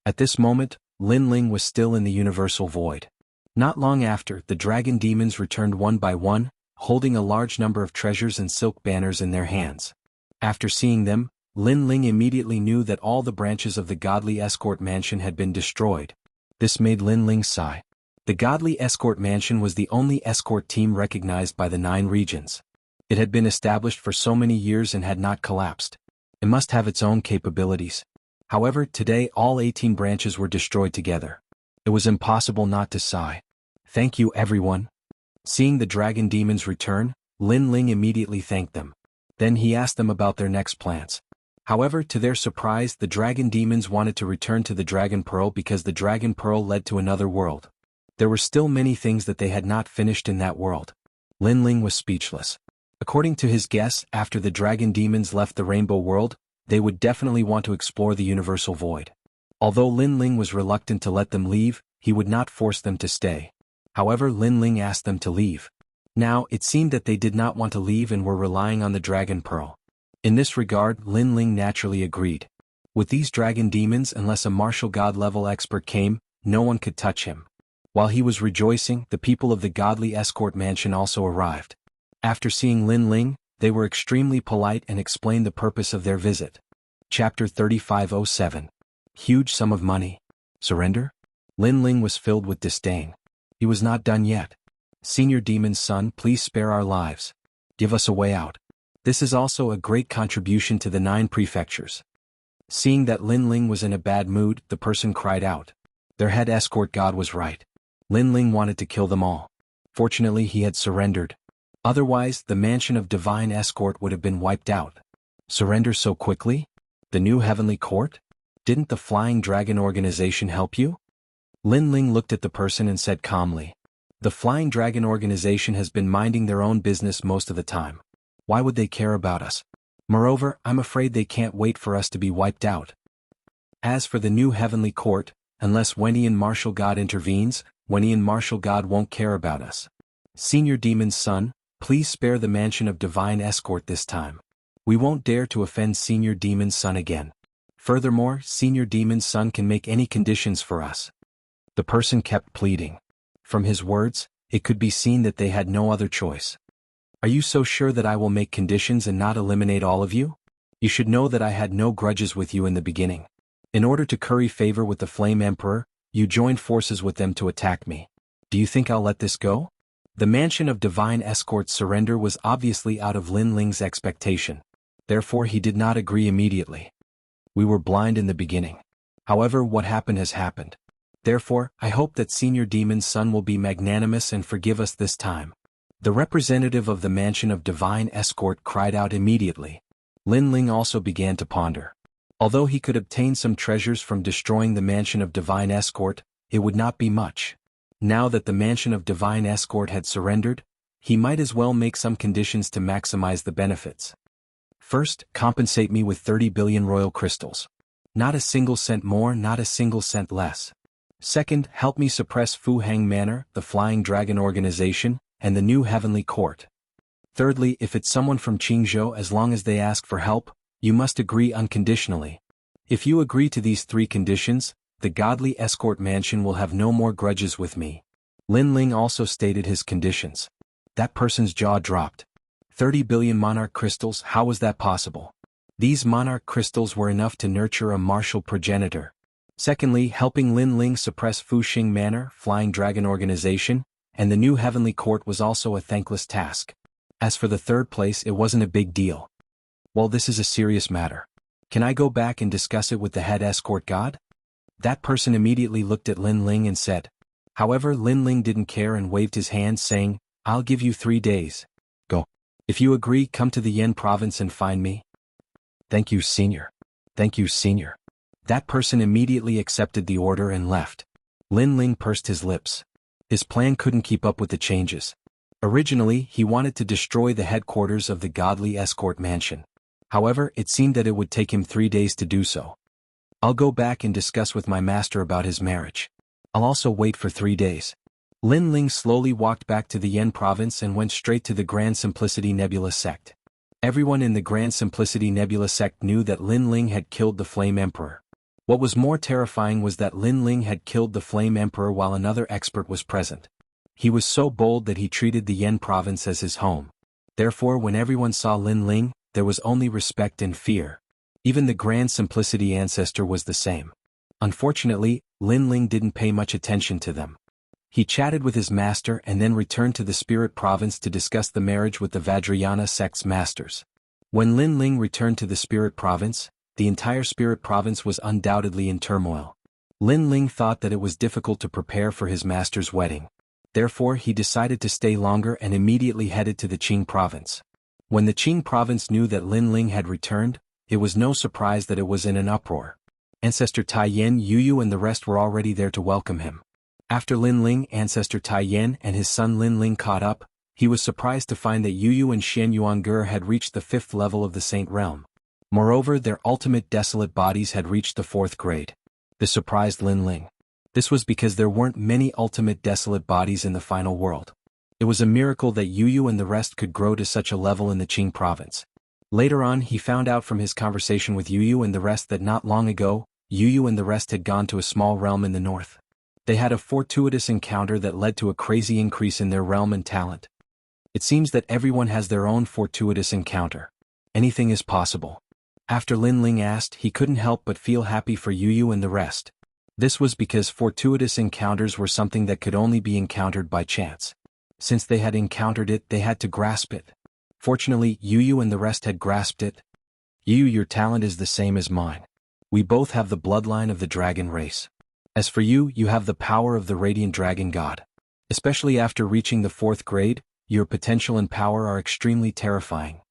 At this moment, Lin Ling was still in the universal void. Not long after, the dragon demons returned one by one, holding a large number of treasures and silk banners in their hands. After seeing them, Lin Ling immediately knew that all the branches of the godly escort mansion had been destroyed. This made Lin Ling sigh. The godly escort mansion was the only escort team recognized by the 9 regions. It had been established for so many years and had not collapsed. It must have its own capabilities. However, today all 18 branches were destroyed together. It was impossible not to sigh. Thank you, everyone. Seeing the dragon demons return, Lin Ling immediately thanked them. Then he asked them about their next plans. However, to their surprise, the dragon demons wanted to return to the Dragon Pearl because the Dragon Pearl led to another world. There were still many things that they had not finished in that world. Lin Ling was speechless. According to his guess, after the dragon demons left the Rainbow World, they would definitely want to explore the Universal Void. Although Lin Ling was reluctant to let them leave, he would not force them to stay. However, Lin Ling asked them to leave. Now, it seemed that they did not want to leave and were relying on the Dragon Pearl. In this regard, Lin Ling naturally agreed. With these dragon demons, unless a martial god level expert came, no one could touch him. While he was rejoicing, the people of the godly escort mansion also arrived. After seeing Lin Ling, they were extremely polite and explained the purpose of their visit. Chapter 3507. Huge sum of money. Surrender? Lin Ling was filled with disdain. He was not done yet. Senior Demon's son, please spare our lives. Give us a way out. This is also a great contribution to the 9 prefectures. Seeing that Lin Ling was in a bad mood, the person cried out. Their head escort god was right. Lin Ling wanted to kill them all. Fortunately, he had surrendered. Otherwise, the mansion of divine escort would have been wiped out. Surrender so quickly? The new heavenly court? Didn't the Flying Dragon organization help you? Lin Ling looked at the person and said calmly. The Flying Dragon organization has been minding their own business most of the time. Why would they care about us? Moreover, I'm afraid they can't wait for us to be wiped out. As for the new heavenly court, unless Wenian Martial God intervenes, Wenian Martial God won't care about us. Senior Demon's son, please spare the mansion of divine escort this time. We won't dare to offend Senior Demon's son again. Furthermore, Senior Demon's son can make any conditions for us. The person kept pleading. From his words, it could be seen that they had no other choice. Are you so sure that I will make conditions and not eliminate all of you? You should know that I had no grudges with you in the beginning. In order to curry favor with the Flame Emperor, you joined forces with them to attack me. Do you think I'll let this go? The mansion of divine escort's surrender was obviously out of Lin Ling's expectation. Therefore he did not agree immediately. We were blind in the beginning. However, what happened has happened. Therefore, I hope that Senior Demon's son will be magnanimous and forgive us this time. The representative of the mansion of divine escort cried out immediately. Lin Ling also began to ponder. Although he could obtain some treasures from destroying the mansion of divine escort, it would not be much. Now that the mansion of divine escort had surrendered, he might as well make some conditions to maximize the benefits. First, compensate me with 30 billion royal crystals. Not a single cent more, not a single cent less. Second, help me suppress Fu Hang Manor, the Flying Dragon organization, and the new heavenly court. Thirdly, if it's someone from Jianghu, as long as they ask for help, you must agree unconditionally. If you agree to these 3 conditions, the godly escort mansion will have no more grudges with me. Lin Ling also stated his conditions. That person's jaw dropped. 30 billion monarch crystals, how was that possible? These monarch crystals were enough to nurture a martial progenitor. Secondly, helping Lin Ling suppress Fuxing Manor, Flying Dragon Organization, and the new Heavenly Court was also a thankless task. As for the third place, it wasn't a big deal. Well, this is a serious matter. Can I go back and discuss it with the head escort god? That person immediately looked at Lin Ling and said. However, Lin Ling didn't care and waved his hand saying, I'll give you 3 days. Go. If you agree, come to the Yan province and find me. Thank you, senior. Thank you, senior. That person immediately accepted the order and left. Lin Ling pursed his lips. His plan couldn't keep up with the changes. Originally, he wanted to destroy the headquarters of the godly escort mansion. However, it seemed that it would take him 3 days to do so. I'll go back and discuss with my master about his marriage. I'll also wait for 3 days. Lin Ling slowly walked back to the Yan province and went straight to the Grand Simplicity Nebula sect. Everyone in the Grand Simplicity Nebula sect knew that Lin Ling had killed the Flame Emperor. What was more terrifying was that Lin Ling had killed the Flame Emperor while another expert was present. He was so bold that he treated the Yan province as his home. Therefore, when everyone saw Lin Ling, there was only respect and fear. Even the Grand Simplicity ancestor was the same. Unfortunately, Lin Ling didn't pay much attention to them. He chatted with his master and then returned to the Spirit Province to discuss the marriage with the Vajrayana sect's masters. When Lin Ling returned to the Spirit Province, the entire Spirit Province was undoubtedly in turmoil. Lin Ling thought that it was difficult to prepare for his master's wedding. Therefore, he decided to stay longer and immediately headed to the Qing Province. When the Qing Province knew that Lin Ling had returned, it was no surprise that it was in an uproar. Ancestor Tai Yan, Yu and the rest were already there to welcome him. After Lin Ling, Ancestor Tai Yan and his son Lin Ling caught up, he was surprised to find that Yu and Xianxia had reached the 5th level of the Saint Realm. Moreover, their ultimate desolate bodies had reached the 4th grade. This surprised Lin Ling. This was because there weren't many ultimate desolate bodies in the final world. It was a miracle that Yu and the rest could grow to such a level in the Qing province. Later on, he found out from his conversation with Yu and the rest that not long ago, Yu and the rest had gone to a small realm in the north. They had a fortuitous encounter that led to a crazy increase in their realm and talent. It seems that everyone has their own fortuitous encounter. Anything is possible. After Lin Ling asked, he couldn't help but feel happy for Yu and the rest. This was because fortuitous encounters were something that could only be encountered by chance. Since they had encountered it, they had to grasp it. Fortunately, Yu and the rest had grasped it. Yu, your talent is the same as mine. We both have the bloodline of the dragon race. As for you, you have the power of the radiant dragon god. Especially after reaching the 4th grade, your potential and power are extremely terrifying.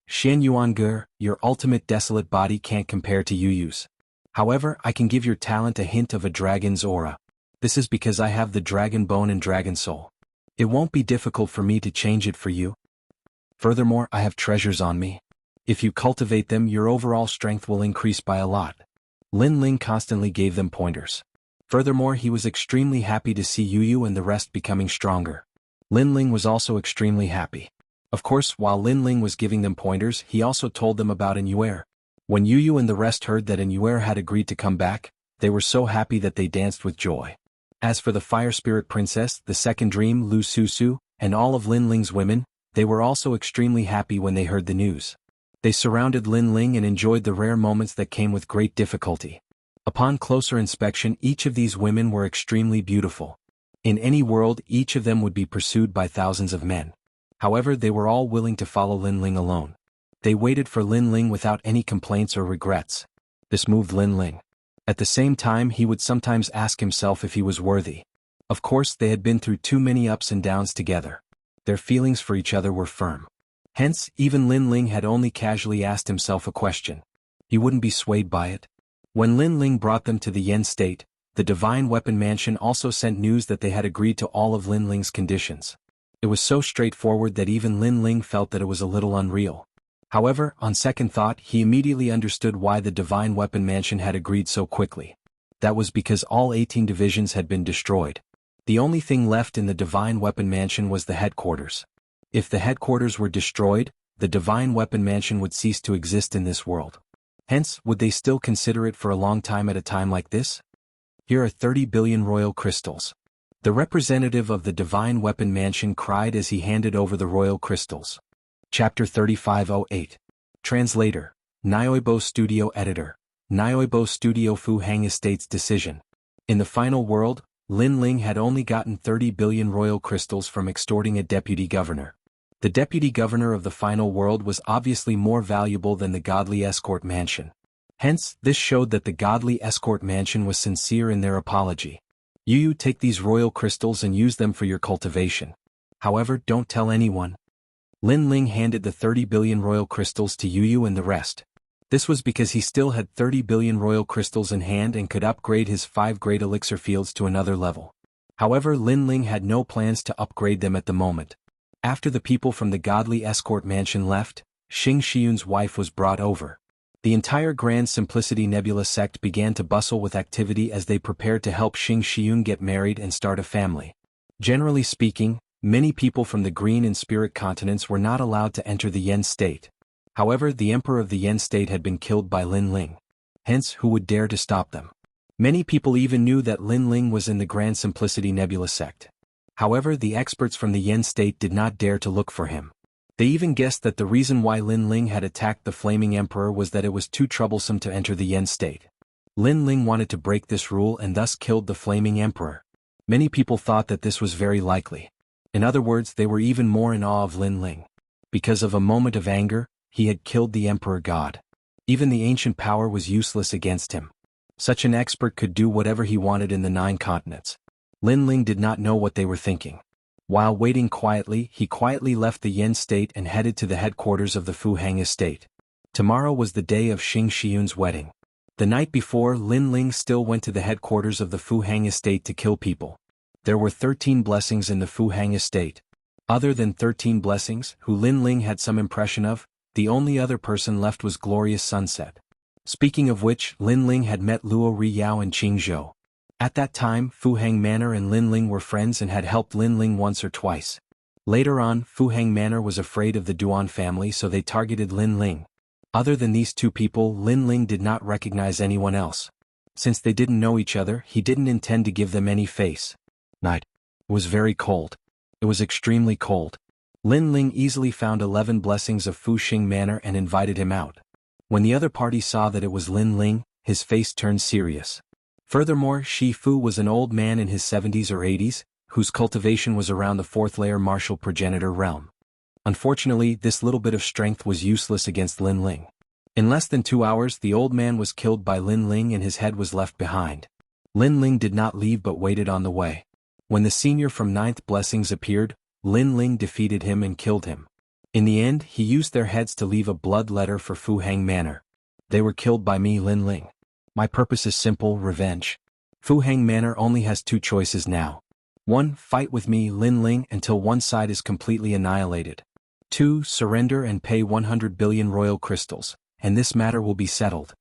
Xianxia, your ultimate desolate body can't compare to Yu's. However, I can give your talent a hint of a dragon's aura. This is because I have the dragon bone and dragon soul. It won't be difficult for me to change it for you. Furthermore, I have treasures on me. If you cultivate them, your overall strength will increase by a lot. Lin Ling constantly gave them pointers. Furthermore, he was extremely happy to see Yu and the rest becoming stronger. Lin Ling was also extremely happy. Of course, while Lin Ling was giving them pointers, he also told them about Immortal. When Yu and the rest heard that Immortal had agreed to come back, they were so happy that they danced with joy. As for the Fire Spirit Princess, the Second Dream, Lu Susu, and all of Lin Ling's women, they were also extremely happy when they heard the news. They surrounded Lin Ling and enjoyed the rare moments that came with great difficulty. Upon closer inspection, each of these women were extremely beautiful. In any world, each of them would be pursued by thousands of men. However, they were all willing to follow Lin Ling alone. They waited for Lin Ling without any complaints or regrets. This moved Lin Ling. At the same time, he would sometimes ask himself if he was worthy. Of course, they had been through too many ups and downs together. Their feelings for each other were firm. Hence, even Lin Ling had only casually asked himself a question. He wouldn't be swayed by it. When Lin Ling brought them to the Yen state, the Divine Weapon Mansion also sent news that they had agreed to all of Lin Ling's conditions. It was so straightforward that even Lin Ling felt that it was a little unreal. However, on second thought, he immediately understood why the Divine Weapon Mansion had agreed so quickly. That was because all 18 divisions had been destroyed. The only thing left in the Divine Weapon Mansion was the headquarters. If the headquarters were destroyed, the Divine Weapon Mansion would cease to exist in this world. Hence, would they still consider it for a long time at a time like this? Here are 30 billion royal crystals. The representative of the Divine Weapon Mansion cried as he handed over the royal crystals. Chapter 3508. Translator. Nyoibo Studio Editor. Nyoibo Studio Fu Hang Estate's decision. In the final world, Lin Ling had only gotten 30 billion royal crystals from extorting a deputy governor. The deputy governor of the final world was obviously more valuable than the godly escort mansion. Hence, this showed that the godly escort mansion was sincere in their apology. You take these royal crystals and use them for your cultivation. However, don't tell anyone. Lin Ling handed the 30 billion royal crystals to Yu and the rest. This was because he still had 30 billion royal crystals in hand and could upgrade his 5 great elixir fields to another level. However, Lin Ling had no plans to upgrade them at the moment. After the people from the godly escort mansion left, Xianxia's wife was brought over. The entire Grand Simplicity Nebula sect began to bustle with activity as they prepared to help Xianxia get married and start a family. Generally speaking, many people from the Green and Spirit continents were not allowed to enter the Yen state. However, the emperor of the Yen state had been killed by Lin Ling. Hence, who would dare to stop them? Many people even knew that Lin Ling was in the Grand Simplicity Nebula sect. However, the experts from the Yen state did not dare to look for him. They even guessed that the reason why Lin Ling had attacked the Flaming Emperor was that it was too troublesome to enter the Yen state. Lin Ling wanted to break this rule and thus killed the Flaming Emperor. Many people thought that this was very likely. In other words, they were even more in awe of Lin Ling. Because of a moment of anger, he had killed the Emperor God. Even the ancient power was useless against him. Such an expert could do whatever he wanted in the 9 continents. Lin Ling did not know what they were thinking. While waiting quietly, he quietly left the Yen state and headed to the headquarters of the Fu Hang estate. Tomorrow was the day of Xianxia's wedding. The night before, Lin Ling still went to the headquarters of the Fu Hang estate to kill people. There were 13 blessings in the Fu Hang estate. Other than 13 blessings, who Lin Ling had some impression of, the only other person left was Glorious Sunset. Speaking of which, Lin Ling had met Luo Riyao and Qingzhou. At that time, Fu Hang Manor and Lin Ling were friends and had helped Lin Ling once or twice. Later on, Fu Hang Manor was afraid of the Duan family, so they targeted Lin Ling. Other than these 2 people, Lin Ling did not recognize anyone else. Since they didn't know each other, he didn't intend to give them any face. Night. It was very cold. It was extremely cold. Lin Ling easily found 11 blessings of Fu Xing Manor and invited him out. When the other party saw that it was Lin Ling, his face turned serious. Furthermore, Shi Fu was an old man in his 70s or 80s, whose cultivation was around the 4th layer martial progenitor realm. Unfortunately, this little bit of strength was useless against Lin Ling. In less than 2 hours, the old man was killed by Lin Ling and his head was left behind. Lin Ling did not leave but waited on the way. When the senior from 9th blessings appeared, Lin Ling defeated him and killed him. In the end, he used their heads to leave a blood letter for Fu Hang Manor. They were killed by me, Lin Ling. My purpose is simple: revenge. Fu Hang Manor only has 2 choices now. 1. Fight with me, Lin Ling, until one side is completely annihilated. 2. Surrender and pay 100 billion royal crystals, and this matter will be settled.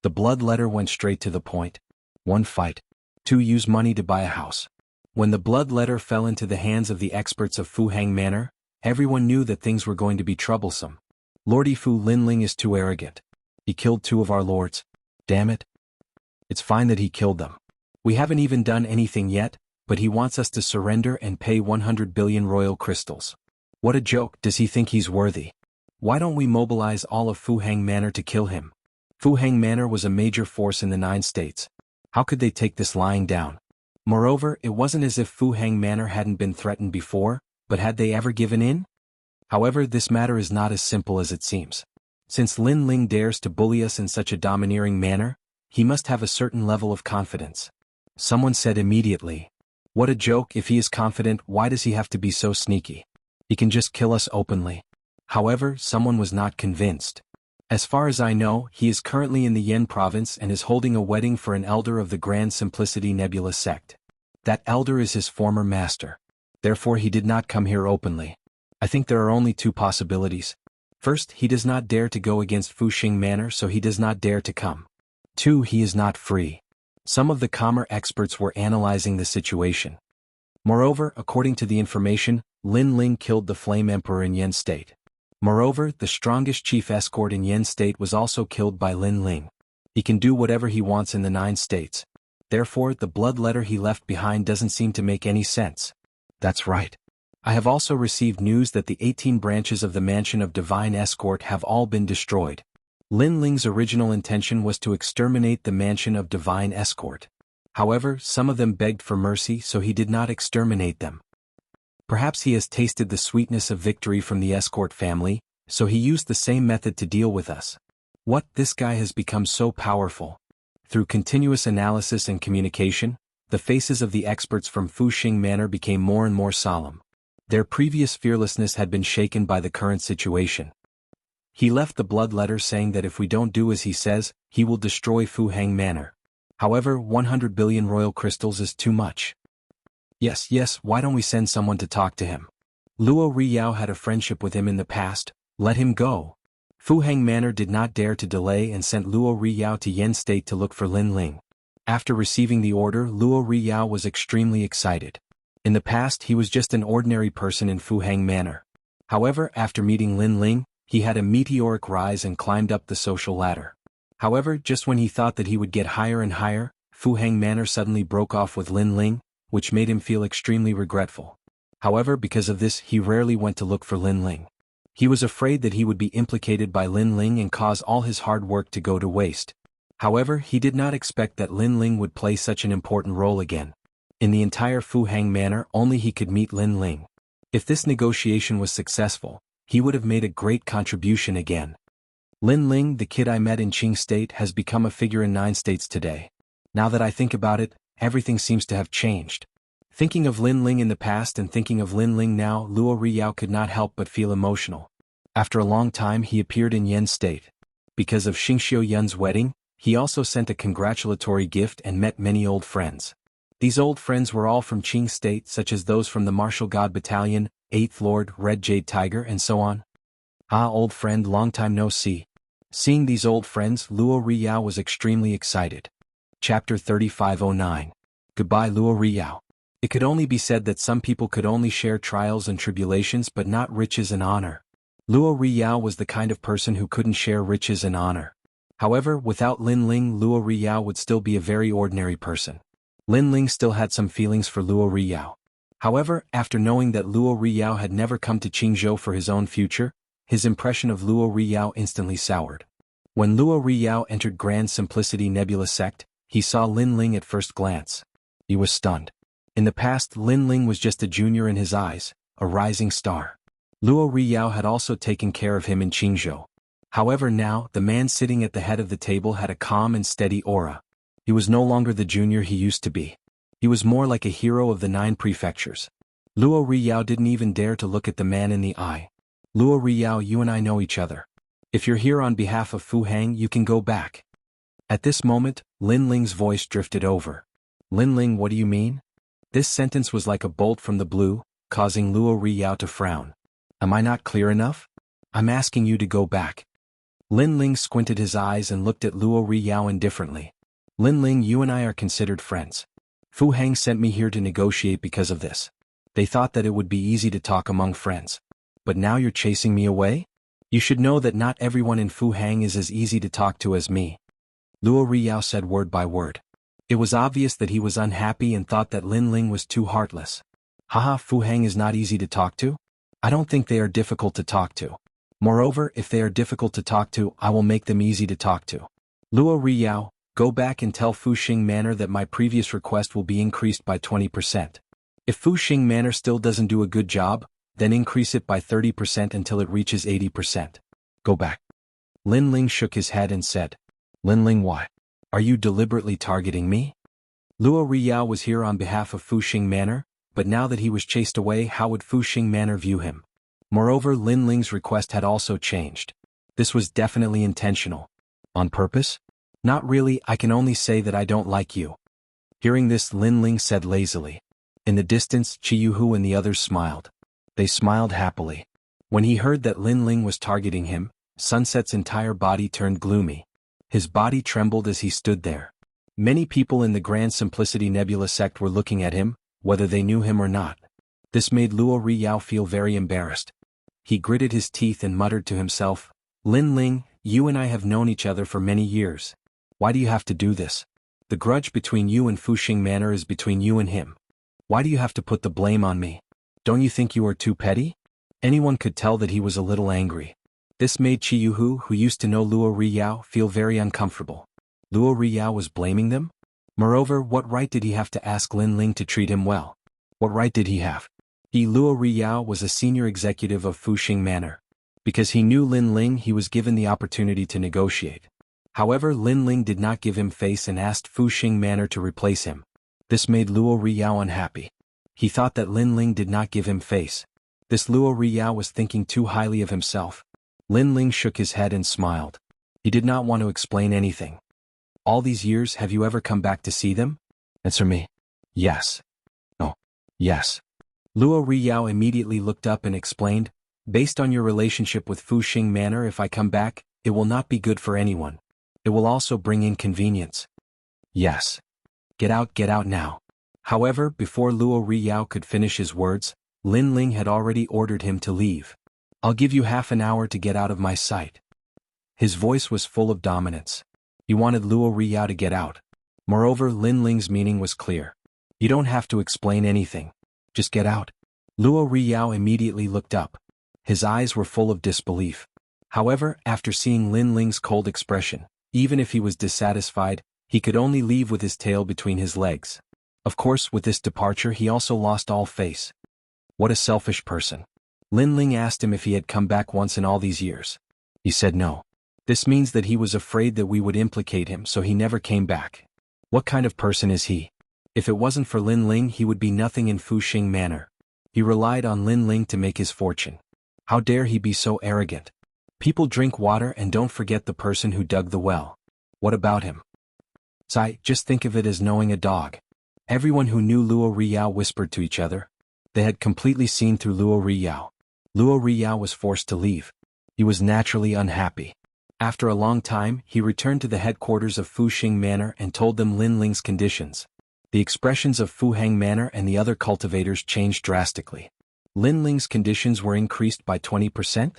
The blood letter went straight to the point. 1. Fight. 2. Use money to buy a house. When the blood letter fell into the hands of the experts of Fu Hang Manor, everyone knew that things were going to be troublesome. Lord Fu Lin Ling is too arrogant. He killed 2 of our lords. Damn it. It's fine that he killed them. We haven't even done anything yet, but he wants us to surrender and pay 100 billion royal crystals. What a joke. Does he think he's worthy? Why don't we mobilize all of Fu Hang Manor to kill him? Fu Hang Manor was a major force in the 9 states. How could they take this lying down? Moreover, it wasn't as if Fu Hang Manor hadn't been threatened before, but had they ever given in? However, this matter is not as simple as it seems. Since Lin Ling dares to bully us in such a domineering manner, he must have a certain level of confidence. Someone said immediately, "What a joke. If he is confident, why does he have to be so sneaky? He can just kill us openly." However, someone was not convinced. As far as I know, he is currently in the Yen province and is holding a wedding for an elder of the Grand Simplicity Nebula sect. That elder is his former master. Therefore he did not come here openly. I think there are only 2 possibilities. First, he does not dare to go against Fu Xing Manor, so he does not dare to come. 2. He is not free. Some of the calmer experts were analyzing the situation. Moreover, according to the information, Lin Ling killed the Flame Emperor in Yen State. Moreover, the strongest chief escort in Yen State was also killed by Lin Ling. He can do whatever he wants in the 9 states. Therefore, the blood letter he left behind doesn't seem to make any sense. That's right. I have also received news that the 18 branches of the Mansion of Divine Escort have all been destroyed. Lin Ling's original intention was to exterminate the mansion of Divine Escort. However, some of them begged for mercy, so he did not exterminate them. Perhaps he has tasted the sweetness of victory from the Escort family, so he used the same method to deal with us. What, this guy has become so powerful. Through continuous analysis and communication, the faces of the experts from Fuxing Manor became more and more solemn. Their previous fearlessness had been shaken by the current situation. He left the blood letter saying that if we don't do as he says, he will destroy Fuhang Manor. However, 100 billion royal crystals is too much. Yes, why don't we send someone to talk to him? Luo Riyao had a friendship with him in the past, let him go. Fuhang Manor did not dare to delay and sent Luo Riyao to Yen State to look for Lin Ling. After receiving the order, Luo Riyao was extremely excited. In the past he was just an ordinary person in Fuhang Manor. However, after meeting Lin Ling, he had a meteoric rise and climbed up the social ladder. However, just when he thought that he would get higher and higher, Fuhang Manor suddenly broke off with Lin Ling, which made him feel extremely regretful. However, because of this, he rarely went to look for Lin Ling. He was afraid that he would be implicated by Lin Ling and cause all his hard work to go to waste. However, he did not expect that Lin Ling would play such an important role again. In the entire Fuhang Manor, only he could meet Lin Ling. If this negotiation was successful, he would have made a great contribution again. Lin Ling, the kid I met in Qing State, has become a figure in 9 states today. Now that I think about it, everything seems to have changed. Thinking of Lin Ling in the past and thinking of Lin Ling now, Luo Riyao could not help but feel emotional. After a long time he appeared in Yen State. Because of Xianxia Yun's wedding, he also sent a congratulatory gift and met many old friends. These old friends were all from Qing State, such as those from the Martial God Battalion, 8th Lord, Red Jade Tiger, and so on. Ah, old friend, long time no see. Seeing these old friends, Luo Riyao was extremely excited. Chapter 3509. Goodbye, Luo Riyao. It could only be said that some people could only share trials and tribulations but not riches and honor. Luo Riyao was the kind of person who couldn't share riches and honor. However, without Lin Ling, Luo Riyao would still be a very ordinary person. Lin Ling still had some feelings for Luo Riyao. However, after knowing that Luo Riyao had never come to Qingzhou for his own future, his impression of Luo Riyao instantly soured. When Luo Riyao entered Grand Simplicity Nebula Sect, he saw Lin Ling at first glance. He was stunned. In the past, Lin Ling was just a junior in his eyes, a rising star. Luo Riyao had also taken care of him in Qingzhou. However, now, the man sitting at the head of the table had a calm and steady aura. He was no longer the junior he used to be. He was more like a hero of the 9 prefectures. Luo Riyao didn't even dare to look at the man in the eye. Luo Riyao, you and I know each other. If you're here on behalf of Fuhang, you can go back. At this moment, Lin Ling's voice drifted over. Lin Ling, what do you mean? This sentence was like a bolt from the blue, causing Luo Riyao to frown. Am I not clear enough? I'm asking you to go back. Lin Ling squinted his eyes and looked at Luo Riyao indifferently. Lin Ling, you and I are considered friends. Fuhang sent me here to negotiate because of this. They thought that it would be easy to talk among friends. But now you're chasing me away? You should know that not everyone in Fuhang is as easy to talk to as me. Luo Riyao said word by word. It was obvious that he was unhappy and thought that Lin Ling was too heartless. Haha, Fuhang is not easy to talk to? I don't think they are difficult to talk to. Moreover, if they are difficult to talk to, I will make them easy to talk to. Luo Riyao, go back and tell Fuxing Manor that my previous request will be increased by 20%. If Fuxing Manor still doesn't do a good job, then increase it by 30% until it reaches 80%. Go back. Lin Ling shook his head and said, Lin Ling, why? Are you deliberately targeting me? Luo Riyao was here on behalf of Fuxing Manor, but now that he was chased away, how would Fuxing Manor view him? Moreover, Lin Ling's request had also changed. This was definitely intentional. On purpose? Not really, I can only say that I don't like you. Hearing this, Lin Ling said lazily. In the distance, Jianghu and the others smiled. They smiled happily. When he heard that Lin Ling was targeting him, Sunset's entire body turned gloomy. His body trembled as he stood there. Many people in the Grand Simplicity Nebula sect were looking at him, whether they knew him or not. This made Luo Riyao feel very embarrassed. He gritted his teeth and muttered to himself, Lin Ling, you and I have known each other for many years. Why do you have to do this? The grudge between you and Fuxing Manor is between you and him. Why do you have to put the blame on me? Don't you think you are too petty? Anyone could tell that he was a little angry. This made Jianghu, who used to know Luo Riyao, feel very uncomfortable. Luo Riyao was blaming them? Moreover, what right did he have to ask Lin Ling to treat him well? What right did he have? Luo Riyao was a senior executive of Fuxing Manor. Because he knew Lin Ling, he was given the opportunity to negotiate. However, Lin Ling did not give him face and asked Fuxing Manor to replace him. This made Luo Riyao unhappy. He thought that Lin Ling did not give him face. This Luo Riyao was thinking too highly of himself. Lin Ling shook his head and smiled. He did not want to explain anything. All these years, have you ever come back to see them? Answer me. Yes. Oh, yes. Luo Riyao immediately looked up and explained, based on your relationship with Fuxing Manor, if I come back, it will not be good for anyone. It will also bring inconvenience. Yes. Get out now. However, before Luo Riyao could finish his words, Lin Ling had already ordered him to leave. I'll give you half an hour to get out of my sight. His voice was full of dominance. He wanted Luo Riyao to get out. Moreover, Lin Ling's meaning was clear. You don't have to explain anything. Just get out. Luo Riyao immediately looked up. His eyes were full of disbelief. However, after seeing Lin Ling's cold expression, even if he was dissatisfied, he could only leave with his tail between his legs. Of course, with this departure he also lost all face. What a selfish person. Lin Ling asked him if he had come back once in all these years. He said no. This means that he was afraid that we would implicate him, so he never came back. What kind of person is he? If it wasn't for Lin Ling, he would be nothing in Fuxing Manor. He relied on Lin Ling to make his fortune. How dare he be so arrogant? People drink water and don't forget the person who dug the well. What about him? Sai, just think of it as knowing a dog. Everyone who knew Luo Riyao whispered to each other. They had completely seen through Luo Riyao. Luo Riyao was forced to leave. He was naturally unhappy. After a long time, he returned to the headquarters of Fuxing Manor and told them Lin Ling's conditions. The expressions of Fuhang Manor and the other cultivators changed drastically. Lin Ling's conditions were increased by 20%?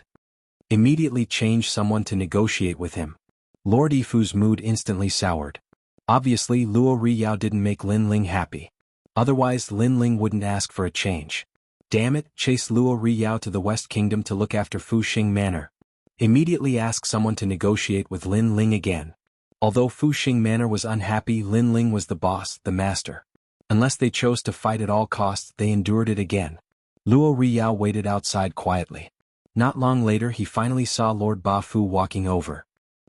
Immediately change someone to negotiate with him. Lord Yifu's mood instantly soured. Obviously, Luo Riyao didn't make Lin Ling happy. Otherwise, Lin Ling wouldn't ask for a change. Damn it, chase Luo Riyao to the West Kingdom to look after Fuxing Manor. Immediately ask someone to negotiate with Lin Ling again. Although Fuxing Manor was unhappy, Lin Ling was the boss, the master. Unless they chose to fight at all costs, they endured it again. Luo Riyao waited outside quietly. Not long later he finally saw Lord Ba Fu walking over.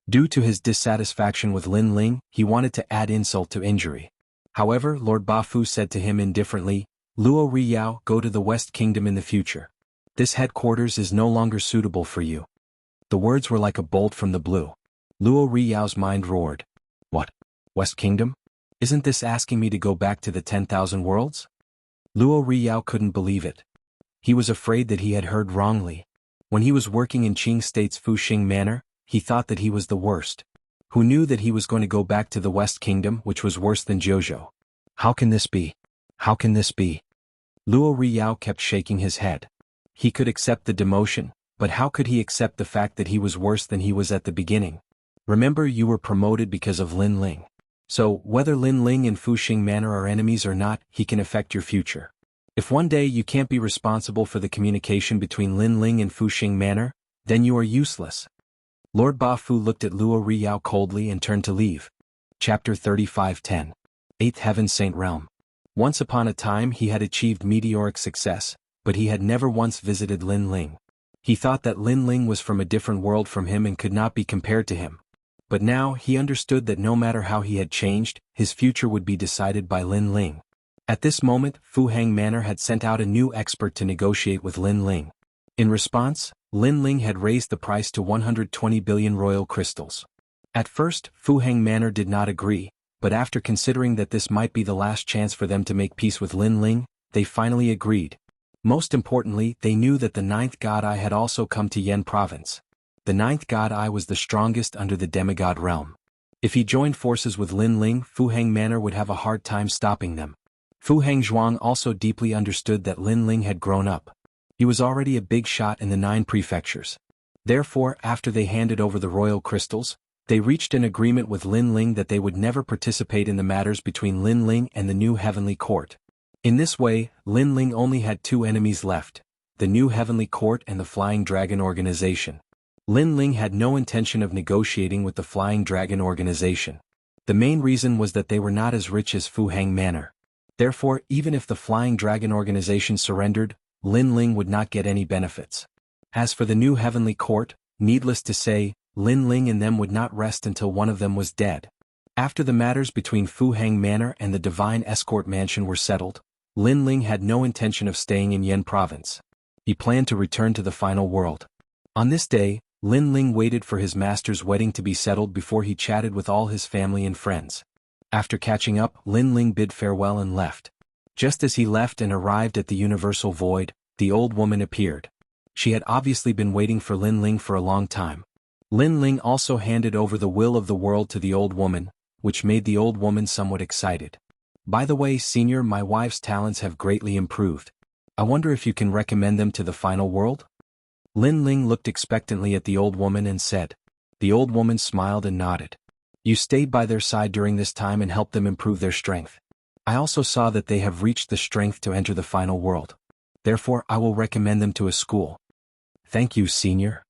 Due to his dissatisfaction with Lin Ling, he wanted to add insult to injury. However, Lord Ba Fu said to him indifferently, Luo Riyao, go to the West Kingdom in the future. This headquarters is no longer suitable for you. The words were like a bolt from the blue. Luo Riyao's mind roared. What? West Kingdom? Isn't this asking me to go back to the 10,000 worlds? Luo Riyao couldn't believe it. He was afraid that he had heard wrongly. When he was working in Qing State's Fuxing Manor, he thought that he was the worst. Who knew that he was going to go back to the West Kingdom, which was worse than Jiuzhou? How can this be? How can this be? Luo Riyao kept shaking his head. He could accept the demotion, but how could he accept the fact that he was worse than he was at the beginning? Remember, you were promoted because of Lin Ling. So, whether Lin Ling and Fuxing Manor are enemies or not, he can affect your future. If one day you can't be responsible for the communication between Lin Ling and Fuxing Manor, then you are useless. Lord Ba Fu looked at Luo Riyao coldly and turned to leave. Chapter 35:10. 8th Heaven Saint Realm. Once upon a time he had achieved meteoric success, but he had never once visited Lin Ling. He thought that Lin Ling was from a different world from him and could not be compared to him. But now he understood that no matter how he had changed, his future would be decided by Lin Ling. At this moment, Fuhang Manor had sent out a new expert to negotiate with Lin Ling. In response, Lin Ling had raised the price to 120 billion royal crystals. At first, Fuhang Manor did not agree, but after considering that this might be the last chance for them to make peace with Lin Ling, they finally agreed. Most importantly, they knew that the 9th God Eye had also come to Yen province. The 9th God Eye was the strongest under the demigod realm. If he joined forces with Lin Ling, Fuhang Manor would have a hard time stopping them. Fuhang Zhuang also deeply understood that Lin Ling had grown up. He was already a big shot in the 9 prefectures. Therefore, after they handed over the royal crystals, they reached an agreement with Lin Ling that they would never participate in the matters between Lin Ling and the new heavenly court. In this way, Lin Ling only had 2 enemies left, the new heavenly court and the Flying Dragon organization. Lin Ling had no intention of negotiating with the Flying Dragon organization. The main reason was that they were not as rich as Fu Hang Manor. Therefore, even if the Flying Dragon organization surrendered, Lin Ling would not get any benefits. As for the new heavenly court, needless to say, Lin Ling and them would not rest until one of them was dead. After the matters between Fu Hang Manor and the Divine Escort Mansion were settled, Lin Ling had no intention of staying in Yen Province. He planned to return to the final world. On this day, Lin Ling waited for his master's wedding to be settled before he chatted with all his family and friends. After catching up, Lin Ling bid farewell and left. Just as he left and arrived at the Universal Void, the old woman appeared. She had obviously been waiting for Lin Ling for a long time. Lin Ling also handed over the will of the world to the old woman, which made the old woman somewhat excited. By the way, Senior, my wife's talents have greatly improved. I wonder if you can recommend them to the final world? Lin Ling looked expectantly at the old woman and said. The old woman smiled and nodded. You stayed by their side during this time and helped them improve their strength. I also saw that they have reached the strength to enter the final world. Therefore, I will recommend them to a school. Thank you, Senior.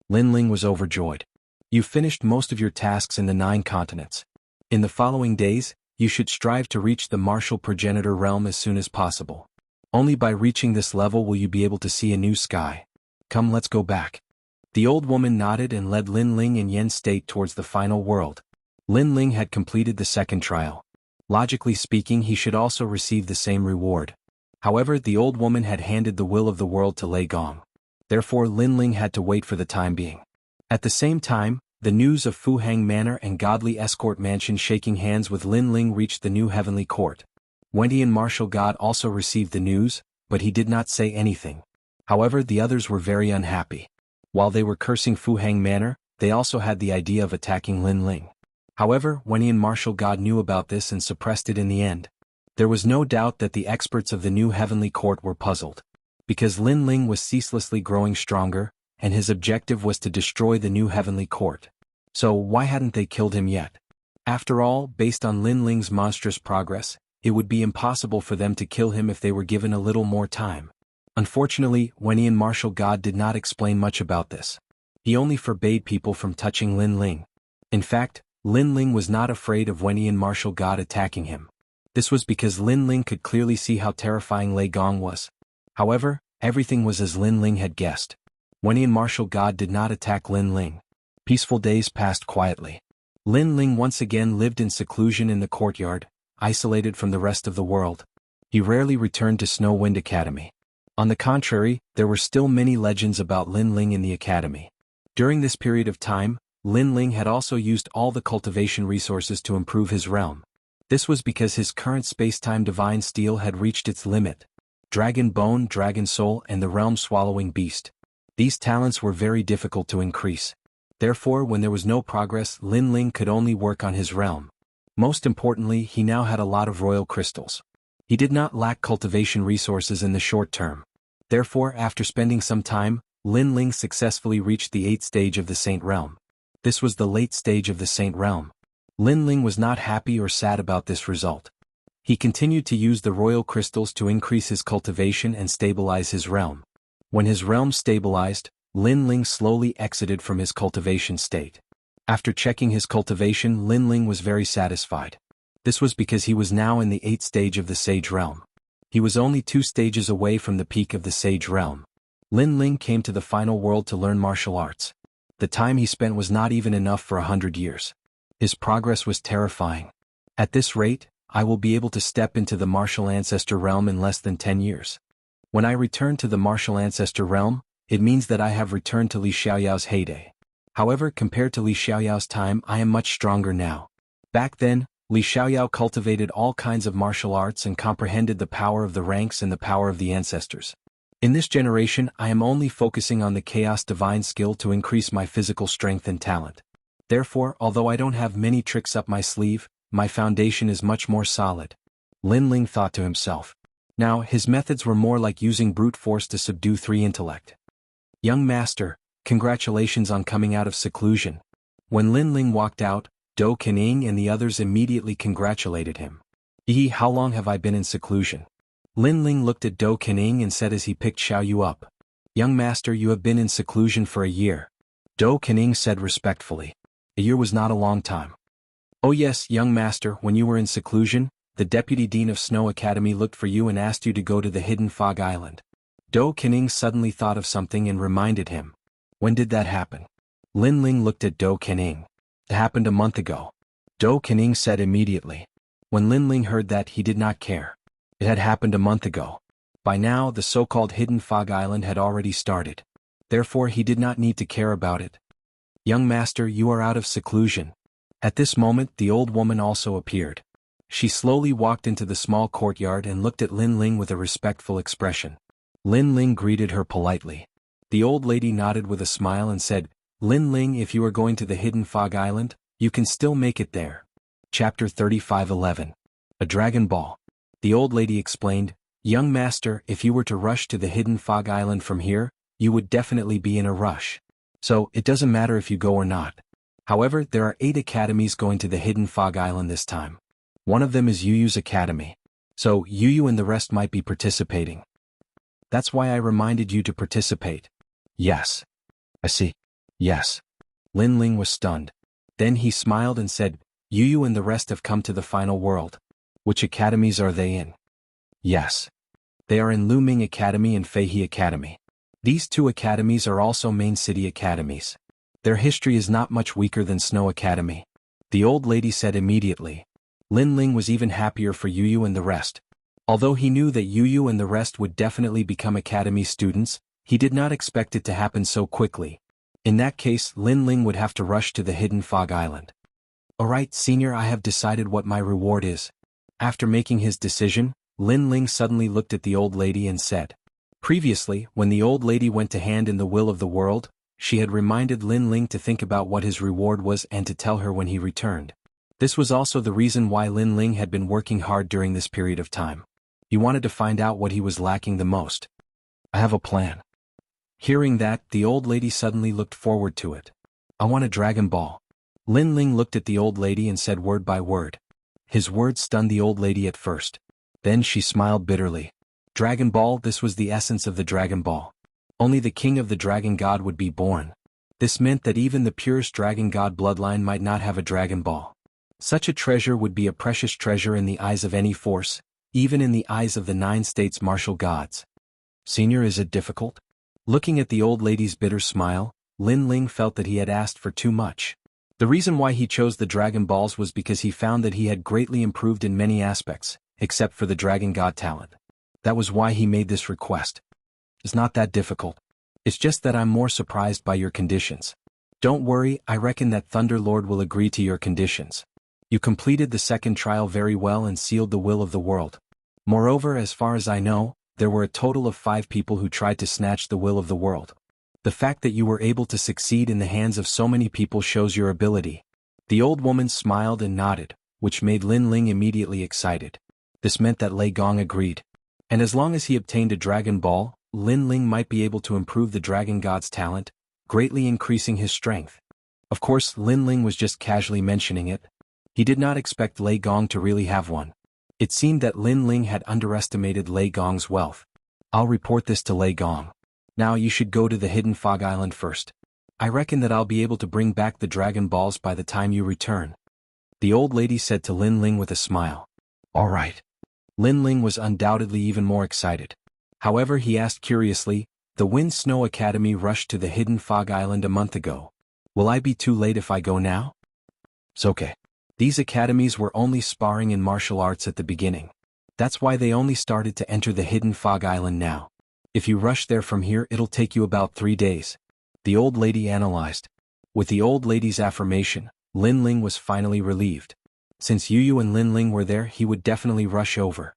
Lin Ling was overjoyed. You finished most of your tasks in the 9 continents. In the following days, you should strive to reach the martial progenitor realm as soon as possible. Only by reaching this level will you be able to see a new sky. Come, let's go back. The old woman nodded and led Lin Ling and Yen State towards the final world. Lin Ling had completed the second trial. Logically speaking, he should also receive the same reward. However, the old woman had handed the will of the world to Lei Gong. Therefore, Lin Ling had to wait for the time being. At the same time, the news of Fu Hang Manor and Godly Escort Mansion shaking hands with Lin Ling reached the new heavenly court. Wendy and Martial God also received the news, but he did not say anything. However, the others were very unhappy. While they were cursing Fu Hang Manor, they also had the idea of attacking Lin Ling. However, Wendy and Martial God knew about this and suppressed it in the end. There was no doubt that the experts of the new heavenly court were puzzled. Because Lin Ling was ceaselessly growing stronger, and his objective was to destroy the new heavenly court. So why hadn't they killed him yet? After all, based on Lin Ling's monstrous progress, it would be impossible for them to kill him if they were given a little more time. Unfortunately, Wendy and Martial God did not explain much about this. He only forbade people from touching Lin Ling. In fact, Lin Ling was not afraid of Wendy and Martial God attacking him. This was because Lin Ling could clearly see how terrifying Lei Gong was. However, everything was as Lin Ling had guessed. Wendy and Martial God did not attack Lin Ling. Peaceful days passed quietly. Lin Ling once again lived in seclusion in the courtyard, isolated from the rest of the world. He rarely returned to Snow Wind Academy. On the contrary, there were still many legends about Lin Ling in the academy. During this period of time, Lin Ling had also used all the cultivation resources to improve his realm. This was because his current space-time divine steel had reached its limit. Dragon Bone, Dragon Soul, and the Realm-Swallowing Beast. These talents were very difficult to increase. Therefore, when there was no progress, Lin Ling could only work on his realm. Most importantly, he now had a lot of royal crystals. He did not lack cultivation resources in the short term. Therefore, after spending some time, Lin Ling successfully reached the 8th stage of the Saint Realm. This was the late stage of the Saint Realm. Lin Ling was not happy or sad about this result. He continued to use the royal crystals to increase his cultivation and stabilize his realm. When his realm stabilized, Lin Ling slowly exited from his cultivation state. After checking his cultivation, Lin Ling was very satisfied. This was because he was now in the 8th stage of the Sage Realm. He was only 2 stages away from the peak of the Sage Realm. Lin Ling came to the final world to learn martial arts. The time he spent was not even enough for 100 years. His progress was terrifying. At this rate, I will be able to step into the martial ancestor realm in less than 10 years. When I return to the martial ancestor realm, it means that I have returned to Li Xiaoyao's heyday. However, compared to Li Xiaoyao's time, I am much stronger now. Back then, Li Xiaoyao cultivated all kinds of martial arts and comprehended the power of the ranks and the power of the ancestors. In this generation, I am only focusing on the chaos divine skill to increase my physical strength and talent. Therefore, although I don't have many tricks up my sleeve, my foundation is much more solid. Lin Ling thought to himself. Now, his methods were more like using brute force to subdue 3 intellect. Young master, congratulations on coming out of seclusion. When Lin Ling walked out, Do Kening and the others immediately congratulated him. How long have I been in seclusion? Lin Ling looked at Do Kening and said as he picked Xiao Yu up. Young master, you have been in seclusion for a year. Do Kening said respectfully. A year was not a long time. Oh yes, young master, when you were in seclusion, the deputy dean of Snow Academy looked for you and asked you to go to the hidden fog island. Do Kening suddenly thought of something and reminded him. When did that happen? Lin Ling looked at Do Kening. It happened a month ago. Do Kening said immediately. When Lin Ling heard that, he did not care. It had happened a month ago. By now, the so-called hidden fog island had already started. Therefore, he did not need to care about it. Young master, you are out of seclusion. At this moment, the old woman also appeared. She slowly walked into the small courtyard and looked at Lin Ling with a respectful expression. Lin Ling greeted her politely. The old lady nodded with a smile and said, Lin Ling, if you are going to the hidden fog island, you can still make it there. Chapter 35:11. A Dragon Ball. The old lady explained, Young master, if you were to rush to the hidden fog island from here, you would definitely be in a rush. So, it doesn't matter if you go or not. However, there are 8 academies going to the hidden fog island this time. One of them is Yuyu's academy. So, Yuyu and the rest might be participating. That's why I reminded you to participate. Yes. I see. Yes. Lin Ling was stunned. Then he smiled and said, Yuyu and the rest have come to the final world. Which academies are they in? Yes. They are in Lu Ming Academy and Feihe Academy. These 2 academies are also main city academies. Their history is not much weaker than Snow Academy. The old lady said immediately. Lin Ling was even happier for Yuyu and the rest. Although he knew that Yuyu and the rest would definitely become academy students, he did not expect it to happen so quickly. In that case, Lin Ling would have to rush to the hidden fog island. Alright, senior, I have decided what my reward is. After making his decision, Lin Ling suddenly looked at the old lady and said. Previously, when the old lady went to hand in the will of the world, she had reminded Lin Ling to think about what his reward was and to tell her when he returned. This was also the reason why Lin Ling had been working hard during this period of time. He wanted to find out what he was lacking the most. I have a plan. Hearing that, the old lady suddenly looked forward to it. I want a Dragon Ball. Lin Ling looked at the old lady and said word by word. His words stunned the old lady at first. Then she smiled bitterly. Dragon Ball, this was the essence of the Dragon Ball. Only the king of the Dragon God would be born. This meant that even the purest Dragon God bloodline might not have a Dragon Ball. Such a treasure would be a precious treasure in the eyes of any force, even in the eyes of the 9 states martial gods. Senior, is it difficult? Looking at the old lady's bitter smile, Lin Ling felt that he had asked for too much. The reason why he chose the Dragon Balls was because he found that he had greatly improved in many aspects, except for the Dragon God talent. That was why he made this request. It's not that difficult. It's just that I'm more surprised by your conditions. Don't worry, I reckon that Thunder Lord will agree to your conditions. You completed the second trial very well and sealed the will of the world. Moreover, as far as I know, there were a total of 5 people who tried to snatch the will of the world. The fact that you were able to succeed in the hands of so many people shows your ability. The old woman smiled and nodded, which made Lin Ling immediately excited. This meant that Lei Gong agreed. And as long as he obtained a Dragon Ball, Lin Ling might be able to improve the Dragon God's talent, greatly increasing his strength. Of course, Lin Ling was just casually mentioning it. He did not expect Lei Gong to really have one. It seemed that Lin Ling had underestimated Lei Gong's wealth. I'll report this to Lei Gong. Now you should go to the hidden fog island first. I reckon that I'll be able to bring back the Dragon Balls by the time you return. The old lady said to Lin Ling with a smile. All right. Lin Ling was undoubtedly even more excited. However, he asked curiously, the Wind Snow Academy rushed to the hidden fog island a month ago. Will I be too late if I go now? It's okay. These academies were only sparring in martial arts at the beginning. That's why they only started to enter the hidden fog island now. If you rush there from here, it'll take you about 3 days. The old lady analyzed. With the old lady's affirmation, Lin Ling was finally relieved. Since Yuyu and Lin Ling were there, he would definitely rush over.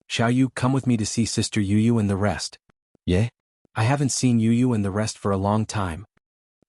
Xiaoyu, come with me to see Sister Yuyu and the rest. Yeah? I haven't seen Yuyu and the rest for a long time.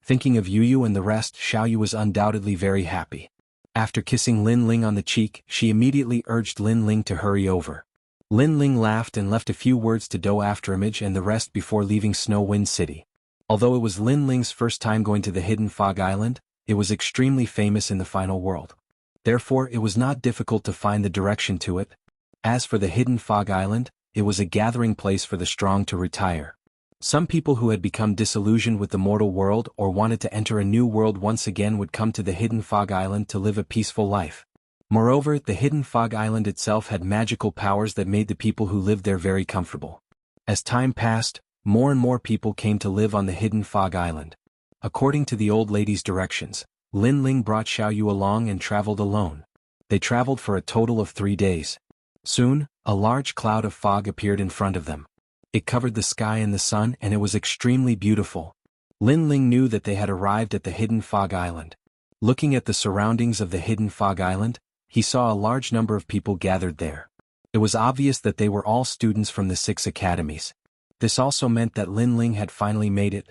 Thinking of Yuyu and the rest, Xiaoyu was undoubtedly very happy. After kissing Lin Ling on the cheek, she immediately urged Lin Ling to hurry over. Lin Ling laughed and left a few words to Do Afterimage and the rest before leaving Snow Wind City. Although it was Lin Ling's first time going to the hidden fog island, it was extremely famous in the final world. Therefore, it was not difficult to find the direction to it. As for the hidden fog island, it was a gathering place for the strong to retire. Some people who had become disillusioned with the mortal world or wanted to enter a new world once again would come to the Hidden Fog Island to live a peaceful life. Moreover, the Hidden Fog Island itself had magical powers that made the people who lived there very comfortable. As time passed, more and more people came to live on the Hidden Fog Island. According to the old lady's directions, Lin Ling brought Xiaoyu along and traveled alone. They traveled for a total of 3 days. Soon, a large cloud of fog appeared in front of them. It covered the sky and the sun, and it was extremely beautiful. Lin Ling knew that they had arrived at the Hidden Fog Island. Looking at the surroundings of the Hidden Fog Island, he saw a large number of people gathered there. It was obvious that they were all students from the 6 academies. This also meant that Lin Ling had finally made it.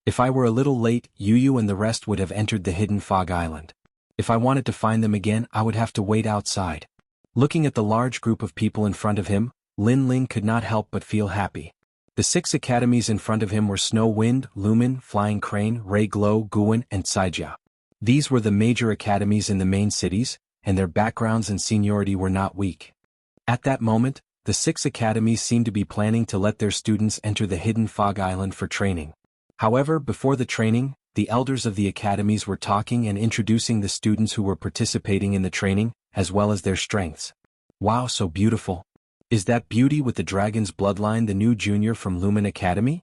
If I were a little late, Yu and the rest would have entered the Hidden Fog Island. If I wanted to find them again, I would have to wait outside. Looking at the large group of people in front of him, Lin Ling could not help but feel happy. The 6 academies in front of him were Snow Wind, Lumen, Flying Crane, Ray Glow, Guan, and Saijia. These were the major academies in the main cities, and their backgrounds and seniority were not weak. At that moment, the 6 academies seemed to be planning to let their students enter the Hidden Fog Island for training. However, before the training, the elders of the academies were talking and introducing the students who were participating in the training, as well as their strengths. Wow, so beautiful. Is that Beauty with the Dragon's Bloodline the new junior from Lumen Academy?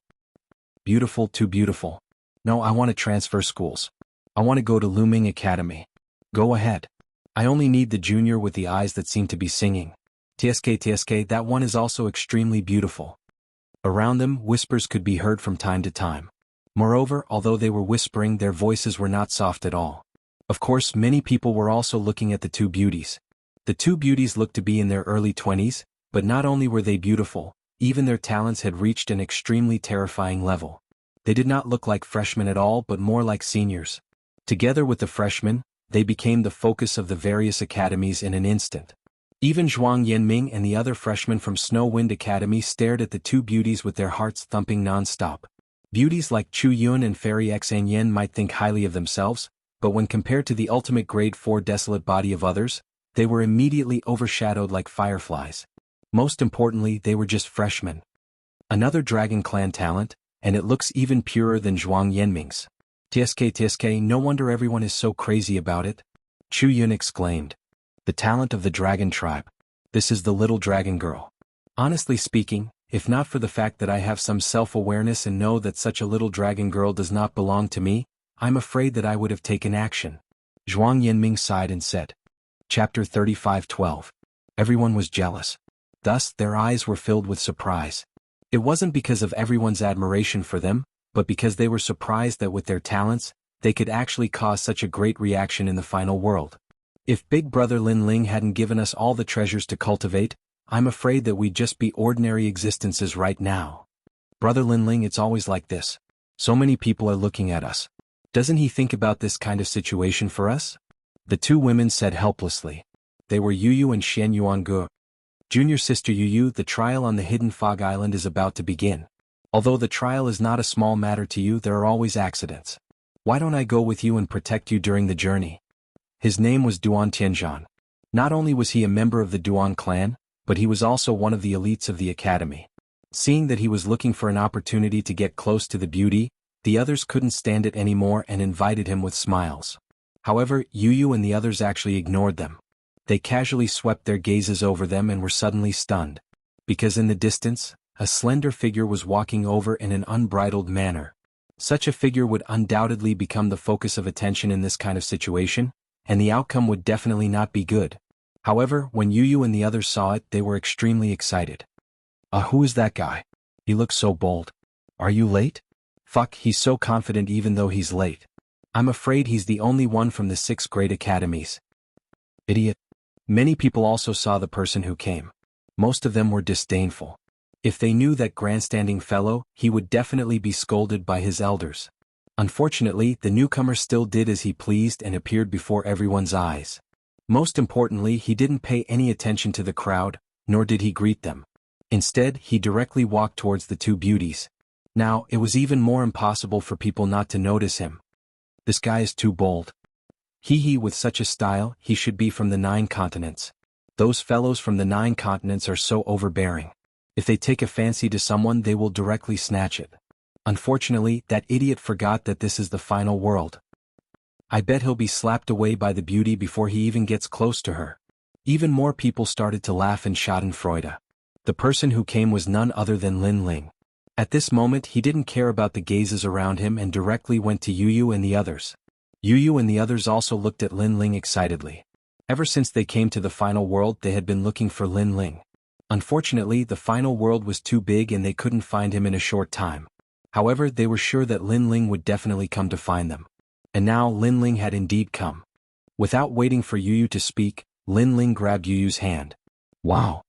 Beautiful, too beautiful. No, I want to transfer schools. I want to go to Luming Academy. Go ahead. I only need the junior with the eyes that seem to be singing. TSK, that one is also extremely beautiful. Around them, whispers could be heard from time to time. Moreover, although they were whispering, their voices were not soft at all. Of course, many people were also looking at the 2 beauties. The 2 beauties looked to be in their early 20s, but not only were they beautiful, even their talents had reached an extremely terrifying level. They did not look like freshmen at all but more like seniors. Together with the freshmen, they became the focus of the various academies in an instant. Even Zhuang Yanming and the other freshmen from Snow Wind Academy stared at the 2 beauties with their hearts thumping non-stop. Beauties like Chu Yun and Fairy Xan Yen might think highly of themselves, but when compared to the ultimate grade 4 desolate body of others, they were immediately overshadowed like fireflies. Most importantly, they were just freshmen. Another Dragon Clan talent, and it looks even purer than Zhuang Yanming's. TSK, no wonder everyone is so crazy about it. Chu Yun exclaimed. The talent of the dragon tribe. This is the little dragon girl. Honestly speaking, if not for the fact that I have some self-awareness and know that such a little dragon girl does not belong to me, I'm afraid that I would have taken action. Zhuang Yanming sighed and said. Chapter 35:12. Everyone was jealous. Thus, their eyes were filled with surprise. It wasn't because of everyone's admiration for them, but because they were surprised that with their talents, they could actually cause such a great reaction in the final world. If Big Brother Lin Ling hadn't given us all the treasures to cultivate, I'm afraid that we'd just be ordinary existences right now. Brother Lin Ling, it's always like this. So many people are looking at us. Doesn't he think about this kind of situation for us? The 2 women said helplessly. They were Yu and Xian Yuangu. Junior sister Yu, the trial on the Hidden Fog Island is about to begin. Although the trial is not a small matter to you, there are always accidents. Why don't I go with you and protect you during the journey? His name was Duan Tianzhan. Not only was he a member of the Duan clan, but he was also one of the elites of the academy. Seeing that he was looking for an opportunity to get close to the beauty, the others couldn't stand it anymore and invited him with smiles. However, Yu and the others actually ignored them. They casually swept their gazes over them and were suddenly stunned. Because in the distance, a slender figure was walking over in an unbridled manner. Such a figure would undoubtedly become the focus of attention in this kind of situation, and the outcome would definitely not be good. However, when Yu and the others saw it, they were extremely excited. Who is that guy? He looks so bold. Are you late? Fuck, he's so confident even though he's late. I'm afraid he's the only one from the 6 great academies. Idiot. Many people also saw the person who came. Most of them were disdainful. If they knew that grandstanding fellow, he would definitely be scolded by his elders. Unfortunately, the newcomer still did as he pleased and appeared before everyone's eyes. Most importantly, he didn't pay any attention to the crowd, nor did he greet them. Instead, he directly walked towards the 2 beauties. Now, it was even more impossible for people not to notice him. This guy is too bold. He with such a style, he should be from the 9 continents. Those fellows from the 9 continents are so overbearing. If they take a fancy to someone, they will directly snatch it. Unfortunately, that idiot forgot that this is the final world. I bet he'll be slapped away by the beauty before he even gets close to her. Even more people started to laugh and schadenfreude. The person who came was none other than Lin Ling. At this moment he didn't care about the gazes around him and directly went to Yu and the others. Yu and the others also looked at Lin Ling excitedly. Ever since they came to the final world they had been looking for Lin Ling. Unfortunately the final world was too big and they couldn't find him in a short time. However, they were sure that Lin Ling would definitely come to find them. And now Lin Ling had indeed come. Without waiting for Yu to speak, Lin Ling grabbed Yu's hand. Wow!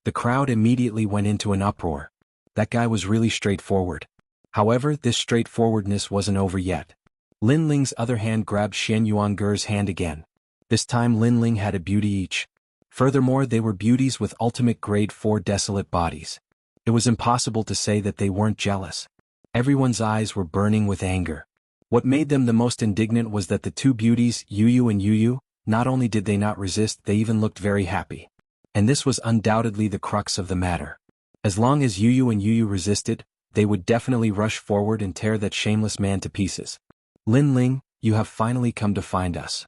The crowd immediately went into an uproar. That guy was really straightforward. However, this straightforwardness wasn't over yet. Lin Ling's other hand grabbed Xianxia's hand again. This time Lin Ling had a beauty each. Furthermore, they were beauties with ultimate grade 4 desolate bodies. It was impossible to say that they weren't jealous. Everyone's eyes were burning with anger. What made them the most indignant was that the two beauties, Yu and Yu, not only did they not resist, they even looked very happy. And this was undoubtedly the crux of the matter. As long as Yu and Yu resisted, they would definitely rush forward and tear that shameless man to pieces. Lin Ling, you have finally come to find us.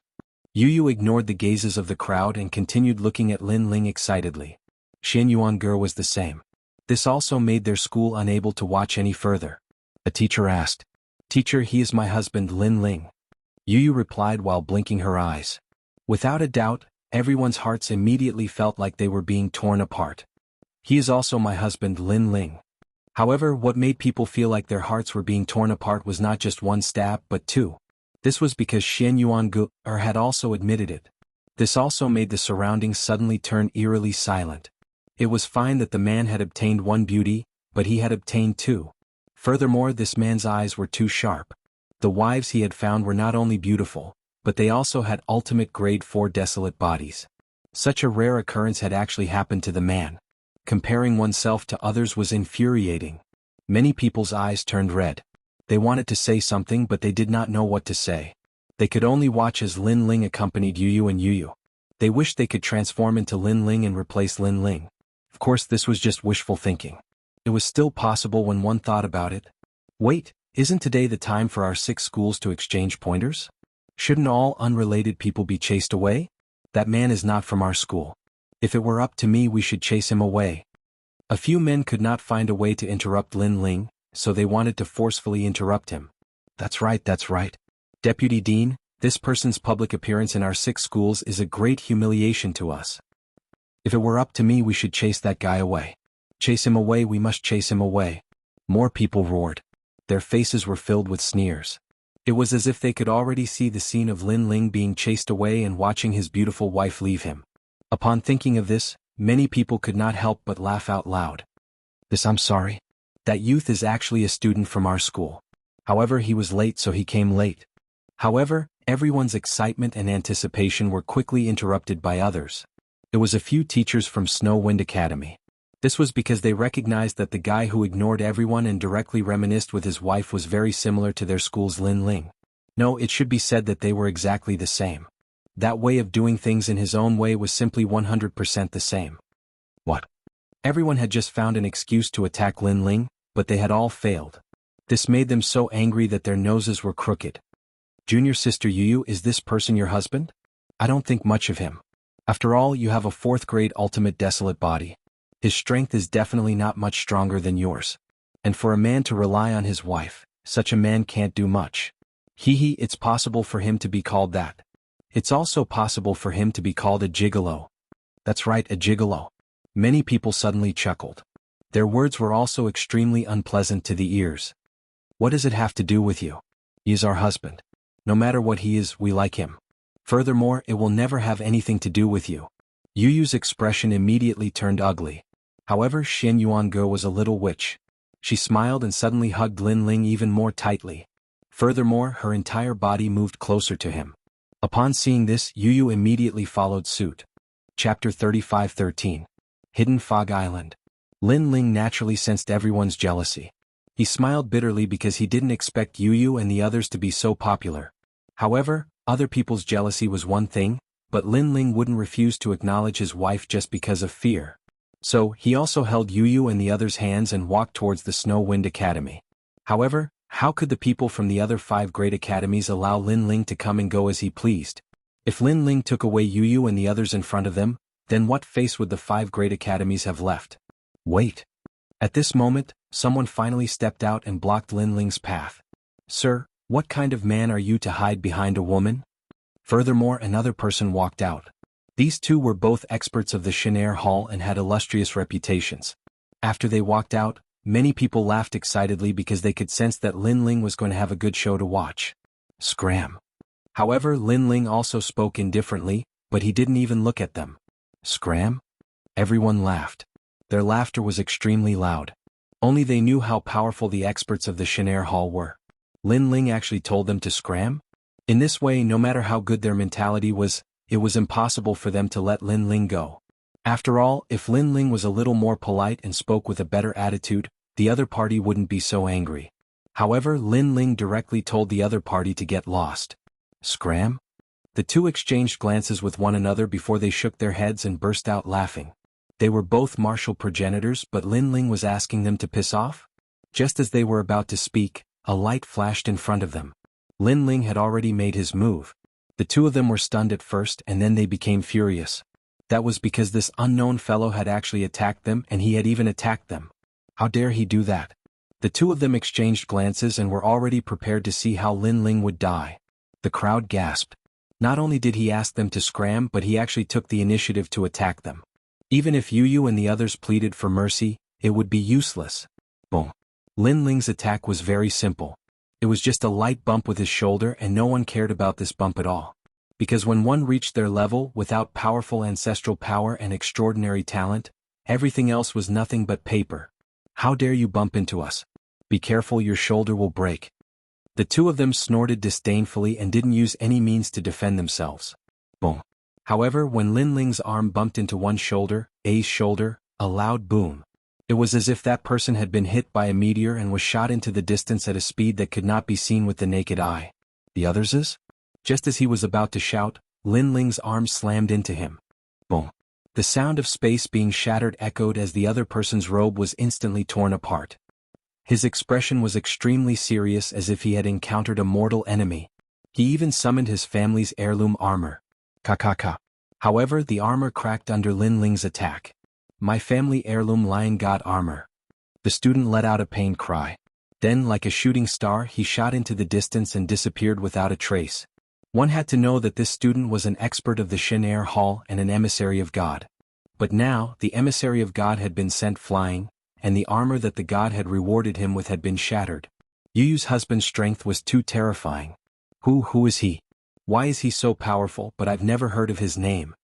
Yu ignored the gazes of the crowd and continued looking at Lin Ling excitedly. Xianxia was the same. This also made their school unable to watch any further. A teacher asked, "Teacher, he is my husband Lin Ling." Yu replied while blinking her eyes. Without a doubt, everyone's hearts immediately felt like they were being torn apart. He is also my husband Lin Ling. However, what made people feel like their hearts were being torn apart was not just one stab but two. This was because Xianxia had also admitted it. This also made the surroundings suddenly turn eerily silent. It was fine that the man had obtained one beauty, but he had obtained two. Furthermore, this man's eyes were too sharp. The wives he had found were not only beautiful, but they also had ultimate grade 4 desolate bodies. Such a rare occurrence had actually happened to the man. Comparing oneself to others was infuriating. Many people's eyes turned red. They wanted to say something but they did not know what to say. They could only watch as Lin Ling accompanied Yu and Yu. They wished they could transform into Lin Ling and replace Lin Ling. Of course this was just wishful thinking. It was still possible when one thought about it. Wait, isn't today the time for our 6 schools to exchange pointers? Shouldn't all unrelated people be chased away? That man is not from our school. If it were up to me we should chase him away. A few men could not find a way to interrupt Lin Ling, so they wanted to forcefully interrupt him. That's right. Deputy Dean, this person's public appearance in our 6 schools is a great humiliation to us. If it were up to me we should chase that guy away. Chase him away, we must chase him away. More people roared. Their faces were filled with sneers. It was as if they could already see the scene of Lin Ling being chased away and watching his beautiful wife leave him. Upon thinking of this, many people could not help but laugh out loud. I'm sorry. That youth is actually a student from our school. However, he was late so he came late. However, everyone's excitement and anticipation were quickly interrupted by others. It was a few teachers from Snow Wind Academy. This was because they recognized that the guy who ignored everyone and directly reminisced with his wife was very similar to their school's Lin Ling. No, it should be said that they were exactly the same. That way of doing things in his own way was simply 100% the same. What? Everyone had just found an excuse to attack Lin Ling, but they had all failed. This made them so angry that their noses were crooked. Junior sister Yu, is this person your husband? I don't think much of him. After all, you have a 4th grade ultimate desolate body. His strength is definitely not much stronger than yours. And for a man to rely on his wife, such a man can't do much. It's possible for him to be called that. It's also possible for him to be called a gigolo. That's right, a gigolo. Many people suddenly chuckled. Their words were also extremely unpleasant to the ears. What does it have to do with you? He is our husband. No matter what he is, we like him. Furthermore, it will never have anything to do with you. Yu's expression immediately turned ugly. However, Xianxia was a little witch. She smiled and suddenly hugged Lin Ling even more tightly. Furthermore, her entire body moved closer to him. Upon seeing this, Yu immediately followed suit. Chapter 35:13. Hidden Fog Island. Lin Ling naturally sensed everyone's jealousy. He smiled bitterly because he didn't expect Yu and the others to be so popular. However, other people's jealousy was one thing, but Lin Ling wouldn't refuse to acknowledge his wife just because of fear. So, he also held Yu and the others' hands and walked towards the Snow Wind Academy. However, how could the people from the other 5 great academies allow Lin Ling to come and go as he pleased? If Lin Ling took away Yu and the others in front of them, then what face would the 5 great academies have left? Wait. At this moment, someone finally stepped out and blocked Lin Ling's path. Sir, what kind of man are you to hide behind a woman? Furthermore, another person walked out. These two were both experts of the Xianxia Hall and had illustrious reputations. After they walked out, many people laughed excitedly because they could sense that Lin Ling was going to have a good show to watch. Scram. However, Lin Ling also spoke indifferently, but he didn't even look at them. Scram? Everyone laughed. Their laughter was extremely loud. Only they knew how powerful the experts of the Xianxia Hall were. Lin Ling actually told them to scram? In this way, no matter how good their mentality was, it was impossible for them to let Lin Ling go. After all, if Lin Ling was a little more polite and spoke with a better attitude, the other party wouldn't be so angry. However, Lin Ling directly told the other party to get lost. Scram? The two exchanged glances with one another before they shook their heads and burst out laughing. They were both martial progenitors, but Lin Ling was asking them to piss off? Just as they were about to speak, a light flashed in front of them. Lin Ling had already made his move. The two of them were stunned at first and then they became furious. That was because this unknown fellow had actually attacked them and he had even attacked them. How dare he do that? The two of them exchanged glances and were already prepared to see how Lin Ling would die. The crowd gasped. Not only did he ask them to scram, but he actually took the initiative to attack them. Even if Yu and the others pleaded for mercy, it would be useless. Boom. Lin Ling's attack was very simple. It was just a light bump with his shoulder and no one cared about this bump at all. Because when one reached their level without powerful ancestral power and extraordinary talent, everything else was nothing but paper. How dare you bump into us? Be careful, your shoulder will break. The two of them snorted disdainfully and didn't use any means to defend themselves. Boom. However, when Lin Ling's arm bumped into one's shoulder, A's shoulder, a loud boom. It was as if that person had been hit by a meteor and was shot into the distance at a speed that could not be seen with the naked eye. The others'? Just as he was about to shout, Lin Ling's arm slammed into him. Boom. The sound of space being shattered echoed as the other person's robe was instantly torn apart. His expression was extremely serious, as if he had encountered a mortal enemy. He even summoned his family's heirloom armor. Ka. However, the armor cracked under Lin Ling's attack. My family heirloom lion god armor. The student let out a pained cry. Then, like a shooting star, he shot into the distance and disappeared without a trace. One had to know that this student was an expert of the Xianxia Hall and an emissary of God. But now, the emissary of God had been sent flying, and the armor that the god had rewarded him with had been shattered. Yu's husband's strength was too terrifying. Who is he? Why is he so powerful, but I've never heard of his name?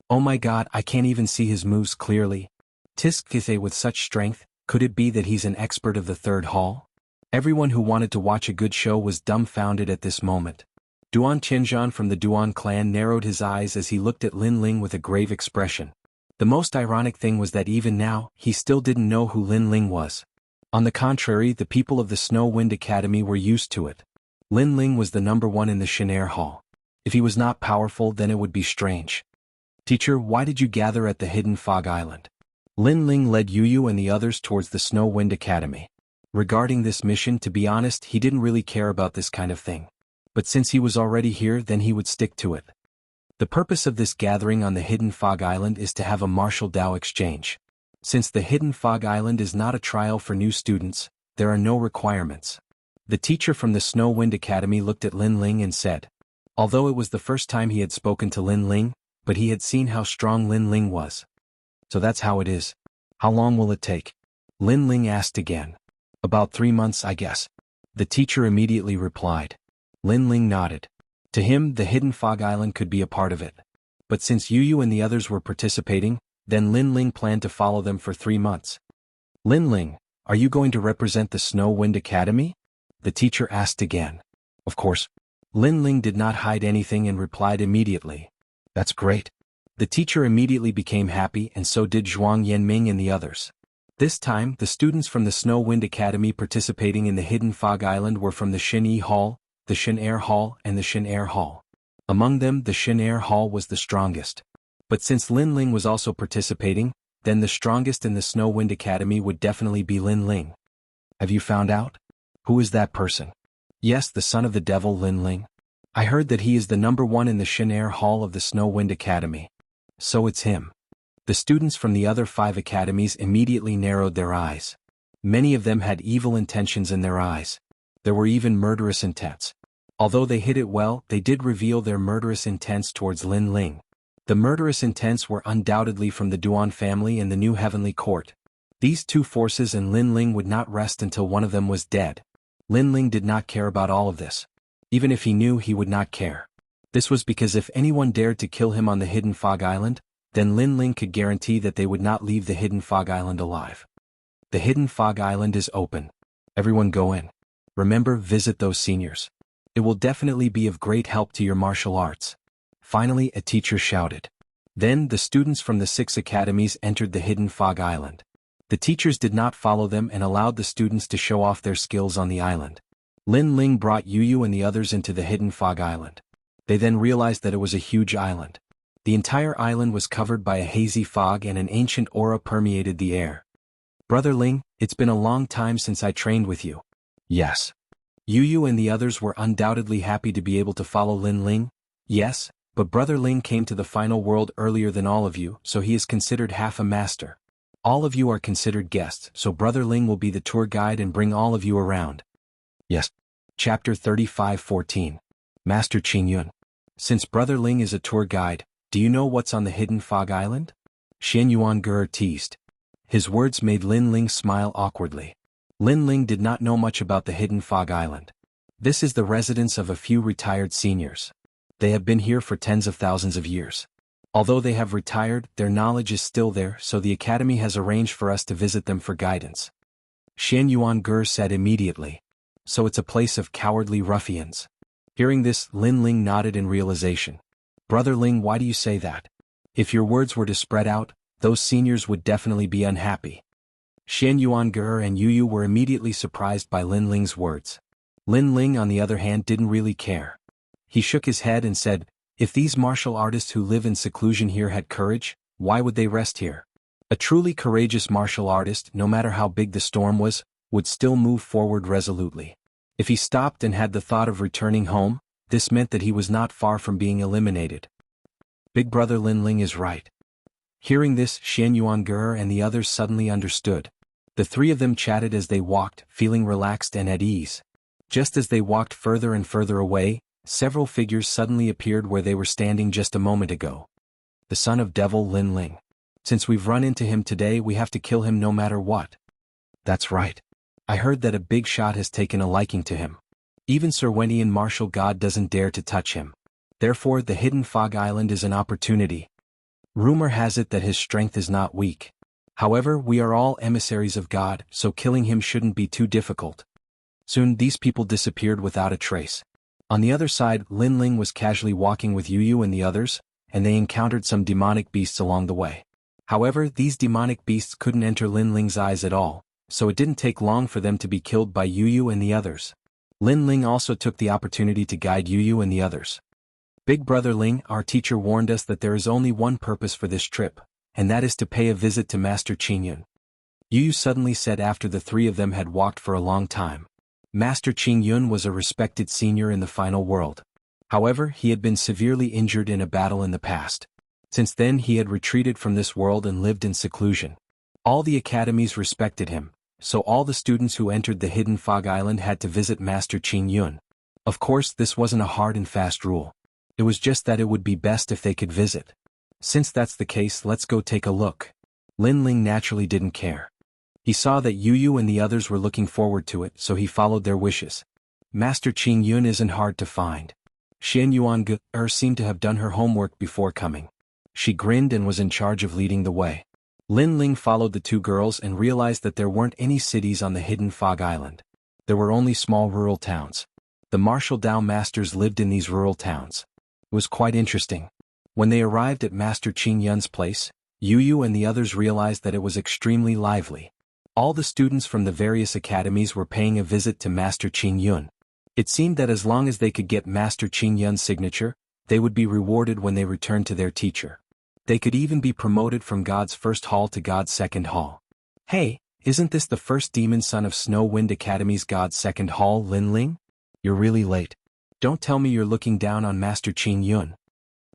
Oh my god, I can't even see his moves clearly. Tiskithe with such strength, could it be that he's an expert of the third hall? Everyone who wanted to watch a good show was dumbfounded at this moment. Duan Tianzhan from the Duan clan narrowed his eyes as he looked at Lin Ling with a grave expression. The most ironic thing was that even now, he still didn't know who Lin Ling was. On the contrary, the people of the Snow Wind Academy were used to it. Lin Ling was the number one in the Xianxia Hall. If he was not powerful, then it would be strange. Teacher, why did you gather at the hidden fog island? Lin Ling led Yu and the others towards the Snow Wind Academy. Regarding this mission, to be honest, he didn't really care about this kind of thing. But since he was already here, then he would stick to it. The purpose of this gathering on the hidden fog island is to have a martial Dao exchange. Since the hidden fog island is not a trial for new students, there are no requirements. The teacher from the Snow Wind Academy looked at Lin Ling and said, although it was the first time he had spoken to Lin Ling, but he had seen how strong Lin Ling was. So that's how it is. How long will it take? Lin Ling asked again. About 3 months, I guess. The teacher immediately replied. Lin Ling nodded. To him, the hidden fog island could be a part of it. But since Yu and the others were participating, then Lin Ling planned to follow them for 3 months. Lin Ling, are you going to represent the Snow Wind Academy? The teacher asked again. Of course. Lin Ling did not hide anything and replied immediately. That's great. The teacher immediately became happy, and so did Zhuang Yanming and the others. This time, the students from the Snow Wind Academy participating in the hidden fog island were from the Xianxia Hall, the Xianxia Hall, and the Xianxia Hall. Among them, the Xianxia Hall was the strongest. But since Lin Ling was also participating, then the strongest in the Snow Wind Academy would definitely be Lin Ling. Have you found out? Who is that person? Yes, the son of the devil Lin Ling. I heard that he is the #1 in the Shin Hall of the Snow Wind Academy. So it's him. The students from the other 5 academies immediately narrowed their eyes. Many of them had evil intentions in their eyes. There were even murderous intents. Although they hid it well, they did reveal their murderous intents towards Lin Ling. The murderous intents were undoubtedly from the Duan family and the New Heavenly Court. These two forces and Lin Ling would not rest until one of them was dead. Lin Ling did not care about all of this. Even if he knew, he would not care. This was because if anyone dared to kill him on the Hidden Fog Island, then Lin Ling could guarantee that they would not leave the Hidden Fog Island alive. The Hidden Fog Island is open. Everyone go in. Remember, visit those seniors. It will definitely be of great help to your martial arts. Finally, a teacher shouted. Then the students from the 6 academies entered the Hidden Fog Island. The teachers did not follow them and allowed the students to show off their skills on the island. Lin Ling brought Yu and the others into the Hidden Fog Island. They then realized that it was a huge island. The entire island was covered by a hazy fog and an ancient aura permeated the air. Brother Ling, it's been a long time since I trained with you. Yes. Yu and the others were undoubtedly happy to be able to follow Lin Ling. Yes, but Brother Ling came to the final world earlier than all of you, so he is considered half a master. All of you are considered guests, so Brother Ling will be the tour guide and bring all of you around. Yes. Chapter 35:14. Master Qingyun. Since Brother Ling is a tour guide, do you know what's on the Hidden Fog Island? Xianxia teased. His words made Lin Ling smile awkwardly. Lin Ling did not know much about the Hidden Fog Island. This is the residence of a few retired seniors. They have been here for tens of thousands of years. Although they have retired, their knowledge is still there, so the academy has arranged for us to visit them for guidance. Xianxia said immediately. So it's a place of cowardly ruffians. Hearing this, Lin Ling nodded in realization. Brother Ling, why do you say that? If your words were to spread out, those seniors would definitely be unhappy. Xianxia and Yu were immediately surprised by Lin Ling's words. Lin Ling, on the other hand, didn't really care. He shook his head and said, if these martial artists who live in seclusion here had courage, why would they rest here? A truly courageous martial artist, no matter how big the storm was, would still move forward resolutely. If he stopped and had the thought of returning home, this meant that he was not far from being eliminated. Big brother Lin Ling is right. Hearing this, Xianxia and the others suddenly understood. The 3 of them chatted as they walked, feeling relaxed and at ease. Just as they walked further and further away, several figures suddenly appeared where they were standing just a moment ago. The son of devil Lin Ling. Since we've run into him today, we have to kill him no matter what. That's right. I heard that a big shot has taken a liking to him. Even Serwentian martial god doesn't dare to touch him. Therefore, the Hidden Fog Island is an opportunity. Rumor has it that his strength is not weak. However, we are all emissaries of God, so killing him shouldn't be too difficult. Soon these people disappeared without a trace. On the other side, Lin Ling was casually walking with Yu and the others, and they encountered some demonic beasts along the way. However, these demonic beasts couldn't enter Lin Ling's eyes at all, so it didn't take long for them to be killed by Yu and the others. Lin Ling also took the opportunity to guide Yu and the others. Big brother Ling, our teacher warned us that there is only one purpose for this trip, and that is to pay a visit to Master Qingyun. Yu suddenly said after the 3 of them had walked for a long time. Master Qingyun was a respected senior in the final world. However, he had been severely injured in a battle in the past. Since then he had retreated from this world and lived in seclusion. All the academies respected him, so all the students who entered the Hidden Fog Island had to visit Master Qingyun. Of course, this wasn't a hard and fast rule. It was just that it would be best if they could visit. Since that's the case, let's go take a look. Lin Ling naturally didn't care. He saw that Yu and the others were looking forward to it, so he followed their wishes. Master Qingyun isn't hard to find. Xianxia seemed to have done her homework before coming. She grinned and was in charge of leading the way. Lin Ling followed the 2 girls and realized that there weren't any cities on the Hidden Fog Island. There were only small rural towns. The martial Dao masters lived in these rural towns. It was quite interesting. When they arrived at Master Qingyun's place, Yu and the others realized that it was extremely lively. All the students from the various academies were paying a visit to Master Qingyun. It seemed that as long as they could get Master Qingyun's signature, they would be rewarded when they returned to their teacher. They could even be promoted from God's first hall to God's second hall. Hey, isn't this the first demon son of Snow Wind Academy's God's second hall, Lin Ling? You're really late. Don't tell me you're looking down on Master Qing Yun.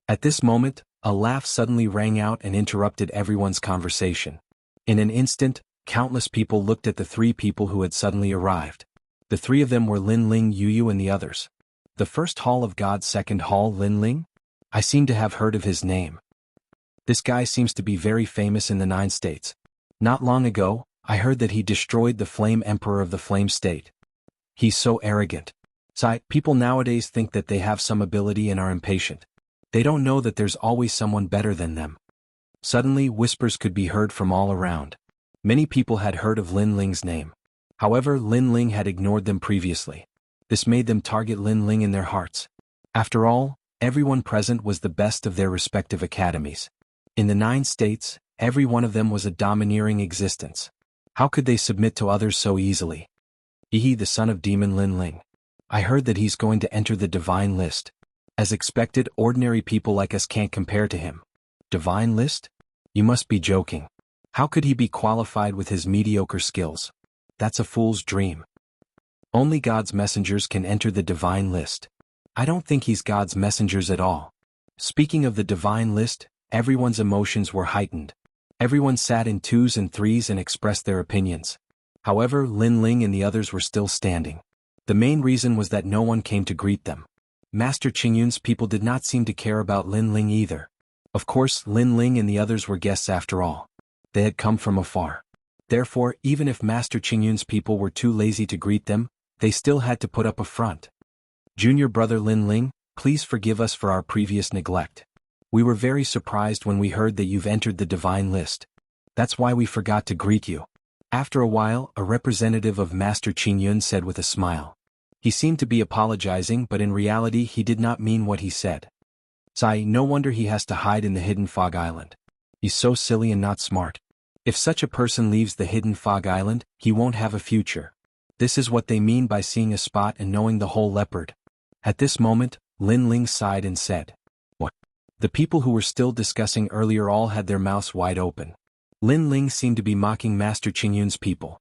At this moment, a laugh suddenly rang out and interrupted everyone's conversation. In an instant, countless people looked at the three people who had suddenly arrived. The three of them were Lin Ling, Yu and the others. The first hall of God's second hall, Lin Ling? I seem to have heard of his name. This guy seems to be very famous in the 9 states. Not long ago, I heard that he destroyed the Flame Emperor of the Flame State. He's so arrogant. People nowadays think that they have some ability and are impatient. They don't know that there's always someone better than them. Suddenly, whispers could be heard from all around. Many people had heard of Lin Ling's name. However, Lin Ling had ignored them previously. This made them target Lin Ling in their hearts. After all, everyone present was the best of their respective academies. In the 9 states, every one of them was a domineering existence. How could they submit to others so easily? The son of Demon Lin Ling. I heard that he's going to enter the divine list. As expected, ordinary people like us can't compare to him. Divine list? You must be joking. How could he be qualified with his mediocre skills? That's a fool's dream. Only God's messengers can enter the divine list. I don't think he's God's messengers at all. Speaking of the divine list, everyone's emotions were heightened. Everyone sat in 2s and 3s and expressed their opinions. However, Lin Ling and the others were still standing. The main reason was that no one came to greet them. Master Qingyun's people did not seem to care about Lin Ling either. Of course, Lin Ling and the others were guests after all. They had come from afar. Therefore, even if Master Qingyun's people were too lazy to greet them, they still had to put up a front. Junior brother Lin Ling, please forgive us for our previous neglect. We were very surprised when we heard that you've entered the divine list. That's why we forgot to greet you. After a while, a representative of Master Qingyun said with a smile. He seemed to be apologizing, but in reality he did not mean what he said. No wonder he has to hide in the hidden fog island. He's so silly and not smart. If such a person leaves the hidden fog island, he won't have a future. This is what they mean by seeing a spot and knowing the whole leopard. At this moment, Lin Ling sighed and said, "What?" The people who were still discussing earlier all had their mouths wide open. Lin Ling seemed to be mocking Master Qingyun's people.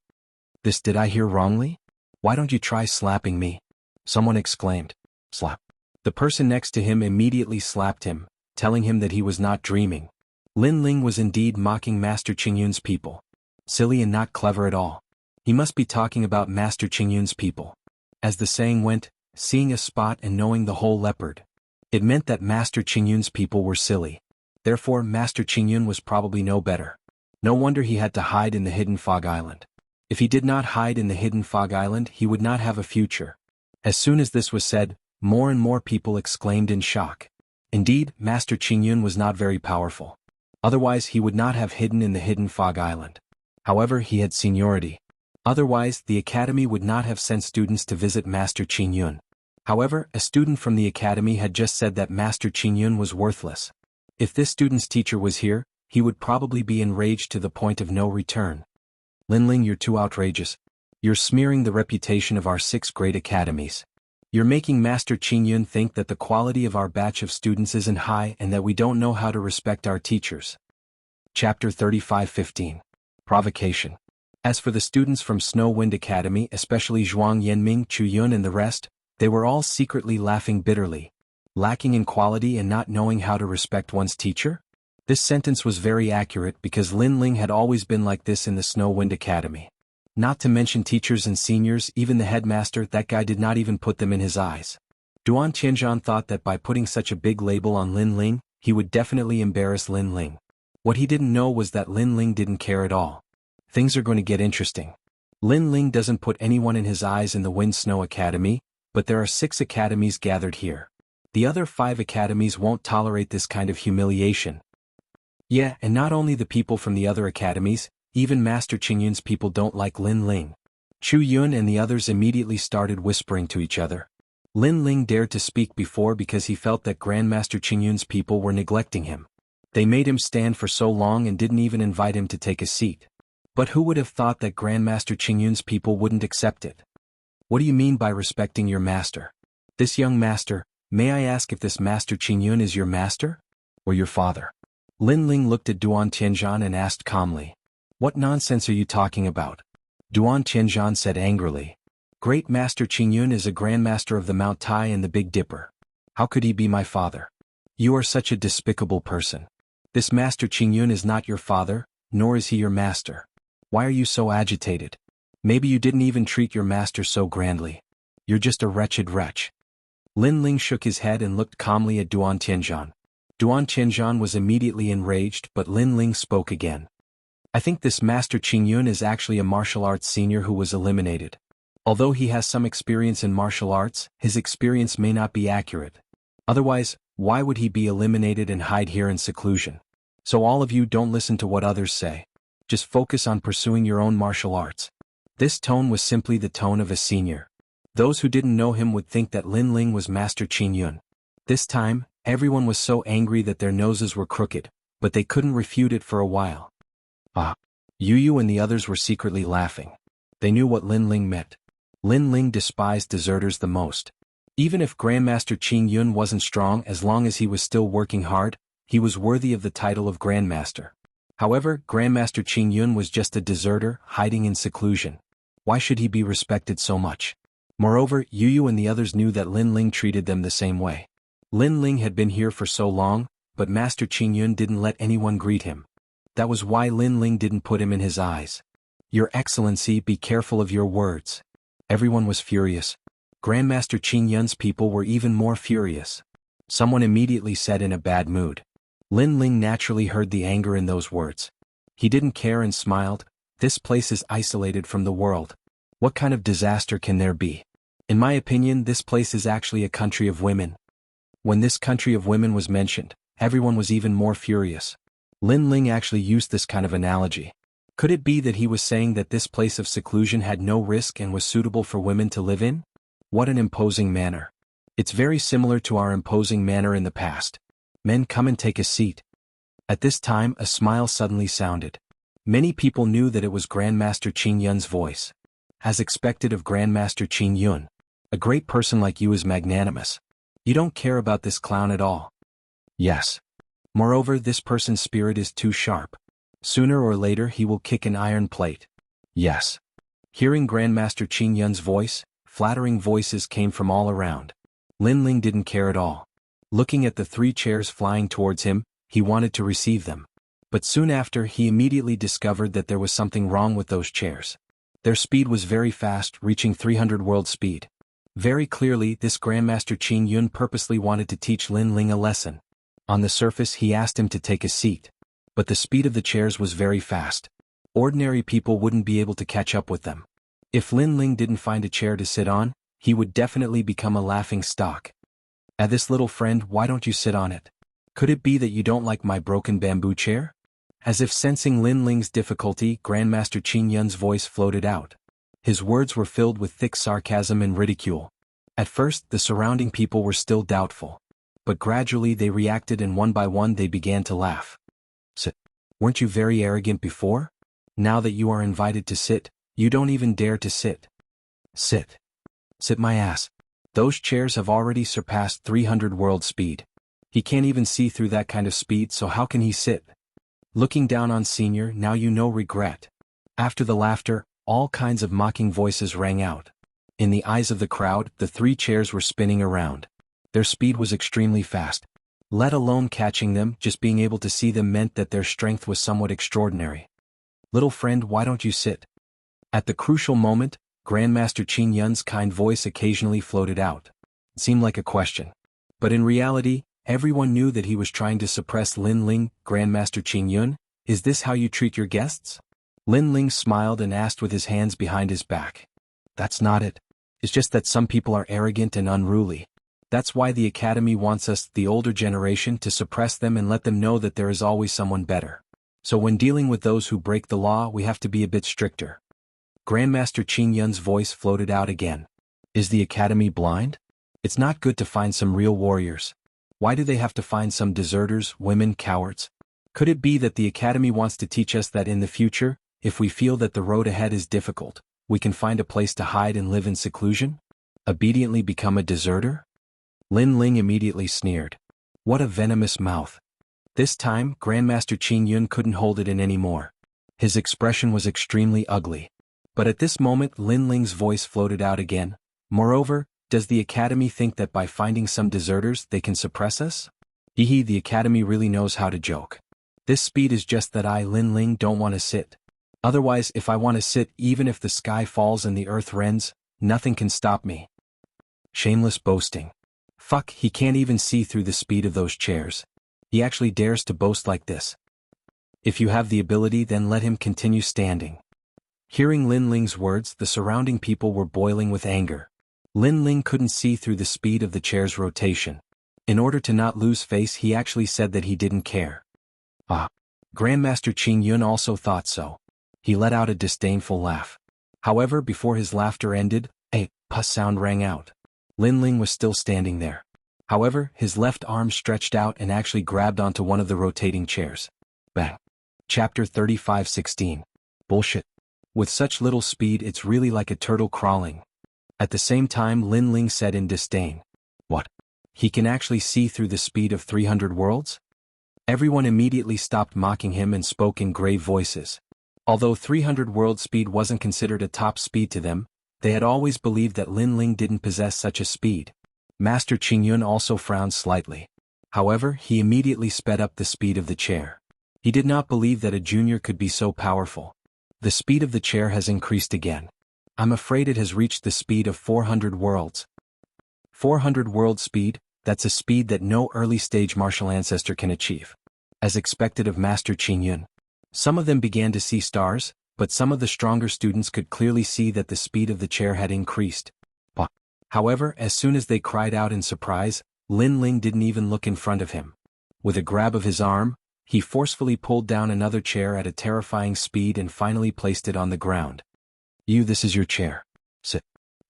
Did I hear wrongly? Why don't you try slapping me? Someone exclaimed. Slap. The person next to him immediately slapped him, telling him that he was not dreaming. Lin Ling was indeed mocking Master Qingyun's people. Silly and not clever at all. He must be talking about Master Qingyun's people. As the saying went, seeing a spot and knowing the whole leopard. It meant that Master Qingyun's people were silly. Therefore, Master Qingyun was probably no better. No wonder he had to hide in the hidden fog island. If he did not hide in the hidden fog island, he would not have a future. As soon as this was said, more and more people exclaimed in shock. Indeed, Master Qingyun was not very powerful. Otherwise he would not have hidden in the hidden fog island. However, he had seniority. Otherwise, the academy would not have sent students to visit Master Qingyun. However, a student from the academy had just said that Master Qingyun was worthless. If this student's teacher was here, he would probably be enraged to the point of no return. Lin Ling, you're too outrageous. You're smearing the reputation of our 6 great academies. You're making Master Qingyun think that the quality of our batch of students isn't high and that we don't know how to respect our teachers. Chapter 35:15. Provocation. As for the students from Snow Wind Academy, especially Zhuang Yanming, Chu Yun and the rest, they were all secretly laughing bitterly. Lacking in quality and not knowing how to respect one's teacher? This sentence was very accurate because Lin Ling had always been like this in the Snow Wind Academy. Not to mention teachers and seniors, even the headmaster, that guy did not even put them in his eyes. Duan Tianzhan thought that by putting such a big label on Lin Ling, he would definitely embarrass Lin Ling. What he didn't know was that Lin Ling didn't care at all. Things are going to get interesting. Lin Ling doesn't put anyone in his eyes in the Wind Snow Academy, but there are 6 academies gathered here. The other 5 academies won't tolerate this kind of humiliation. Yeah, and not only the people from the other academies, even Master Qingyun's people don't like Lin Ling. Chu Yun and the others immediately started whispering to each other. Lin Ling dared to speak before because he felt that Grandmaster Qingyun's people were neglecting him. They made him stand for so long and didn't even invite him to take a seat. But who would have thought that Grandmaster Qingyun's people wouldn't accept it? What do you mean by respecting your master? This young master, may I ask if this Master Qingyun is your master? Or your father? Lin Ling looked at Duan Tianzhan and asked calmly. What nonsense are you talking about? Duan Tianzhan said angrily. Great Master Qingyun is a grandmaster of the Mount Tai and the Big Dipper. How could he be my father? You are such a despicable person. This Master Qingyun is not your father, nor is he your master. Why are you so agitated? Maybe you didn't even treat your master so grandly. You're just a wretched wretch. Lin Ling shook his head and looked calmly at Duan Tianzhan. Duan Tianzhan was immediately enraged, but Lin Ling spoke again. I think this Master Qingyun is actually a martial arts senior who was eliminated. Although he has some experience in martial arts, his experience may not be accurate. Otherwise, why would he be eliminated and hide here in seclusion? So all of you don't listen to what others say. Just focus on pursuing your own martial arts. This tone was simply the tone of a senior. Those who didn't know him would think that Lin Ling was Master Qingyun. This time, everyone was so angry that their noses were crooked, but they couldn't refute it for a while. Yu and the others were secretly laughing. They knew what Lin Ling meant. Lin Ling despised deserters the most. Even if Grandmaster Qingyun wasn't strong, as long as he was still working hard, he was worthy of the title of Grandmaster. However, Grandmaster Qingyun was just a deserter, hiding in seclusion. Why should he be respected so much? Moreover, Yu and the others knew that Lin Ling treated them the same way. Lin Ling had been here for so long, but Master Qingyun didn't let anyone greet him. That was why Lin Ling didn't put him in his eyes. Your Excellency, be careful of your words. Everyone was furious. Grandmaster Qingyun's people were even more furious. Someone immediately said in a bad mood. Lin Ling naturally heard the anger in those words. He didn't care and smiled. This place is isolated from the world. What kind of disaster can there be? In my opinion, this place is actually a country of women. When this country of women was mentioned, everyone was even more furious. Lin Ling actually used this kind of analogy. Could it be that he was saying that this place of seclusion had no risk and was suitable for women to live in? What an imposing manner. It's very similar to our imposing manner in the past. Men, come and take a seat. At this time, a smile suddenly sounded. Many people knew that it was Grandmaster Qingyun's voice. As expected of Grandmaster Qingyun, a great person like you is magnanimous. You don't care about this clown at all. Yes. Moreover, this person's spirit is too sharp. Sooner or later he will kick an iron plate. Yes. Hearing Grandmaster Qingyun's voice, flattering voices came from all around. Lin Ling didn't care at all. Looking at the 3 chairs flying towards him, he wanted to receive them. But soon after, he immediately discovered that there was something wrong with those chairs. Their speed was very fast, reaching 300 world speed. Very clearly, this Grandmaster Qingyun purposely wanted to teach Lin Ling a lesson. On the surface, he asked him to take a seat. But the speed of the chairs was very fast. Ordinary people wouldn't be able to catch up with them. If Lin Ling didn't find a chair to sit on, he would definitely become a laughing stock. This little friend, why don't you sit on it? Could it be that you don't like my broken bamboo chair? As if sensing Lin Ling's difficulty, Grandmaster Qingyun's voice floated out. His words were filled with thick sarcasm and ridicule. At first, the surrounding people were still doubtful. But gradually they reacted, and one by one they began to laugh. Sit. Weren't you very arrogant before? Now that you are invited to sit, you don't even dare to sit. Sit. Sit my ass. Those chairs have already surpassed 300 world speed. He can't even see through that kind of speed, so how can he sit? Looking down on Senior, now you know regret. After the laughter, all kinds of mocking voices rang out. In the eyes of the crowd, the 3 chairs were spinning around. Their speed was extremely fast. Let alone catching them, just being able to see them meant that their strength was somewhat extraordinary. Little friend, why don't you sit? At the crucial moment, Grandmaster Qingyun's kind voice occasionally floated out. It seemed like a question. But in reality, everyone knew that he was trying to suppress Lin Ling. Grandmaster Qingyun, is this how you treat your guests? Lin Ling smiled and asked with his hands behind his back. That's not it. It's just that some people are arrogant and unruly. That's why the Academy wants us, the older generation, to suppress them and let them know that there is always someone better. So when dealing with those who break the law, we have to be a bit stricter. Grandmaster Qingyun's voice floated out again. Is the Academy blind? It's not good to find some real warriors. Why do they have to find some deserters, women, cowards? Could it be that the Academy wants to teach us that in the future, if we feel that the road ahead is difficult, we can find a place to hide and live in seclusion? Obediently become a deserter? Lin Ling immediately sneered. What a venomous mouth. This time, Grandmaster Qing Yun couldn't hold it in anymore. His expression was extremely ugly. But at this moment Lin Ling's voice floated out again. Moreover, does the Academy think that by finding some deserters they can suppress us? Hehe, the Academy really knows how to joke. This speed is just that I, Lin Ling, don't want to sit. Otherwise, if I want to sit, even if the sky falls and the earth rends, nothing can stop me. Shameless boasting. Fuck, he can't even see through the speed of those chairs. He actually dares to boast like this. If you have the ability, then let him continue standing. Hearing Lin Ling's words, the surrounding people were boiling with anger. Lin Ling couldn't see through the speed of the chair's rotation. In order to not lose face, he actually said that he didn't care. Ah. Grandmaster Qing Yun also thought so. He let out a disdainful laugh. However, before his laughter ended, a puss sound rang out. Lin Ling was still standing there. However, his left arm stretched out and actually grabbed onto one of the rotating chairs. Bang. Chapter 35:16. Bullshit. With such little speed, it's really like a turtle crawling. At the same time, Lin Ling said in disdain. What? He can actually see through the speed of 300 worlds? Everyone immediately stopped mocking him and spoke in grave voices. Although 300 world speed wasn't considered a top speed to them, they had always believed that Lin Ling didn't possess such a speed. Master Qing Yun also frowned slightly. However, he immediately sped up the speed of the chair. He did not believe that a junior could be so powerful. The speed of the chair has increased again. I'm afraid it has reached the speed of 400 worlds. 400 world speed, that's a speed that no early-stage martial ancestor can achieve. As expected of Master Qing Yun. Some of them began to see stars, but some of the stronger students could clearly see that the speed of the chair had increased. However, as soon as they cried out in surprise, Lin Ling didn't even look in front of him. With a grab of his arm, he forcefully pulled down another chair at a terrifying speed and finally placed it on the ground. This is your chair. Sit.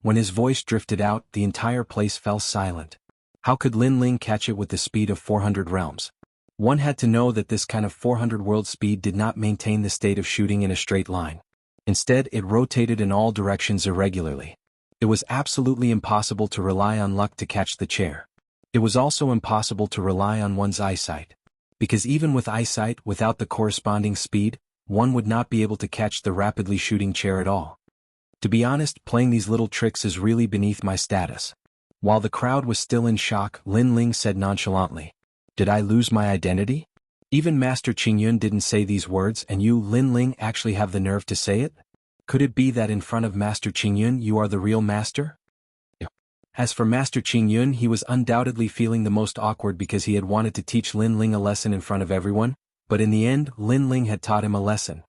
When his voice drifted out, the entire place fell silent. How could Lin Ling catch it with the speed of 400 realms? One had to know that this kind of 400 world speed did not maintain the state of shooting in a straight line. Instead, it rotated in all directions irregularly. It was absolutely impossible to rely on luck to catch the chair. It was also impossible to rely on one's eyesight. Because even with eyesight, without the corresponding speed, one would not be able to catch the rapidly shooting chair at all. To be honest, playing these little tricks is really beneath my status. While the crowd was still in shock, Lin Ling said nonchalantly, "Did I lose my identity?" Even Master Qing Yun didn't say these words, and you, Lin Ling, actually have the nerve to say it? Could it be that in front of Master Qing Yun you are the real master? As for Master Qing Yun, he was undoubtedly feeling the most awkward because he had wanted to teach Lin Ling a lesson in front of everyone, but in the end, Lin Ling had taught him a lesson.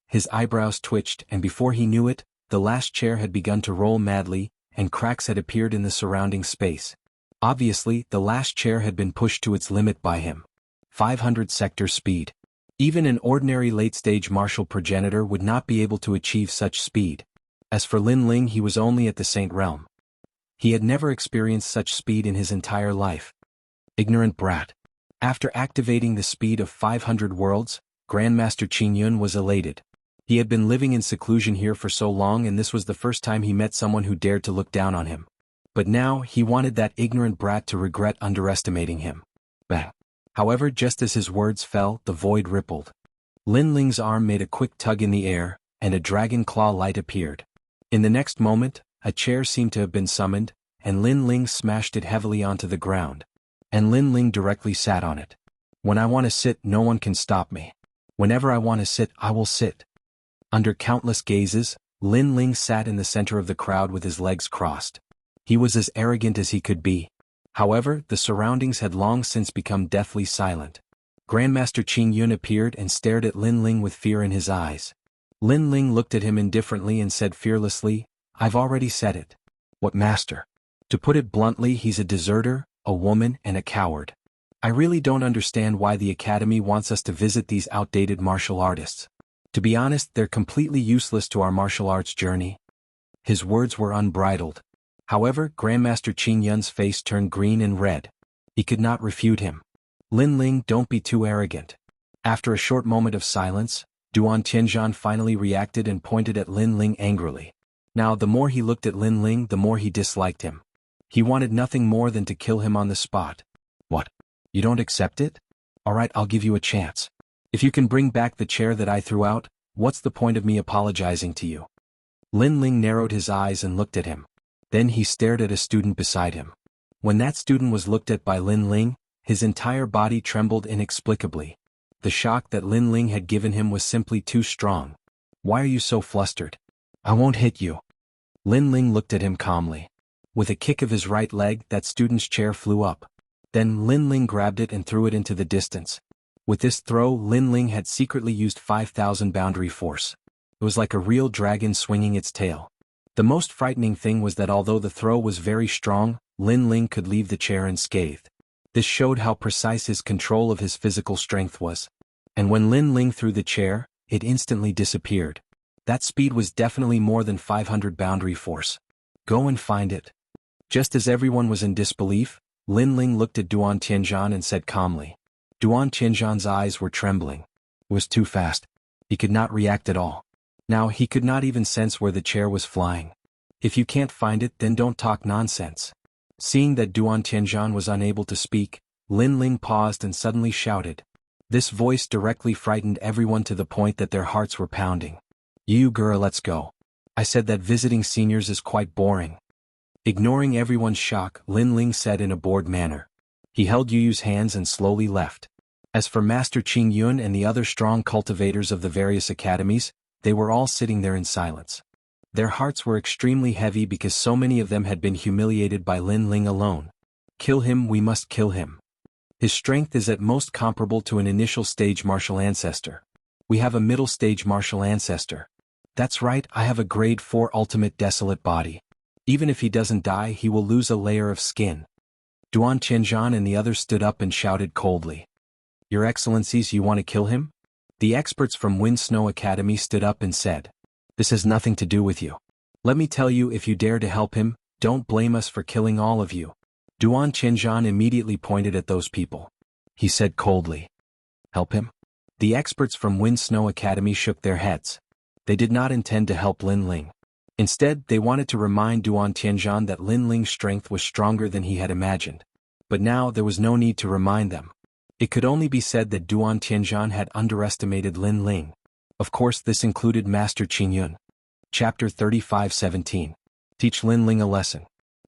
His eyebrows twitched, and before he knew it, the last chair had begun to roll madly, and cracks had appeared in the surrounding space. Obviously, the last chair had been pushed to its limit by him. 500 sector speed. Even an ordinary late-stage martial progenitor would not be able to achieve such speed. As for Lin Ling, he was only at the Saint realm. He had never experienced such speed in his entire life. Ignorant brat. After activating the speed of 500 worlds, Grandmaster Qing Yun was elated. He had been living in seclusion here for so long, and this was the first time he met someone who dared to look down on him. But now, he wanted that ignorant brat to regret underestimating him. Bang. However, just as his words fell, the void rippled. Lin Ling's arm made a quick tug in the air, and a dragon claw light appeared. In the next moment, a chair seemed to have been summoned, and Lin Ling smashed it heavily onto the ground. And Lin Ling directly sat on it. When I want to sit, no one can stop me. Whenever I want to sit, I will sit. Under countless gazes, Lin Ling sat in the center of the crowd with his legs crossed. He was as arrogant as he could be. However, the surroundings had long since become deathly silent. Grandmaster Qing Yun appeared and stared at Lin Ling with fear in his eyes. Lin Ling looked at him indifferently and said fearlessly, "I've already said it." "What, master?" "To put it bluntly, he's a deserter, a woman, and a coward. I really don't understand why the Academy wants us to visit these outdated martial artists. To be honest, they're completely useless to our martial arts journey." His words were unbridled. However, Grandmaster Qing Yun's face turned green and red. He could not refute him. "Lin Ling, don't be too arrogant." After a short moment of silence, Duan Tianzhan finally reacted and pointed at Lin Ling angrily. Now, the more he looked at Lin Ling, the more he disliked him. He wanted nothing more than to kill him on the spot. "What? You don't accept it?" Alright, I'll give you a chance. If you can bring back the chair that I threw out, what's the point of me apologizing to you? Lin Ling narrowed his eyes and looked at him. Then he stared at a student beside him. When that student was looked at by Lin Ling, his entire body trembled inexplicably. The shock that Lin Ling had given him was simply too strong. Why are you so flustered? I won't hit you. Lin Ling looked at him calmly. With a kick of his right leg, that student's chair flew up. Then Lin Ling grabbed it and threw it into the distance. With this throw, Lin Ling had secretly used 5,000 boundary force. It was like a real dragon swinging its tail. The most frightening thing was that although the throw was very strong, Lin Ling could leave the chair unscathed. This showed how precise his control of his physical strength was. And when Lin Ling threw the chair, it instantly disappeared. That speed was definitely more than 500 boundary force. Go and find it. Just as everyone was in disbelief, Lin Ling looked at Duan Tianzhan and said calmly. Duan Tianzhan's eyes were trembling. It was too fast. He could not react at all. Now he could not even sense where the chair was flying. If you can't find it, then don't talk nonsense. Seeing that Duan Tianzhan was unable to speak, Lin Ling paused and suddenly shouted. This voice directly frightened everyone to the point that their hearts were pounding. You girl, let's go. I said that visiting seniors is quite boring. Ignoring everyone's shock, Lin Ling said in a bored manner. He held Yu's hands and slowly left. As for Master Qing Yun and the other strong cultivators of the various academies, they were all sitting there in silence. Their hearts were extremely heavy because so many of them had been humiliated by Lin Ling alone. Kill him, we must kill him. His strength is at most comparable to an initial stage martial ancestor. We have a middle stage martial ancestor. That's right, I have a grade 4 ultimate desolate body. Even if he doesn't die, he will lose a layer of skin. Duan Tianzhan and the others stood up and shouted coldly. Your Excellencies, you want to kill him? The experts from Wind Snow Academy stood up and said. This has nothing to do with you. Let me tell you, if you dare to help him, don't blame us for killing all of you. Duan Tianzhan immediately pointed at those people. He said coldly. Help him? The experts from Wind Snow Academy shook their heads. They did not intend to help Lin Ling. Instead, they wanted to remind Duan Tianzhan that Lin Ling's strength was stronger than he had imagined. But now there was no need to remind them. It could only be said that Duan Tianzhan had underestimated Lin Ling. Of course, this included Master Qing Yun. Chapter 35:17. Teach Lin Ling a lesson.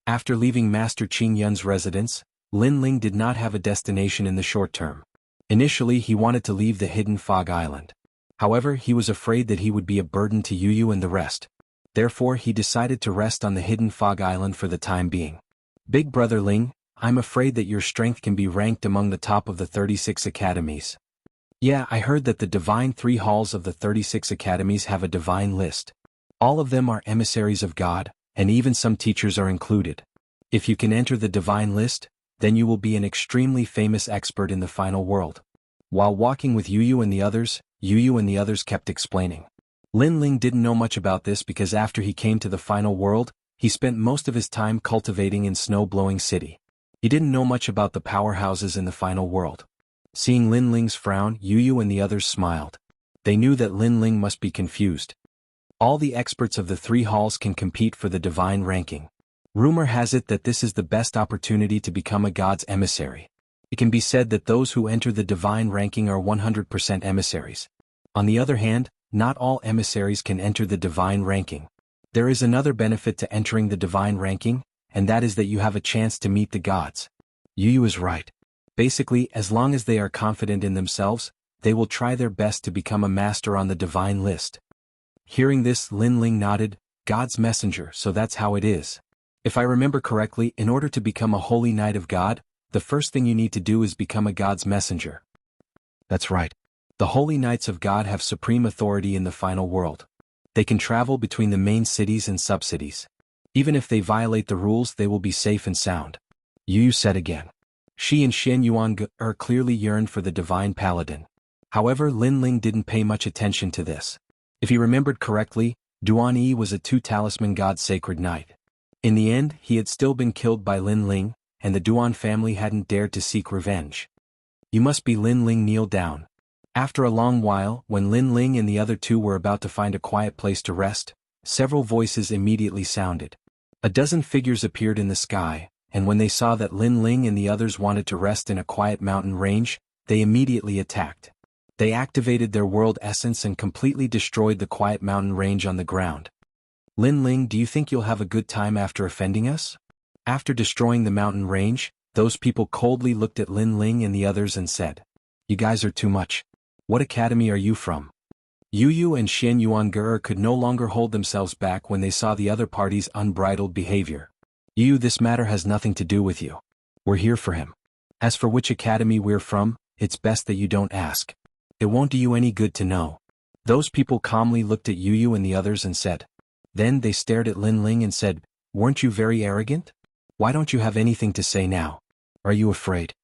After leaving Master Qing Yun's residence, Lin Ling did not have a destination in the short term. Initially, he wanted to leave the hidden Fog Island. However, he was afraid that he would be a burden to Yu and the rest. Therefore, he decided to rest on the hidden Fog Island for the time being. Big Brother Ling, I'm afraid that your strength can be ranked among the top of the 36 academies. Yeah, I heard that the Divine 3 halls of the 36 academies have a divine list. All of them are emissaries of God, and even some teachers are included. If you can enter the divine list, then you will be an extremely famous expert in the final world. While walking with Yu and the others kept explaining. Lin Ling didn't know much about this because after he came to the final world, he spent most of his time cultivating in Snow-Blowing City. He didn't know much about the powerhouses in the final world. Seeing Lin Ling's frown, Yu and the others smiled. They knew that Lin Ling must be confused. All the experts of the 3 halls can compete for the divine ranking. Rumor has it that this is the best opportunity to become a god's emissary. It can be said that those who enter the divine ranking are 100% emissaries. On the other hand, not all emissaries can enter the divine ranking. There is another benefit to entering the divine ranking, and that is that you have a chance to meet the gods. Yu is right. Basically, as long as they are confident in themselves, they will try their best to become a master on the divine list. Hearing this, Lin Ling nodded, God's messenger, so that's how it is. If I remember correctly, in order to become a holy knight of God, the first thing you need to do is become a God's messenger. That's right. The holy knights of God have supreme authority in the final world. They can travel between the main cities and sub-cities. Even if they violate the rules, they will be safe and sound. Yu said again. Shi and Xin Yuan clearly yearned for the divine paladin. However, Lin Ling didn't pay much attention to this. If he remembered correctly, Duan Yi was a 2-talisman god sacred knight. In the end, he had still been killed by Lin Ling, and the Duan family hadn't dared to seek revenge. You must be Lin Ling, kneel down. After a long while, when Lin Ling and the other 2 were about to find a quiet place to rest, several voices immediately sounded. A dozen figures appeared in the sky, and when they saw that Lin Ling and the others wanted to rest in a quiet mountain range, they immediately attacked. They activated their world essence and completely destroyed the quiet mountain range on the ground. Lin Ling, do you think you'll have a good time after offending us? After destroying the mountain range, those people coldly looked at Lin Ling and the others and said, "You guys are too much. What academy are you from?" Yu Yu and Xian Yuange could no longer hold themselves back when they saw the other party's unbridled behavior. "Yu, this matter has nothing to do with you. We're here for him. As for which academy we're from, it's best that you don't ask. It won't do you any good to know." Those people calmly looked at Yu Yu and the others and said. Then they stared at Lin Ling and said, "Weren't you very arrogant? Why don't you have anything to say now? Are you afraid?"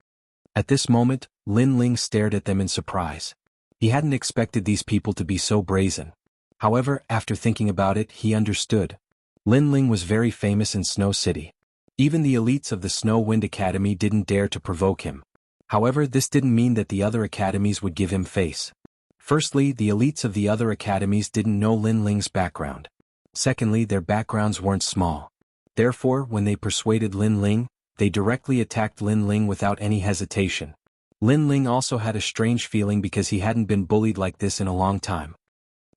At this moment, Lin Ling stared at them in surprise. He hadn't expected these people to be so brazen. However, after thinking about it, he understood. Lin Ling was very famous in Snow City. Even the elites of the Snow Wind Academy didn't dare to provoke him. However, this didn't mean that the other academies would give him face. Firstly, the elites of the other academies didn't know Lin Ling's background. Secondly, their backgrounds weren't small. Therefore, when they persuaded Lin Ling, they directly attacked Lin Ling without any hesitation. Lin Ling also had a strange feeling because he hadn't been bullied like this in a long time.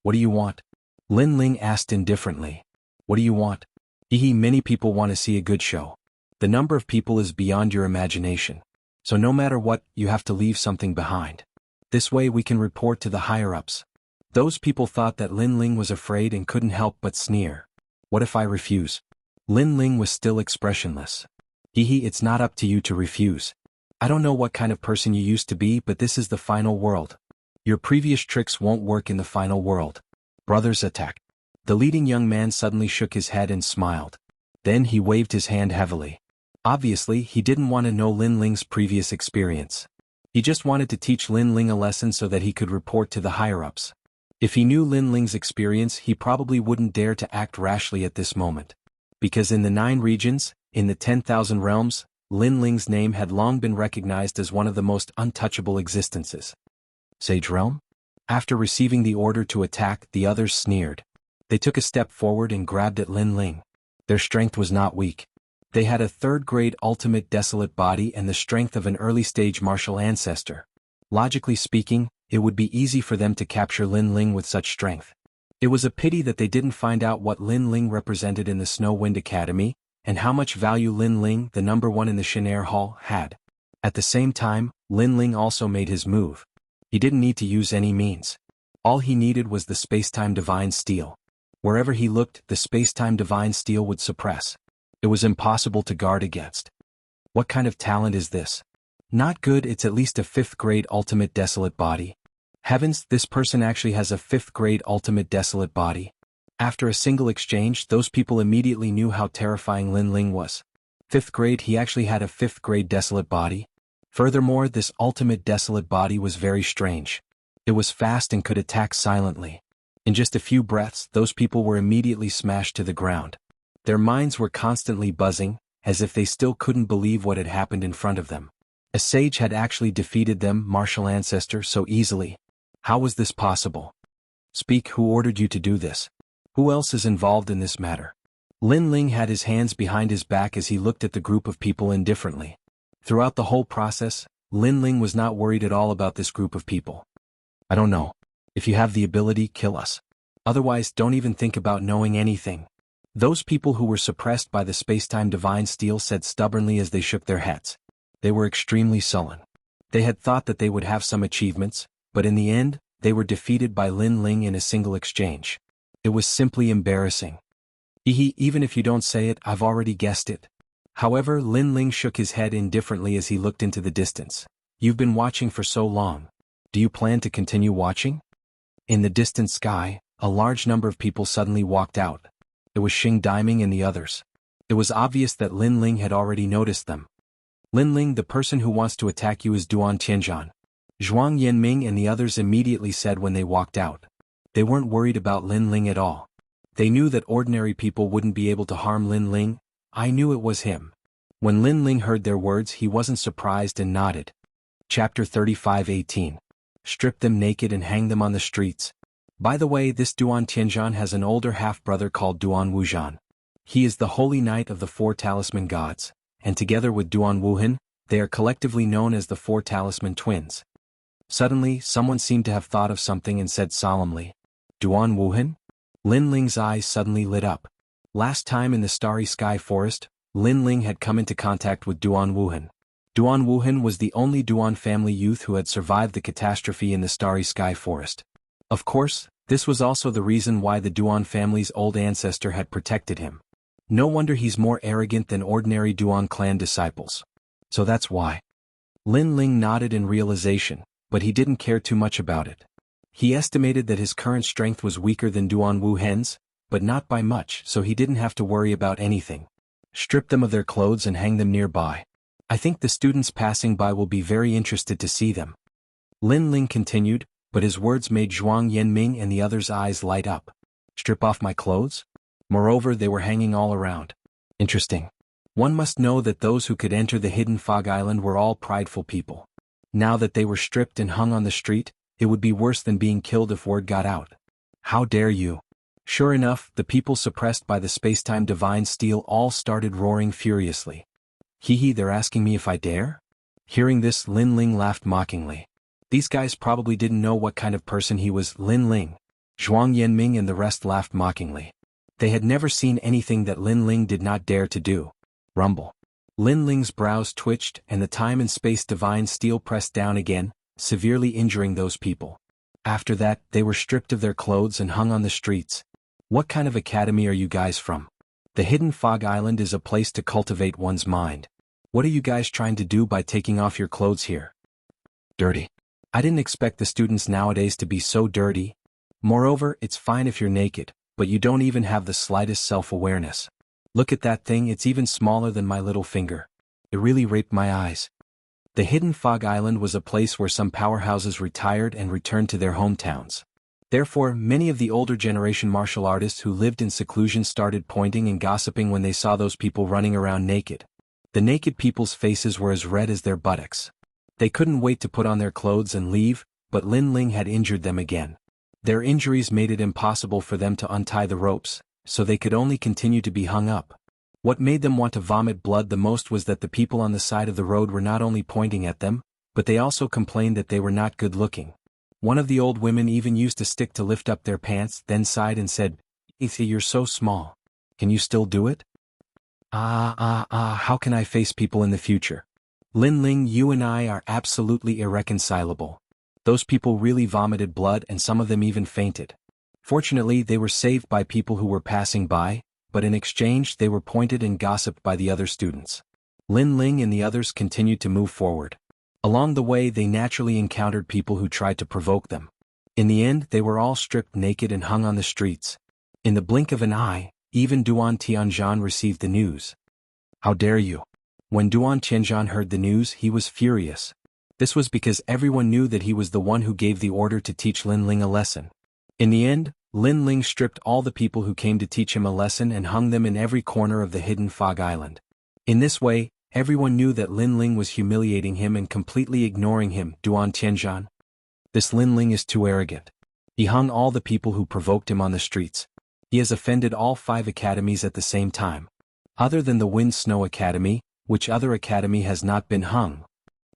"What do you want?" Lin Ling asked indifferently. "What do you want?" Many people want to see a good show. The number of people is beyond your imagination. So no matter what, you have to leave something behind. This way we can report to the higher-ups. Those people thought that Lin Ling was afraid and couldn't help but sneer. "What if I refuse?" Lin Ling was still expressionless. It's not up to you to refuse. I don't know what kind of person you used to be, but this is the final world. Your previous tricks won't work in the final world. Brothers attack. The leading young man suddenly shook his head and smiled. Then he waved his hand heavily. Obviously, he didn't want to know Lin Ling's previous experience. He just wanted to teach Lin Ling a lesson so that he could report to the higher-ups. If he knew Lin Ling's experience, he probably wouldn't dare to act rashly at this moment. Because in the 9 regions, in the 10,000 realms, Lin Ling's name had long been recognized as one of the most untouchable existences. Sage Realm? After receiving the order to attack, the others sneered. They took a step forward and grabbed at Lin Ling. Their strength was not weak. They had a 3rd-grade ultimate desolate body and the strength of an early-stage martial ancestor. Logically speaking, it would be easy for them to capture Lin Ling with such strength. It was a pity that they didn't find out what Lin Ling represented in the Snow Wind Academy, and how much value Lin Ling, the number 1 in the Shinair Hall, had. At the same time, Lin Ling also made his move. He didn't need to use any means. All he needed was the Spacetime Divine Steel. Wherever he looked, the Spacetime Divine Steel would suppress. It was impossible to guard against. What kind of talent is this? Not good. It's at least a 5th-grade ultimate desolate body. Heavens, this person actually has a 5th-grade ultimate desolate body. After a single exchange, those people immediately knew how terrifying Lin Ling was. 5th grade, he actually had a 5th-grade desolate body. Furthermore, this ultimate desolate body was very strange. It was fast and could attack silently. In just a few breaths, those people were immediately smashed to the ground. Their minds were constantly buzzing, as if they still couldn't believe what had happened in front of them. A sage had actually defeated them, martial ancestor, so easily. How was this possible? Speak, who ordered you to do this? Who else is involved in this matter? Lin Ling had his hands behind his back as he looked at the group of people indifferently. Throughout the whole process, Lin Ling was not worried at all about this group of people. I don't know. If you have the ability, kill us. Otherwise, don't even think about knowing anything. Those people who were suppressed by the Spacetime Divine Steel said stubbornly as they shook their heads. They were extremely sullen. They had thought that they would have some achievements, but in the end, they were defeated by Lin Ling in a single exchange. It was simply embarrassing. Even if you don't say it, I've already guessed it. However, Lin Ling shook his head indifferently as he looked into the distance. You've been watching for so long. Do you plan to continue watching? In the distant sky, a large number of people suddenly walked out. It was Xing Daiming and the others. It was obvious that Lin Ling had already noticed them. Lin Ling, the person who wants to attack you is Duan Tianzhan. Zhuang Yanming and the others immediately said when they walked out. They weren't worried about Lin Ling at all. They knew that ordinary people wouldn't be able to harm Lin Ling. I knew it was him. When Lin Ling heard their words, he wasn't surprised and nodded. Chapter 35:18. Strip them naked and hang them on the streets. By the way, this Duan Tianzhan has an older half-brother called Duan Wuzhan. He is the holy knight of the 4 talisman gods, and together with Duan Wuhan, they are collectively known as the 4 talisman twins. Suddenly, someone seemed to have thought of something and said solemnly, Duan Wuhan? Lin Ling's eyes suddenly lit up. Last time in the Starry Sky Forest, Lin Ling had come into contact with Duan Wuhan. Duan Wuhan was the only Duan family youth who had survived the catastrophe in the Starry Sky Forest. Of course, this was also the reason why the Duan family's old ancestor had protected him. No wonder he's more arrogant than ordinary Duan clan disciples. So that's why. Lin Ling nodded in realization, but he didn't care too much about it. He estimated that his current strength was weaker than Duan Wuhen's, but not by much, so he didn't have to worry about anything. Strip them of their clothes and hang them nearby. I think the students passing by will be very interested to see them. Lin Ling continued, but his words made Zhuang Yanming and the others' eyes light up. Strip off my clothes? Moreover, they were hanging all around. Interesting. One must know that those who could enter the hidden fog island were all prideful people. Now that they were stripped and hung on the street, it would be worse than being killed if word got out. How dare you? Sure enough, the people suppressed by the spacetime divine steel all started roaring furiously. Hee, they're asking me if I dare? Hearing this, Lin Ling laughed mockingly. These guys probably didn't know what kind of person he was. Lin Ling, Zhuang Yanming and the rest laughed mockingly. They had never seen anything that Lin Ling did not dare to do. Rumble. Lin Ling's brows twitched and the time and space divine steel pressed down again, severely injuring those people. After that, they were stripped of their clothes and hung on the streets. What kind of academy are you guys from? The hidden fog island is a place to cultivate one's mind. What are you guys trying to do by taking off your clothes here? Dirty. I didn't expect the students nowadays to be so dirty. Moreover, it's fine if you're naked, but you don't even have the slightest self-awareness. Look at that thing, it's even smaller than my little finger. It really raped my eyes. The hidden fog island was a place where some powerhouses retired and returned to their hometowns. Therefore, many of the older generation martial artists who lived in seclusion started pointing and gossiping when they saw those people running around naked. The naked people's faces were as red as their buttocks. They couldn't wait to put on their clothes and leave, but Lin Ling had injured them again. Their injuries made it impossible for them to untie the ropes, so they could only continue to be hung up. What made them want to vomit blood the most was that the people on the side of the road were not only pointing at them, but they also complained that they were not good looking. One of the old women even used a stick to lift up their pants, then sighed and said, "Ixi, you're so small. Can you still do it?" How can I face people in the future? Lin Ling, you and I are absolutely irreconcilable. Those people really vomited blood and some of them even fainted. Fortunately, they were saved by people who were passing by, but in exchange they were pointed and gossiped by the other students. Lin Ling and the others continued to move forward. Along the way they naturally encountered people who tried to provoke them. In the end they were all stripped naked and hung on the streets. In the blink of an eye, even Duan Tianzhan received the news. How dare you? When Duan Tianzhan heard the news he was furious. This was because everyone knew that he was the one who gave the order to teach Lin Ling a lesson. In the end, Lin Ling stripped all the people who came to teach him a lesson and hung them in every corner of the hidden fog island. In this way, everyone knew that Lin Ling was humiliating him and completely ignoring him. Duan Tianzhan. This Lin Ling is too arrogant. He hung all the people who provoked him on the streets. He has offended all 5 academies at the same time. Other than the Wind Snow Academy, which other academy has not been hung?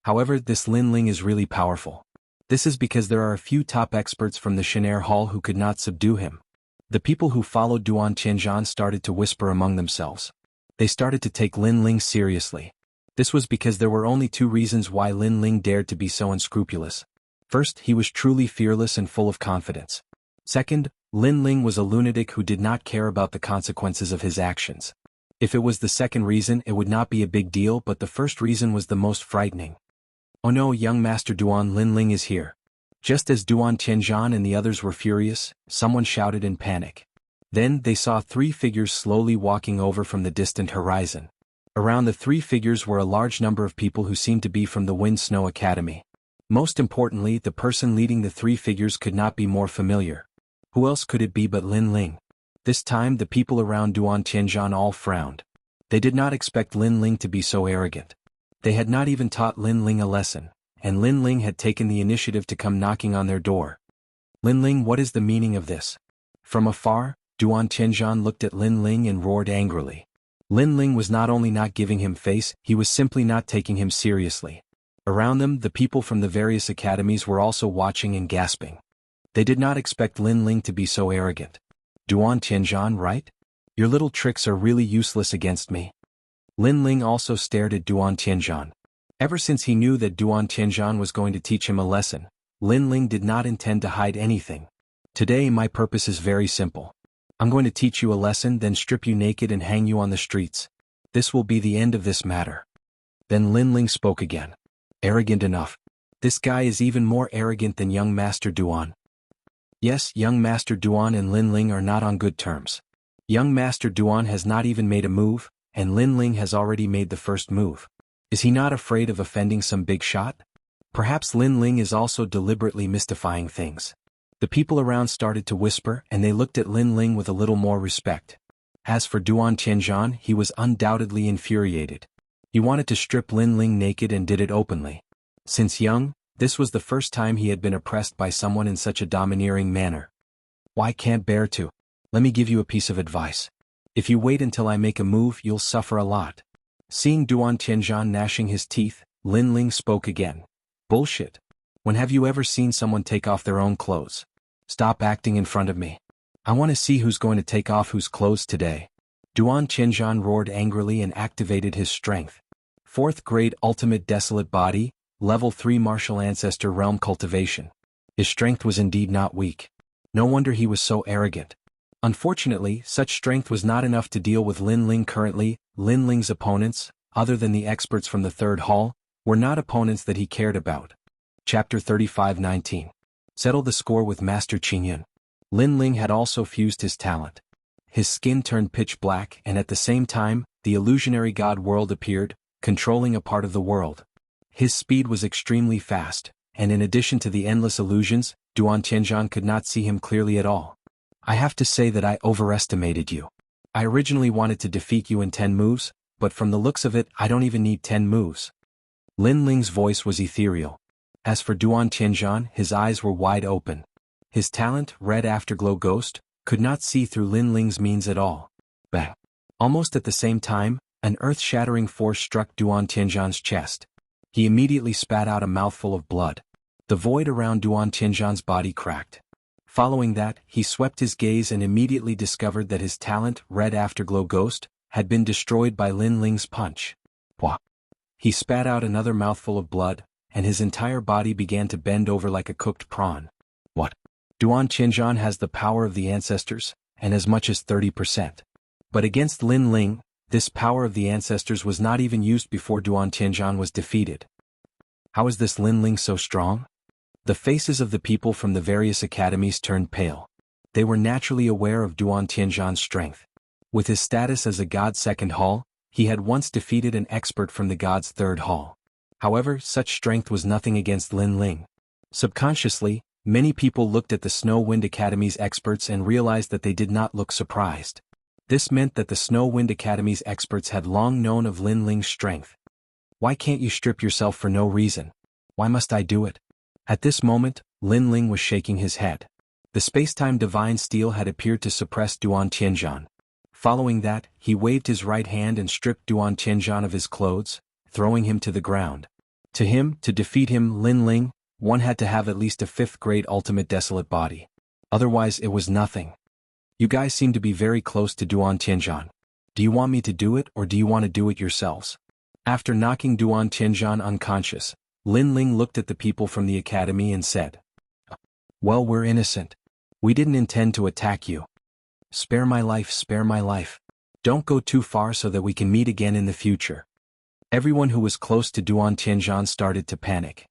However, this Lin Ling is really powerful. This is because there are a few top experts from the Shenair Hall who could not subdue him. The people who followed Duan Tianzhan started to whisper among themselves. They started to take Lin Ling seriously. This was because there were only 2 reasons why Lin Ling dared to be so unscrupulous. First, he was truly fearless and full of confidence. Second, Lin Ling was a lunatic who did not care about the consequences of his actions. If it was the second reason, it would not be a big deal, but the first reason was the most frightening. Oh no, young Master Duan, Lin Ling is here. Just as Duan Tianzhan and the others were furious, someone shouted in panic. Then they saw 3 figures slowly walking over from the distant horizon. Around the 3 figures were a large number of people who seemed to be from the Wind Snow Academy. Most importantly, the person leading the 3 figures could not be more familiar. Who else could it be but Lin Ling? This time the people around Duan Tianzhan all frowned. They did not expect Lin Ling to be so arrogant. They had not even taught Lin Ling a lesson, and Lin Ling had taken the initiative to come knocking on their door. Lin Ling, what is the meaning of this? From afar, Duan Tianzhan looked at Lin Ling and roared angrily. Lin Ling was not only not giving him face, he was simply not taking him seriously. Around them, the people from the various academies were also watching and gasping. They did not expect Lin Ling to be so arrogant. Duan Tianzhan, right? Your little tricks are really useless against me. Lin Ling also stared at Duan Tianzhan. Ever since he knew that Duan Tianzhan was going to teach him a lesson, Lin Ling did not intend to hide anything. Today my purpose is very simple. I'm going to teach you a lesson, then strip you naked and hang you on the streets. This will be the end of this matter. Then Lin Ling spoke again. Arrogant enough. This guy is even more arrogant than young Master Duan. Yes, young Master Duan and Lin Ling are not on good terms. Young Master Duan has not even made a move, and Lin Ling has already made the first move. Is he not afraid of offending some big shot? Perhaps Lin Ling is also deliberately mystifying things. The people around started to whisper, and they looked at Lin Ling with a little more respect. As for Duan Tianzhan, he was undoubtedly infuriated. He wanted to strip Lin Ling naked and did it openly. Since young, this was the first time he had been oppressed by someone in such a domineering manner. Why can't bear to? Let me give you a piece of advice. If you wait until I make a move, you'll suffer a lot. Seeing Duan Tianzhan gnashing his teeth, Lin Ling spoke again. Bullshit. When have you ever seen someone take off their own clothes? Stop acting in front of me. I want to see who's going to take off whose clothes today. Duan Tianzhan roared angrily and activated his strength. 4th grade ultimate desolate body, level 3 martial ancestor realm cultivation. His strength was indeed not weak. No wonder he was so arrogant. Unfortunately, such strength was not enough to deal with Lin Ling currently. Lin Ling's opponents, other than the experts from the 3rd hall, were not opponents that he cared about. Chapter 35:19. Settle the score with Master Qingyun. Lin Ling had also fused his talent. His skin turned pitch black, and at the same time, the illusionary god world appeared, controlling a part of the world. His speed was extremely fast, and in addition to the endless illusions, Duan Tianzhan could not see him clearly at all. I have to say that I overestimated you. I originally wanted to defeat you in 10 moves, but from the looks of it, I don't even need 10 moves. Lin Ling's voice was ethereal. As for Duan Tianzhan, his eyes were wide open. His talent, Red Afterglow Ghost, could not see through Lin Ling's means at all. Bang! Almost at the same time, an earth-shattering force struck Duan Tianzhan's chest. He immediately spat out a mouthful of blood. The void around Duan Tianzhan's body cracked. Following that, he swept his gaze and immediately discovered that his talent, Red Afterglow Ghost, had been destroyed by Lin Ling's punch. Wah! He spat out another mouthful of blood, and his entire body began to bend over like a cooked prawn. What? Duan Tianzhan has the power of the ancestors, and as much as 30%. But against Lin Ling, this power of the ancestors was not even used before Duan Tianzhan was defeated. How is this Lin Ling so strong? The faces of the people from the various academies turned pale. They were naturally aware of Duan Tianzhan's strength. With his status as a god's 2nd hall, he had once defeated an expert from the god's 3rd hall. However, such strength was nothing against Lin Ling. Subconsciously, many people looked at the Snow Wind Academy's experts and realized that they did not look surprised. This meant that the Snow Wind Academy's experts had long known of Lin Ling's strength. Why can't you strip yourself for no reason? Why must I do it? At this moment, Lin Ling was shaking his head. The space-time divine steel had appeared to suppress Duan Tianzhan. Following that, he waved his right hand and stripped Duan Tianzhan of his clothes, throwing him to the ground. To him, to defeat him, Lin Ling, one had to have at least a 5th grade ultimate desolate body. Otherwise it was nothing. You guys seem to be very close to Duan Tianzhan. Do you want me to do it or do you want to do it yourselves? After knocking Duan Tianzhan unconscious, Lin Ling looked at the people from the academy and said, Well, we're innocent. We didn't intend to attack you. Spare my life, spare my life. Don't go too far so that we can meet again in the future. Everyone who was close to Duan Tianzhan started to panic.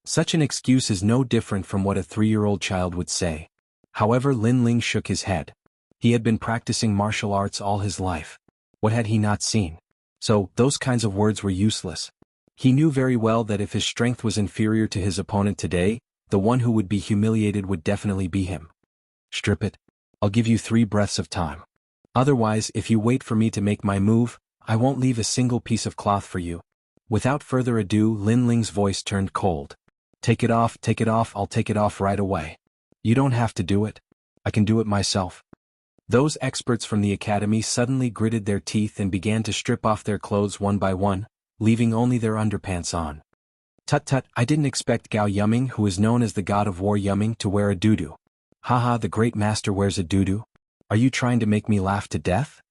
Such an excuse is no different from what a 3-year-old child would say. However, Lin Ling shook his head. He had been practicing martial arts all his life. What had he not seen? So, those kinds of words were useless. He knew very well that if his strength was inferior to his opponent today, the one who would be humiliated would definitely be him. Strip it. I'll give you 3 breaths of time. Otherwise, if you wait for me to make my move, I won't leave a single piece of cloth for you. Without further ado, Lin Ling's voice turned cold. Take it off, I'll take it off right away. You don't have to do it. I can do it myself. Those experts from the academy suddenly gritted their teeth and began to strip off their clothes one by one, leaving only their underpants on. Tut tut, I didn't expect Gao Yuming, who is known as the god of war Yuming, to wear a doo-doo. Haha, the great master wears a doo-doo? Are you trying to make me laugh to death?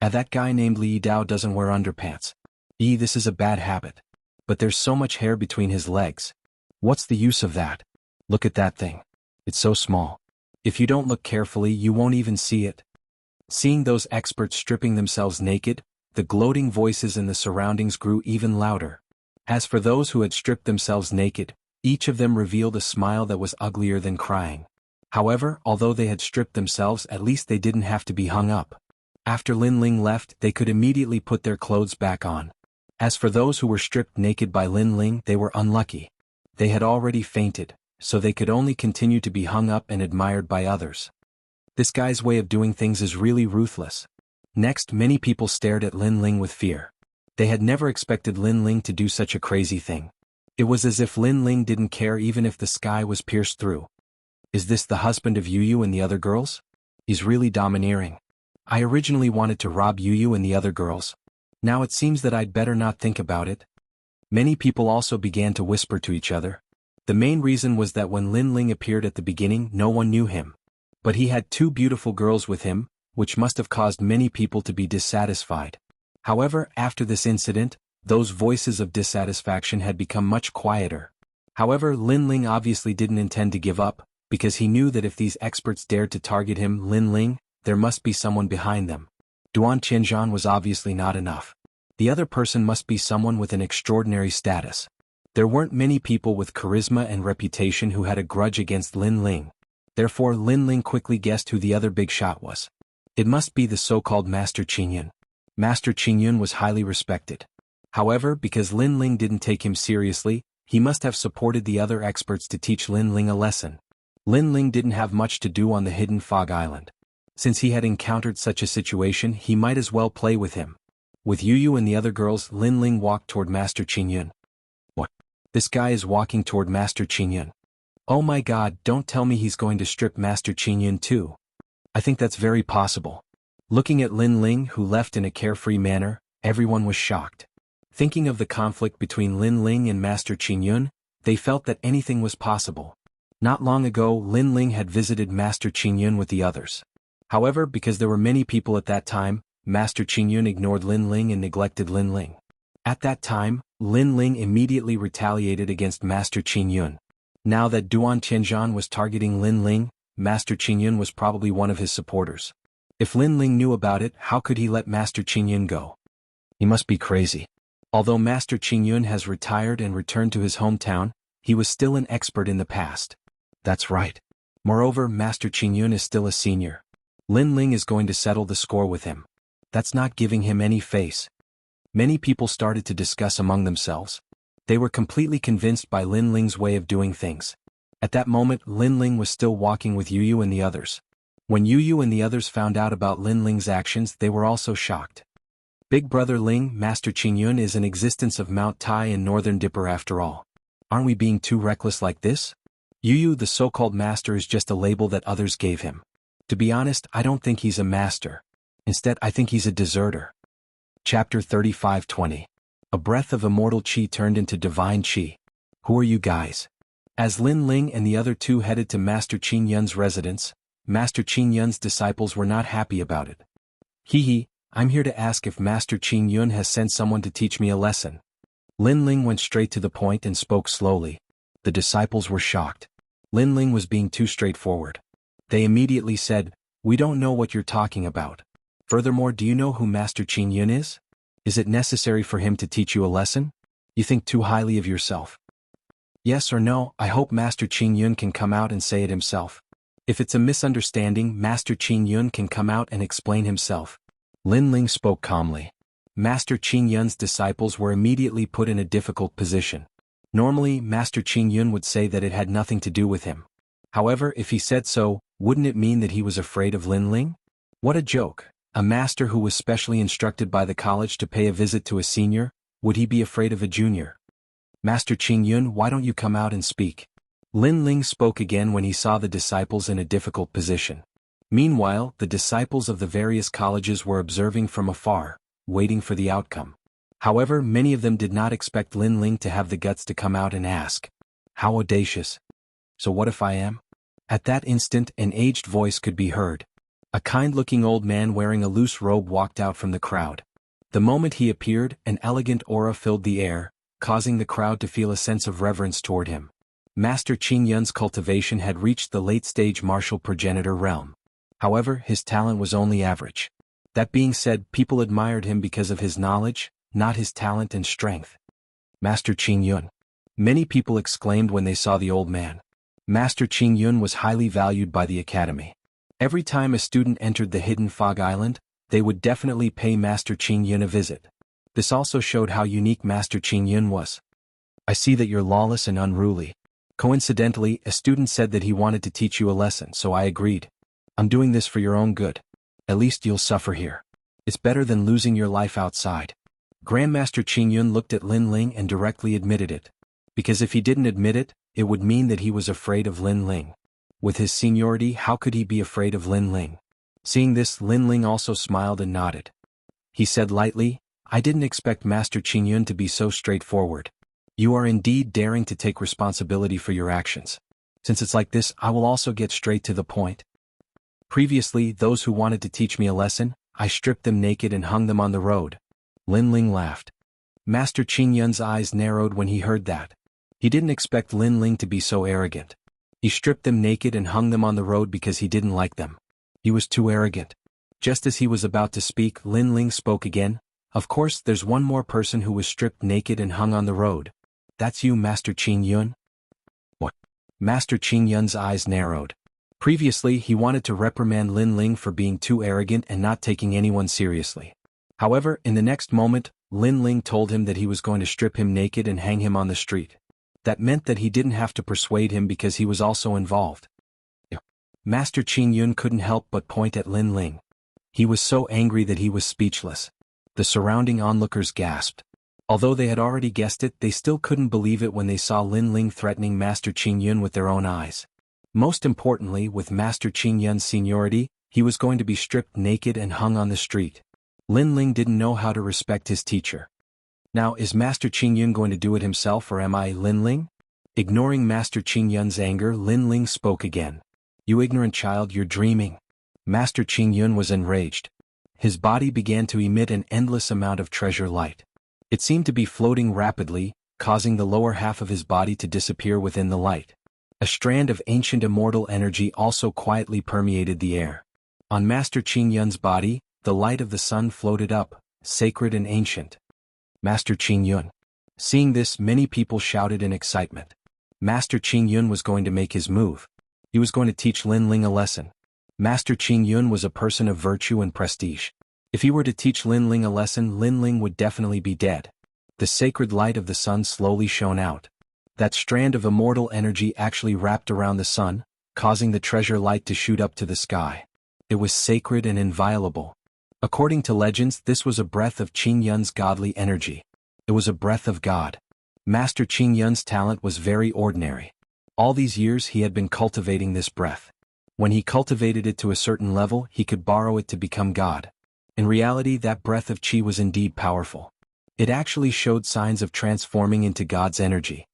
That guy named Li Dao doesn't wear underpants. This is a bad habit. But there's so much hair between his legs. What's the use of that? Look at that thing. It's so small. If you don't look carefully, you won't even see it. Seeing those experts stripping themselves naked, the gloating voices in the surroundings grew even louder. As for those who had stripped themselves naked, each of them revealed a smile that was uglier than crying. However, although they had stripped themselves, at least they didn't have to be hung up. After Lin Ling left, they could immediately put their clothes back on. As for those who were stripped naked by Lin Ling, they were unlucky. They had already fainted, so they could only continue to be hung up and admired by others. This guy's way of doing things is really ruthless. Next, many people stared at Lin Ling with fear. They had never expected Lin Ling to do such a crazy thing. It was as if Lin Ling didn't care even if the sky was pierced through. Is this the husband of Yu Yu and the other girls? He's really domineering. I originally wanted to rob Yu Yu and the other girls. Now it seems that I'd better not think about it. Many people also began to whisper to each other. The main reason was that when Lin Ling appeared at the beginning, no one knew him. But he had two beautiful girls with him, which must have caused many people to be dissatisfied. However, after this incident, those voices of dissatisfaction had become much quieter. However, Lin Ling obviously didn't intend to give up, because he knew that if these experts dared to target him, Lin Ling, there must be someone behind them. Duan Qianzhan was obviously not enough. The other person must be someone with an extraordinary status. There weren't many people with charisma and reputation who had a grudge against Lin Ling. Therefore, Lin Ling quickly guessed who the other big shot was. It must be the so-called Master Qingyun. Master Qingyun was highly respected. However, because Lin Ling didn't take him seriously, he must have supported the other experts to teach Lin Ling a lesson. Lin Ling didn't have much to do on the hidden fog island. Since he had encountered such a situation, he might as well play with him. With Yu Yu and the other girls, Lin Ling walked toward Master Qingyun. What? This guy is walking toward Master Qingyun. Oh my god, don't tell me he's going to strip Master Qingyun too. I think that's very possible. Looking at Lin Ling, who left in a carefree manner, everyone was shocked. Thinking of the conflict between Lin Ling and Master Qingyun, they felt that anything was possible. Not long ago, Lin Ling had visited Master Qingyun with the others. However, because there were many people at that time, Master Qingyun ignored Lin Ling and neglected Lin Ling. At that time, Lin Ling immediately retaliated against Master Qingyun. Now that Duan Qianzhan was targeting Lin Ling, Master Qingyun was probably one of his supporters. If Lin Ling knew about it, how could he let Master Qingyun go? He must be crazy. Although Master Qingyun has retired and returned to his hometown, he was still an expert in the past. That's right. Moreover, Master Qingyun is still a senior. Lin Ling is going to settle the score with him. That's not giving him any face. Many people started to discuss among themselves. They were completely convinced by Lin Ling's way of doing things. At that moment, Lin Ling was still walking with Yu Yu and the others. When Yu Yu and the others found out about Lin Ling's actions, they were also shocked. Big Brother Ling, Master Qingyun is an existence of Mount Tai and Northern Dipper after all. Aren't we being too reckless like this? Yu Yu, the so-called master, is just a label that others gave him. To be honest, I don't think he's a master. Instead, I think he's a deserter. Chapter 35:20. A breath of immortal qi turned into divine qi. Who are you guys? As Lin Ling and the other two headed to Master Qingyun's residence, Master Qingyun's disciples were not happy about it. Hee, I'm here to ask if Master Qingyun has sent someone to teach me a lesson. Lin Ling went straight to the point and spoke slowly. The disciples were shocked. Lin Ling was being too straightforward. They immediately said, "We don't know what you're talking about. Furthermore, do you know who Master Qingyun is? Is it necessary for him to teach you a lesson? You think too highly of yourself." Yes or no, I hope Master Qingyun can come out and say it himself. If it's a misunderstanding, Master Qingyun can come out and explain himself. Lin Ling spoke calmly. Master Qingyun's disciples were immediately put in a difficult position. Normally, Master Qingyun would say that it had nothing to do with him. However, if he said so, wouldn't it mean that he was afraid of Lin Ling? What a joke. A master who was specially instructed by the college to pay a visit to a senior, would he be afraid of a junior? Master Qingyun, why don't you come out and speak? Lin Ling spoke again when he saw the disciples in a difficult position. Meanwhile, the disciples of the various colleges were observing from afar, waiting for the outcome. However, many of them did not expect Lin Ling to have the guts to come out and ask. How audacious. So what if I am? At that instant, an aged voice could be heard. A kind-looking old man wearing a loose robe walked out from the crowd. The moment he appeared, an elegant aura filled the air, causing the crowd to feel a sense of reverence toward him. Master Qing Yun's cultivation had reached the late-stage martial progenitor realm. However, his talent was only average. That being said, people admired him because of his knowledge, not his talent and strength. Master Qing Yun. Many people exclaimed when they saw the old man. Master Qing Yun was highly valued by the academy. Every time a student entered the hidden fog island, they would definitely pay Master Qing Yun a visit. This also showed how unique Master Qing Yun was. I see that you're lawless and unruly. Coincidentally, a student said that he wanted to teach you a lesson, so I agreed. I'm doing this for your own good. At least you'll suffer here. It's better than losing your life outside. Grandmaster Qing Yun looked at Lin Ling and directly admitted it. Because if he didn't admit it, it would mean that he was afraid of Lin Ling. With his seniority, how could he be afraid of Lin Ling? Seeing this, Lin Ling also smiled and nodded. He said lightly, I didn't expect Master Qing Yun to be so straightforward. You are indeed daring to take responsibility for your actions. Since it's like this, I will also get straight to the point. Previously, those who wanted to teach me a lesson, I stripped them naked and hung them on the road. Lin Ling laughed. Master Qing Yun's eyes narrowed when he heard that. He didn't expect Lin Ling to be so arrogant. He stripped them naked and hung them on the road because he didn't like them. He was too arrogant. Just as he was about to speak, Lin Ling spoke again. Of course, there's one more person who was stripped naked and hung on the road. That's you, Master Qing Yun? What? Master Qing Yun's eyes narrowed. Previously, he wanted to reprimand Lin Ling for being too arrogant and not taking anyone seriously. However, in the next moment, Lin Ling told him that he was going to strip him naked and hang him on the street. That meant that he didn't have to persuade him because he was also involved. Master Qing Yun couldn't help but point at Lin Ling. He was so angry that he was speechless. The surrounding onlookers gasped. Although they had already guessed it, they still couldn't believe it when they saw Lin Ling threatening Master Qing Yun with their own eyes. Most importantly, with Master Qing Yun's seniority, he was going to be stripped naked and hung on the street. Lin Ling didn't know how to respect his teacher. Now, is Master Qing Yun going to do it himself or am I Lin Ling? Ignoring Master Qing Yun's anger, Lin Ling spoke again. You ignorant child, you're dreaming. Master Qing Yun was enraged. His body began to emit an endless amount of treasure light. It seemed to be floating rapidly, causing the lower half of his body to disappear within the light. A strand of ancient immortal energy also quietly permeated the air. On Master Qing Yun's body, the light of the sun floated up, sacred and ancient. Master Qing Yun. Seeing this, many people shouted in excitement. Master Qing Yun was going to make his move. He was going to teach Lin Ling a lesson. Master Qing Yun was a person of virtue and prestige. If he were to teach Lin Ling a lesson, Lin Ling would definitely be dead. The sacred light of the sun slowly shone out. That strand of immortal energy actually wrapped around the sun, causing the treasure light to shoot up to the sky. It was sacred and inviolable. According to legends, this was a breath of Qing Yun's godly energy. It was a breath of God. Master Qing Yun's talent was very ordinary. All these years he had been cultivating this breath. When he cultivated it to a certain level, he could borrow it to become God. In reality, that breath of Qi was indeed powerful. It actually showed signs of transforming into God's energy.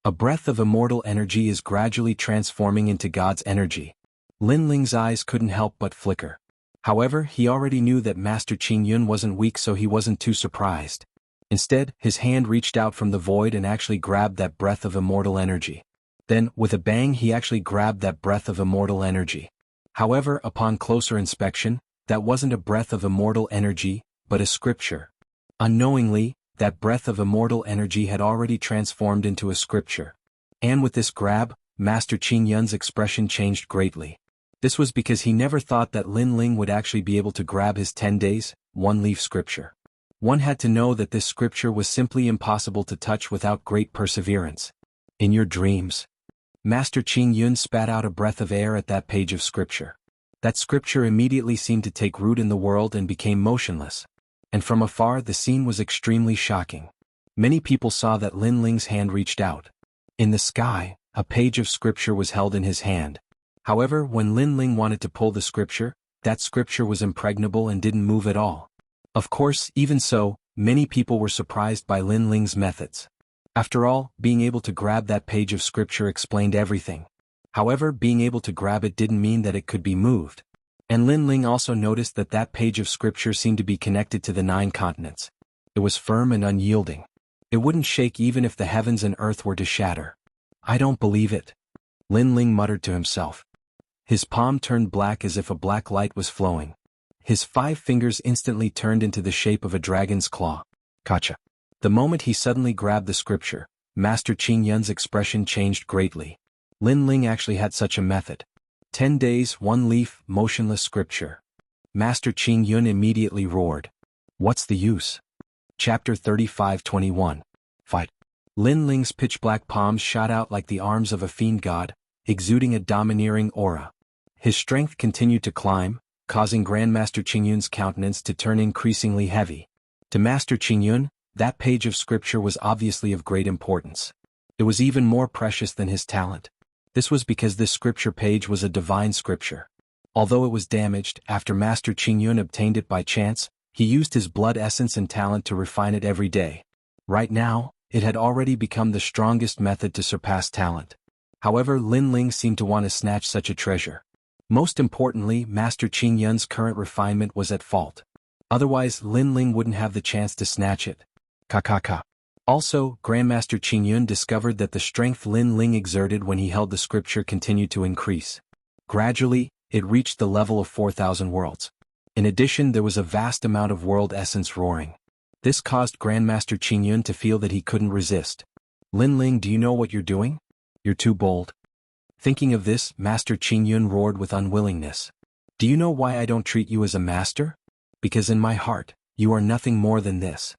A breath of immortal energy is gradually transforming into God's energy. Lin Ling's eyes couldn't help but flicker. However, he already knew that Master Qing Yun wasn't weak, so he wasn't too surprised. Instead, his hand reached out from the void and actually grabbed that breath of immortal energy. Then, with a bang, he actually grabbed that breath of immortal energy. However, upon closer inspection, that wasn't a breath of immortal energy, but a scripture. Unknowingly, that breath of immortal energy had already transformed into a scripture. And with this grab, Master Qing Yun's expression changed greatly. This was because he never thought that Lin Ling would actually be able to grab his 10 days, 1-leaf scripture. One had to know that this scripture was simply impossible to touch without great perseverance. In your dreams. Master Qing Yun spat out a breath of air at that page of scripture. That scripture immediately seemed to take root in the world and became motionless. And from afar the scene was extremely shocking. Many people saw that Lin Ling's hand reached out. In the sky, a page of scripture was held in his hand. However, when Lin Ling wanted to pull the scripture, that scripture was impregnable and didn't move at all. Of course, even so, Many people were surprised by Lin Ling's methods. After all, being able to grab that page of scripture explained everything. However, being able to grab it didn't mean that it could be moved. And Lin Ling also noticed that that page of scripture seemed to be connected to the 9 continents. It was firm and unyielding. It wouldn't shake even if the heavens and earth were to shatter. I don't believe it. Lin Ling muttered to himself. His palm turned black as if a black light was flowing. His 5 fingers instantly turned into the shape of a dragon's claw. Gotcha. The moment he suddenly grabbed the scripture, Master Qing Yun's expression changed greatly. Lin Ling actually had such a method. 10 days, 1 leaf, motionless scripture. Master Qing Yun immediately roared. What's the use? Chapter 35:21. Fight. Lin Ling's pitch-black palms shot out like the arms of a fiend god, exuding a domineering aura. His strength continued to climb, causing Grandmaster Qingyun's countenance to turn increasingly heavy. To Master Qingyun, that page of scripture was obviously of great importance. It was even more precious than his talent. This was because this scripture page was a divine scripture. Although it was damaged, after Master Qingyun obtained it by chance, he used his blood essence and talent to refine it every day. Right now, it had already become the strongest method to surpass talent. However, Lin Ling seemed to want to snatch such a treasure. Most importantly, Master Qing Yun's current refinement was at fault. Otherwise, Lin Ling wouldn't have the chance to snatch it. Ka. Also, Grandmaster Qing Yun discovered that the strength Lin Ling exerted when he held the scripture continued to increase. Gradually, it reached the level of 4,000 worlds. In addition, there was a vast amount of world essence roaring. This caused Grandmaster Qing Yun to feel that he couldn't resist. Lin Ling, do you know what you're doing? You're too bold. Thinking of this, Master Qing Yun roared with unwillingness. Do you know why I don't treat you as a master? Because in my heart, you are nothing more than this.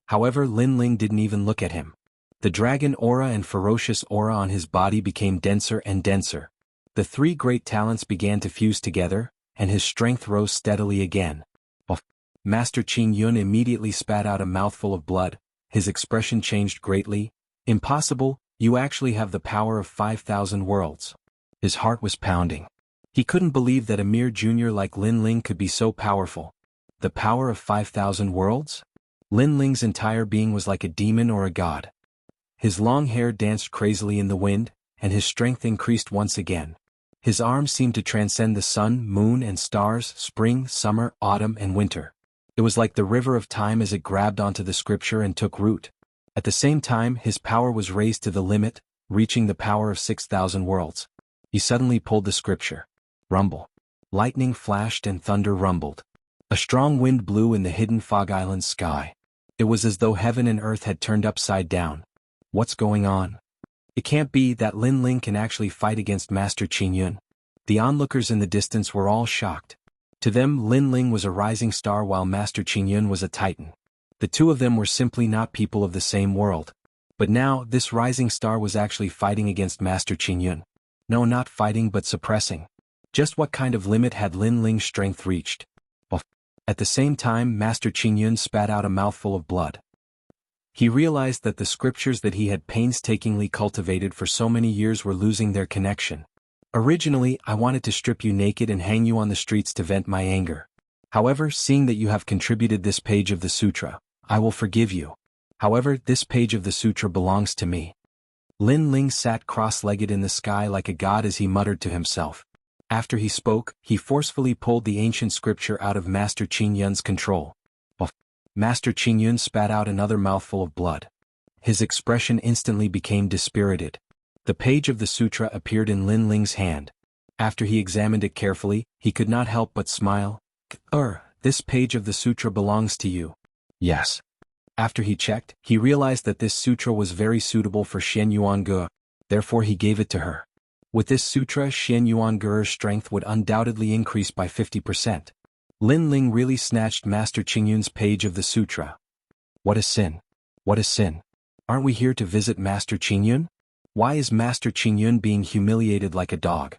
However, Lin Ling didn't even look at him. The dragon aura and ferocious aura on his body became denser and denser. The 3 great talents began to fuse together, and his strength rose steadily again. Master Qing Yun immediately spat out a mouthful of blood. His expression changed greatly. Impossible, you actually have the power of 5,000 worlds. His heart was pounding. He couldn't believe that a mere junior like Lin Ling could be so powerful. The power of 5,000 worlds? Lin Ling's entire being was like a demon or a god. His long hair danced crazily in the wind, and his strength increased once again. His arms seemed to transcend the sun, moon, and stars, spring, summer, autumn, and winter. It was like the river of time as it grabbed onto the scripture and took root. At the same time, his power was raised to the limit, reaching the power of 6,000 worlds. He suddenly pulled the scripture. Rumble. Lightning flashed and thunder rumbled. A strong wind blew in the hidden Fog Island sky. It was as though heaven and earth had turned upside down. What's going on? It can't be that Lin Ling can actually fight against Master Qing Yun. The onlookers in the distance were all shocked. To them, Lin Ling was a rising star while Master Qing Yun was a titan. The two of them were simply not people of the same world. But now, this rising star was actually fighting against Master Qing Yun. No, not fighting but suppressing. Just what kind of limit had Lin Ling's strength reached? At the same time, Master Qing Yun spat out a mouthful of blood. He realized that the scriptures that he had painstakingly cultivated for so many years were losing their connection. Originally, I wanted to strip you naked and hang you on the streets to vent my anger. However, seeing that you have contributed this page of the sutra, I will forgive you. However, this page of the sutra belongs to me. Lin Ling sat cross-legged in the sky like a god as he muttered to himself. After he spoke, he forcefully pulled the ancient scripture out of Master Qing Yun's control. Master Qing Yun spat out another mouthful of blood. His expression instantly became dispirited. The page of the sutra appeared in Lin Ling's hand. After he examined it carefully, he could not help but smile. This page of the sutra belongs to you. Yes. After he checked, he realized that this sutra was very suitable for Xian Yuange, therefore he gave it to her. With this sutra, Xian Yuange's strength would undoubtedly increase by 50%. Lin Ling really snatched Master Qing Yun's page of the sutra. What a sin. What a sin. Aren't we here to visit Master Qing Yun? Why is Master Qing Yun being humiliated like a dog?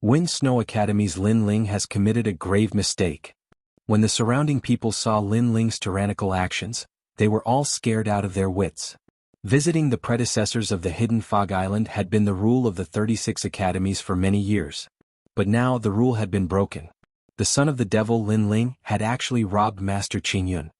Wind Snow Academy's Lin Ling has committed a grave mistake. When the surrounding people saw Lin Ling's tyrannical actions, they were all scared out of their wits. Visiting the predecessors of the Hidden Fog Island had been the rule of the 36 academies for many years. But now the rule had been broken. The son of the devil Lin Ling had actually robbed Master Qing Yun.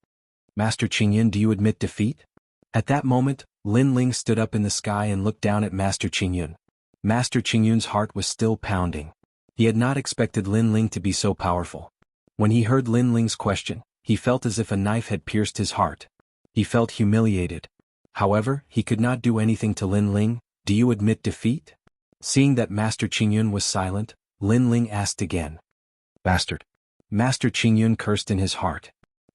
Master Qingyun, do you admit defeat? At that moment, Lin Ling stood up in the sky and looked down at Master Qingyun. Master Qingyun's heart was still pounding. He had not expected Lin Ling to be so powerful. When he heard Lin Ling's question, he felt as if a knife had pierced his heart. He felt humiliated. However, he could not do anything to Lin Ling. Do you admit defeat? Seeing that Master Qingyun was silent, Lin Ling asked again. Bastard. Master Qingyun cursed in his heart.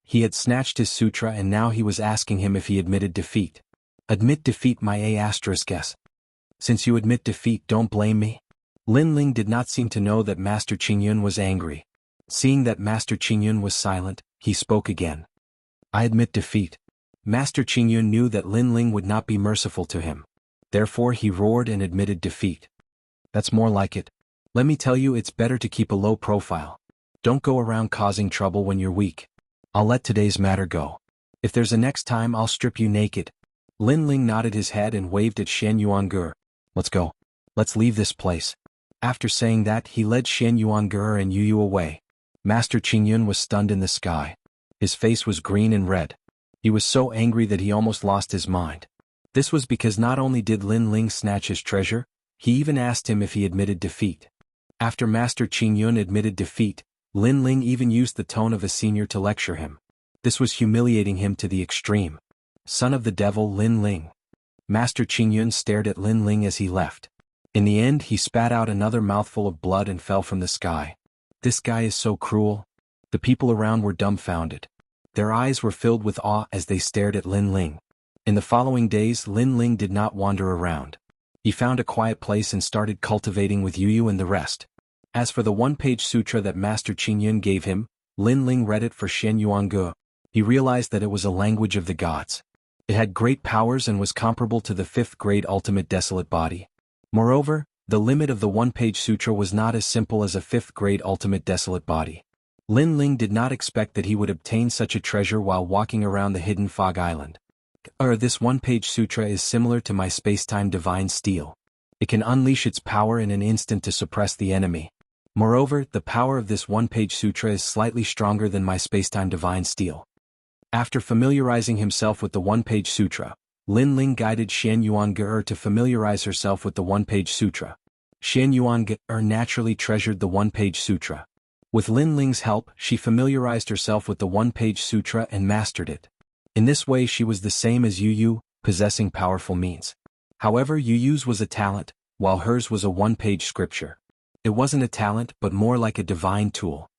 He had snatched his sutra and now he was asking him if he admitted defeat. Admit defeat, my A**s. Since you admit defeat, don't blame me. Lin Ling did not seem to know that Master Qingyun was angry. Seeing that Master Qingyun was silent, he spoke again. I admit defeat. Master Qingyun knew that Lin Ling would not be merciful to him. Therefore he roared and admitted defeat. That's more like it. Let me tell you, it's better to keep a low profile. Don't go around causing trouble when you're weak. I'll let today's matter go. If there's a next time, I'll strip you naked. Lin Ling nodded his head and waved at Shen Yuange. Let's go. Let's leave this place. After saying that, he led Shen Yuange and Yu away. Master Qingyun was stunned in the sky. His face was green and red. He was so angry that he almost lost his mind. This was because not only did Lin Ling snatch his treasure, he even asked him if he admitted defeat. After Master Qingyun admitted defeat, Lin Ling even used the tone of a senior to lecture him. This was humiliating him to the extreme. Son of the devil, Lin Ling. Master Qingyun stared at Lin Ling as he left. In the end, he spat out another mouthful of blood and fell from the sky. This guy is so cruel. The people around were dumbfounded. Their eyes were filled with awe as they stared at Lin Ling. In the following days, Lin Ling did not wander around. He found a quiet place and started cultivating with Yu and the rest. As for the one-page sutra that Master Qingyun gave him, Lin Ling read it for Shen Yuange. He realized that it was a language of the gods. It had great powers and was comparable to the 5th grade ultimate desolate body. Moreover, the limit of the one-page sutra was not as simple as a 5th grade ultimate desolate body. Lin Ling did not expect that he would obtain such a treasure while walking around the hidden fog island. This one-page sutra is similar to my space-time divine steel. It can unleash its power in an instant to suppress the enemy. Moreover, the power of this one-page sutra is slightly stronger than my space-time divine steel. After familiarizing himself with the one-page sutra, Lin Ling guided Shen Yuange to familiarize herself with the one-page sutra. Shen Yuange naturally treasured the one-page sutra. With Lin Ling's help, she familiarized herself with the one-page sutra and mastered it. In this way she was the same as Yu, possessing powerful means. However, Yu's was a talent, while hers was a one-page scripture. It wasn't a talent but more like a divine tool.